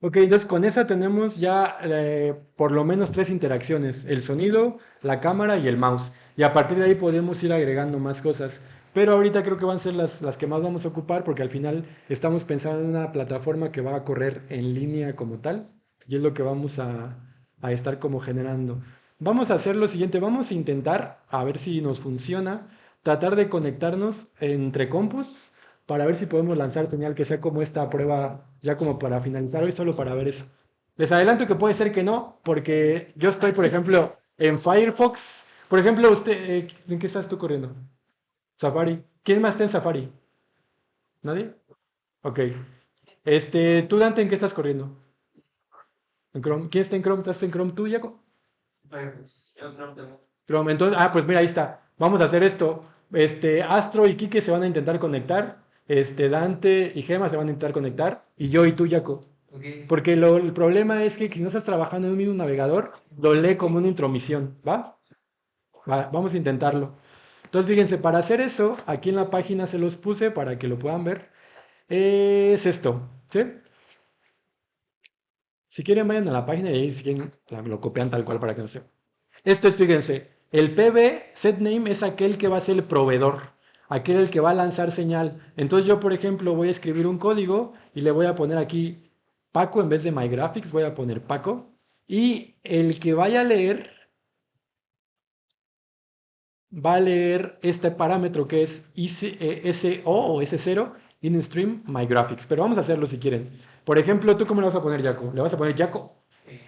Ok, entonces con esa tenemos ya por lo menos tres interacciones, el sonido, la cámara y el mouse. Y a partir de ahí podemos ir agregando más cosas. Pero ahorita creo que van a ser las que más vamos a ocupar porque al final estamos pensando en una plataforma que va a correr en línea como tal. Y es lo que vamos a estar como generando. Vamos a hacer lo siguiente, vamos a intentar, a ver si nos funciona, tratar de conectarnos entre compus para ver si podemos lanzar señal que sea como esta prueba, ya como para finalizar hoy, solo para ver eso. Les adelanto que puede ser que no, porque yo estoy, por ejemplo, en Firefox. Por ejemplo, usted, ¿en qué estás tú corriendo? Safari. ¿Quién más está en Safari? ¿Nadie? Ok. Tú, Dante, ¿en qué estás corriendo? En Chrome. ¿Quién está en Chrome? ¿Estás en Chrome tú, Jaco? Firefox. Yo no tengo. Chrome. Entonces, pues mira, ahí está. Vamos a hacer esto. Astro y Kike se van a intentar conectar. Dante y Gema se van a intentar conectar. Y yo y tú, Jaco. Ok. Porque el problema es que no estás trabajando en un mismo navegador, lo lee como una intromisión, ¿va? Vamos a intentarlo. Entonces, fíjense, para hacer eso, aquí en la página se los puse para que lo puedan ver. Es esto, ¿sí? Si quieren, vayan a la página y ahí si quieren, lo copian tal cual para que no se... Esto es, fíjense, el PB setName es aquel que va a ser el proveedor, aquel el que va a lanzar señal. Entonces yo, por ejemplo, voy a escribir un código y le voy a poner aquí Paco en vez de MyGraphics, voy a poner Paco. Y el que vaya a leer, va a leer este parámetro que es SO o S0 in stream MyGraphics. Pero vamos a hacerlo si quieren. Por ejemplo, ¿tú cómo le vas a poner Jaco? ¿Le vas a poner Jaco?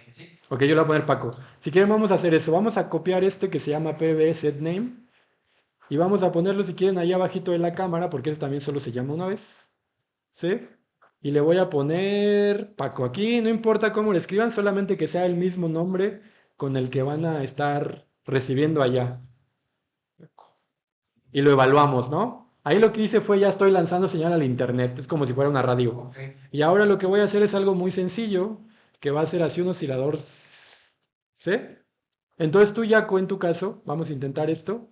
Sí. Ok, yo le voy a poner Paco. Si quieren vamos a hacer eso. Vamos a copiar este que se llama pb setName. Y vamos a ponerlo si quieren ahí abajito de la cámara, porque este también solo se llama una vez. ¿Sí? Y le voy a poner Paco aquí. No importa cómo le escriban, solamente que sea el mismo nombre con el que van a estar recibiendo allá. Y lo evaluamos, ¿no? Ahí lo que hice fue ya estoy lanzando señal al internet. Es como si fuera una radio. Ok. Y ahora lo que voy a hacer es algo muy sencillo, que va a ser así un oscilador. ¿Sí? Entonces tú, Jaco, en tu caso, vamos a intentar esto.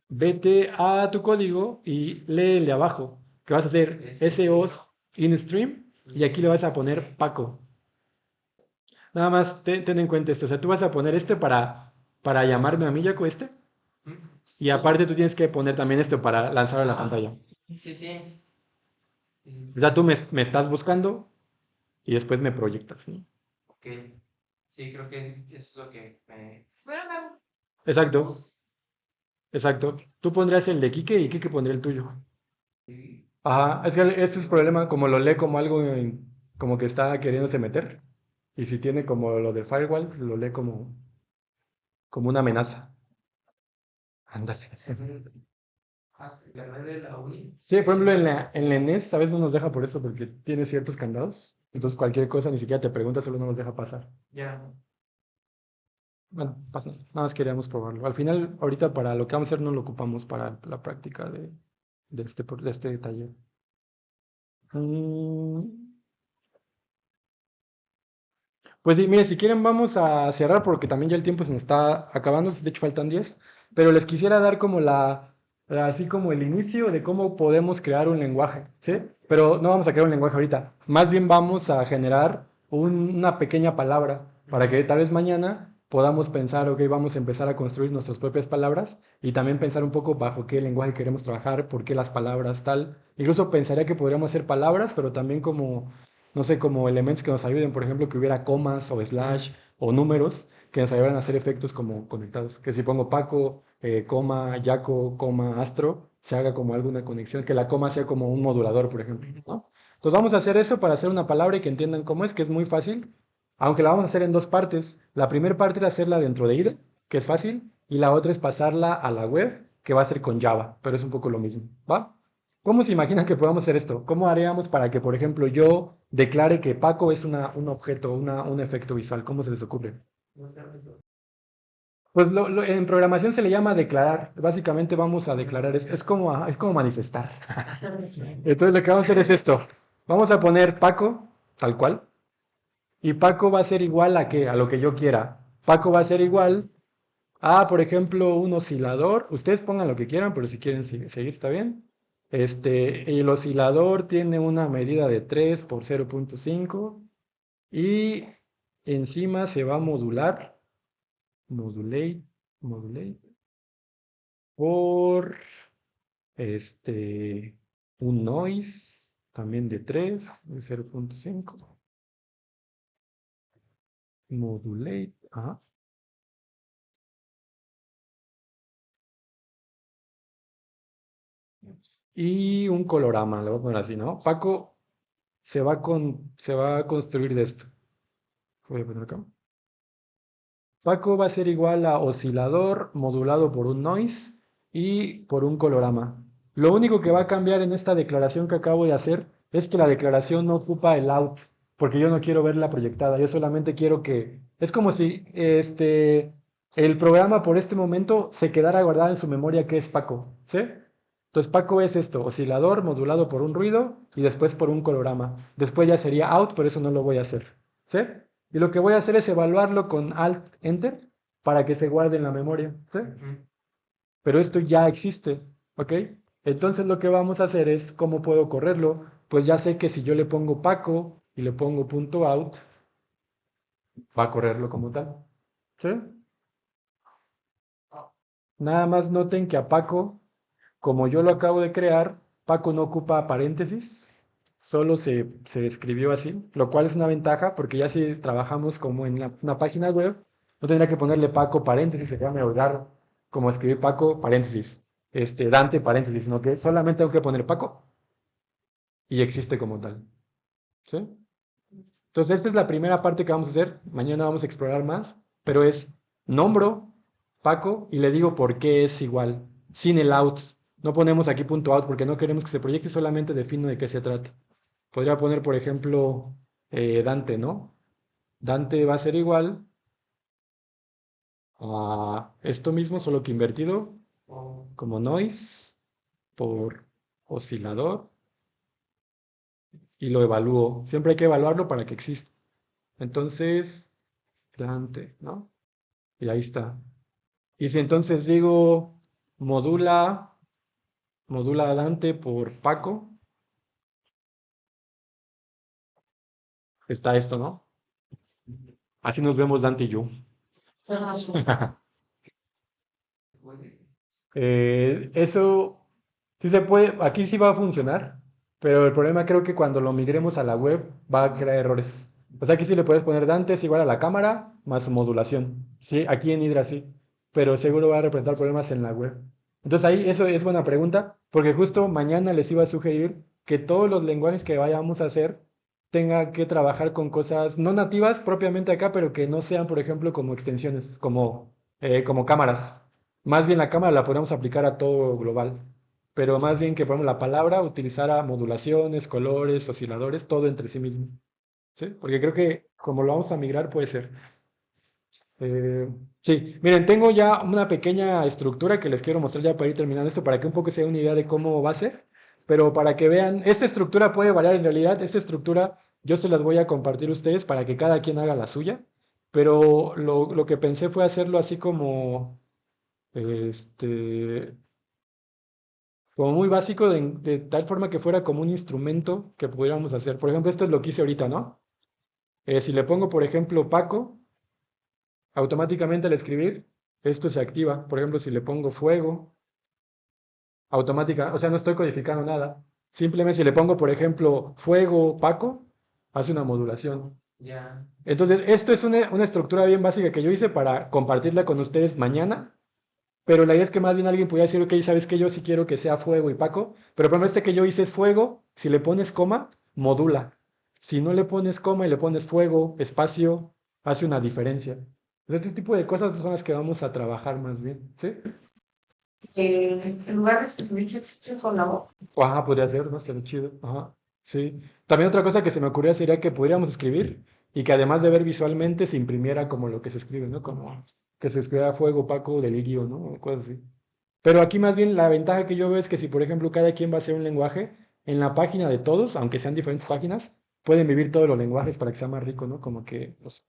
Vete a tu código y lee el de abajo, que vas a hacer SOS in stream y aquí le vas a poner Paco. Nada más ten en cuenta esto, o sea, tú vas a poner para llamarme a mí, Jaco, y aparte tú tienes que poner también esto para lanzar a la pantalla. Sí, sí. Sí, O sea, tú me estás buscando y después me proyectas, ¿no? ok. Sí, creo que eso es lo que me... Bueno, Exacto, exacto. Tú pondrías el de Quique y Quique pondría el tuyo. Ajá, es que ese es el problema, como lo lee como algo, como que está queriéndose meter. Y si tiene como lo del firewall, lo lee como una amenaza. Ándale. La red de la uni. Sí, por ejemplo, en la ENES a veces no nos deja por eso, porque tiene ciertos candados. Entonces cualquier cosa ni siquiera te pregunta, solo no nos deja pasar. Ya. Bueno, pasa, nada más queríamos probarlo. Al final, ahorita para lo que vamos a hacer no lo ocupamos para la práctica de este taller. Mm, Pues sí, mire, si quieren vamos a cerrar porque también ya el tiempo se nos está acabando, de hecho faltan 10, pero les quisiera dar como así como el inicio de cómo podemos crear un lenguaje, ¿sí? Pero no vamos a crear un lenguaje ahorita, más bien vamos a generar una pequeña palabra para que tal vez mañana podamos pensar, ok, vamos a empezar a construir nuestras propias palabras y también pensar un poco bajo qué lenguaje queremos trabajar, por qué las palabras tal. Incluso pensaría que podríamos hacer palabras, pero también como no sé, como elementos que nos ayuden, por ejemplo, que hubiera comas o slash o números que nos ayudaran a hacer efectos como conectados. Que si pongo Paco, coma, Yaco, coma, Astro, se haga como alguna conexión, que la coma sea como un modulador, por ejemplo, ¿no? Entonces vamos a hacer eso para hacer una palabra y que entiendan cómo es, que es muy fácil, aunque la vamos a hacer en dos partes. La primera parte es hacerla dentro de IDE, que es fácil, y la otra es pasarla a la web, que va a ser con Java, pero es un poco lo mismo, ¿va? ¿Cómo se imaginan que podamos hacer esto? ¿Cómo haríamos para que, por ejemplo, yo declare que Paco es un objeto, un efecto visual? ¿Cómo se les ocurre? Pues en programación se le llama declarar. Básicamente vamos a declarar, es como manifestar. Entonces lo que vamos a hacer es esto. Vamos a poner Paco, tal cual, y Paco va a ser igual a qué, a lo que yo quiera. Paco va a ser igual a, por ejemplo, un oscilador. Ustedes pongan lo que quieran, pero si quieren seguir está bien. El oscilador tiene una medida de 3 por 0.5 Y encima se va a modular, modulate, por un noise también de 3, de 0.5. Modulate, ajá. Y un colorama, le voy a poner así, ¿no? Paco se va a construir de esto. Voy a poner acá. Paco va a ser igual a oscilador modulado por un noise y por un colorama. Lo único que va a cambiar en esta declaración que acabo de hacer es que la declaración no ocupa el out, porque yo no quiero verla proyectada, yo solamente quiero que... Es como si el programa por este momento se quedara guardado en su memoria que es Paco, ¿sí? Entonces Paco es esto, oscilador modulado por un ruido y después por un colorama. Después ya sería out, pero eso no lo voy a hacer, ¿sí? Y lo que voy a hacer es evaluarlo con Alt Enter para que se guarde en la memoria, ¿sí? Ujú. Pero esto ya existe, ¿ok? Entonces lo que vamos a hacer es, ¿cómo puedo correrlo? Pues ya sé que si yo le pongo Paco y le pongo punto .out, va a correrlo como tal, ¿sí? Nada más noten que a Paco, como yo lo acabo de crear, Paco no ocupa paréntesis, solo se escribió así, lo cual es una ventaja porque ya si trabajamos como en una página web, no tendría que ponerle Paco paréntesis, sería medio raro como escribir Paco paréntesis, Dante paréntesis, sino que solamente tengo que poner Paco y existe como tal, ¿sí? Entonces esta es la primera parte que vamos a hacer, mañana vamos a explorar más, pero es nombro Paco y le digo por qué es igual, sin el out. No ponemos aquí punto out porque no queremos que se proyecte, solamente defino de qué se trata. Podría poner, por ejemplo, Dante, ¿no? Dante va a ser igual a esto mismo, solo que invertido, O- como noise por oscilador y lo evalúo. Siempre hay que evaluarlo para que exista. Entonces, Dante, ¿no? Y ahí está. Y si entonces digo modula, modula Dante por Paco, está esto, ¿no? Así nos vemos Dante y yo. puede. Eso sí se puede, aquí sí va a funcionar, pero el problema creo que cuando lo migremos a la web va a crear errores. O sea, aquí sí le puedes poner Dante es igual a la cámara más su modulación. Sí, aquí en Hydra sí, pero seguro va a representar problemas en la web. Entonces ahí eso es buena pregunta, porque justo mañana les iba a sugerir que todos los lenguajes que vayamos a hacer tengan que trabajar con cosas no nativas propiamente acá, pero que no sean, por ejemplo, como extensiones, como cámaras. Más bien la cámara la podemos aplicar a todo global, pero más bien que, por ejemplo, la palabra utilizara modulaciones, colores, osciladores, todo entre sí mismo, ¿sí? Porque creo que como lo vamos a migrar puede ser. Sí, miren, tengo ya una pequeña estructura que les quiero mostrar ya para ir terminando esto, para que un poco se den una idea de cómo va a ser, pero para que vean, esta estructura puede variar en realidad, esta estructura yo se las voy a compartir a ustedes para que cada quien haga la suya, pero lo que pensé fue hacerlo así este, como muy básico, de tal forma que fuera como un instrumento que pudiéramos hacer. Por ejemplo, esto es lo que hice ahorita, ¿no? Si le pongo, por ejemplo, Paco, automáticamente al escribir, esto se activa. Por ejemplo, si le pongo fuego, automática, o sea, no estoy codificando nada. Simplemente si le pongo, por ejemplo, fuego, Paco, hace una modulación. Ya. Entonces, esto es una estructura bien básica que yo hice para compartirla con ustedes mañana. Pero la idea es que más bien alguien pudiera decir, ok, sabes que yo sí quiero que sea fuego y Paco, pero por ejemplo este que yo hice es fuego, si le pones coma, modula. Si no le pones coma y le pones fuego, espacio, hace una diferencia. Este tipo de cosas son las que vamos a trabajar más bien, ¿sí? En lugar de escribir existe con la voz. Ajá, podría ser, ¿no? Estaría chido. Ajá, sí. También otra cosa que se me ocurría sería que podríamos escribir y que además de ver visualmente se imprimiera como lo que se escribe, ¿no? Como que se escribiera fuego, Paco, delirio, ¿no? O cosas así. Pero aquí más bien la ventaja que yo veo es que si, por ejemplo, cada quien va a hacer un lenguaje, en la página de todos, aunque sean diferentes páginas, pueden vivir todos los lenguajes para que sea más rico, ¿no? Como que, no sé.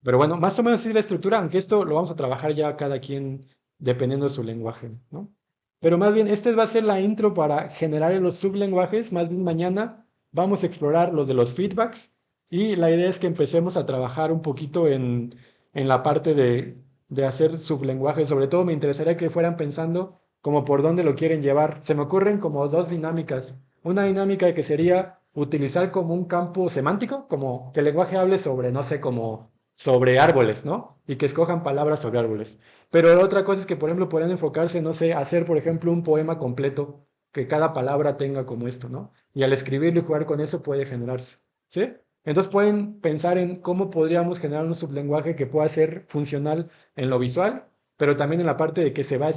Pero bueno, más o menos así es la estructura, aunque esto lo vamos a trabajar ya cada quien dependiendo de su lenguaje, ¿no? Pero más bien, esta va a ser la intro para generar los sublenguajes. Más bien mañana vamos a explorar los de los feedbacks. Y la idea es que empecemos a trabajar un poquito en la parte de hacer sublenguaje. Sobre todo me interesaría que fueran pensando como por dónde lo quieren llevar. Se me ocurren como dos dinámicas. Una dinámica que sería utilizar como un campo semántico, como que el lenguaje hable sobre, no sé, como sobre árboles, ¿no? Y que escojan palabras sobre árboles. Pero la otra cosa es que, por ejemplo, podrían enfocarse, no sé, hacer, por ejemplo, un poema completo, que cada palabra tenga como esto, ¿no? Y al escribirlo y jugar con eso puede generarse, ¿sí? Entonces pueden pensar en cómo podríamos generar un sublenguaje que pueda ser funcional en lo visual, pero también en la parte de que se va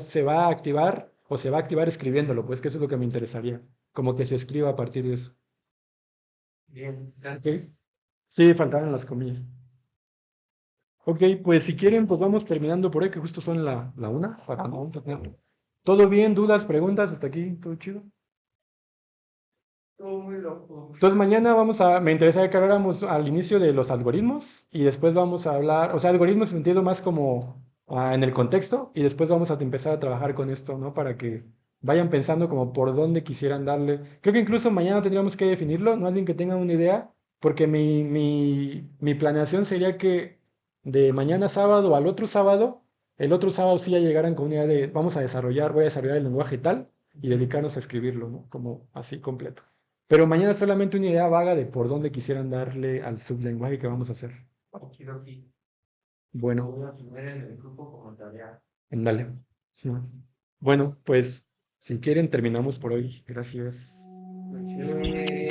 a activar o se va a activar escribiéndolo, pues que eso es lo que me interesaría, como que se escriba a partir de eso. Bien, ¿Ok? gracias. Sí, faltaban las comillas. Ok, pues si quieren, pues vamos terminando por ahí, que justo son la una, para no tener- ¿Todo bien? ¿Dudas? ¿Preguntas? ¿Hasta aquí? ¿Todo chido? Todo muy loco. Entonces mañana me interesaría que habláramos al inicio de los algoritmos y después vamos a hablar, o sea, algoritmos en sentido más como en el contexto y después vamos a empezar a trabajar con esto, ¿no? Para que vayan pensando como por dónde quisieran darle. Creo que incluso mañana tendríamos que definirlo, no alguien que tenga una idea, porque mi planeación sería que de mañana sábado al otro sábado, el otro sábado sí ya llegaran con una idea de voy a desarrollar el lenguaje tal y dedicarnos a escribirlo, ¿no? Como así completo. Pero mañana solamente una idea vaga de por dónde quisieran darle al sublenguaje que vamos a hacer. Okidoki. Lo Bueno, voy a poner en el grupo como tarea. dale. Bueno, pues si quieren terminamos por hoy. Gracias. Noche.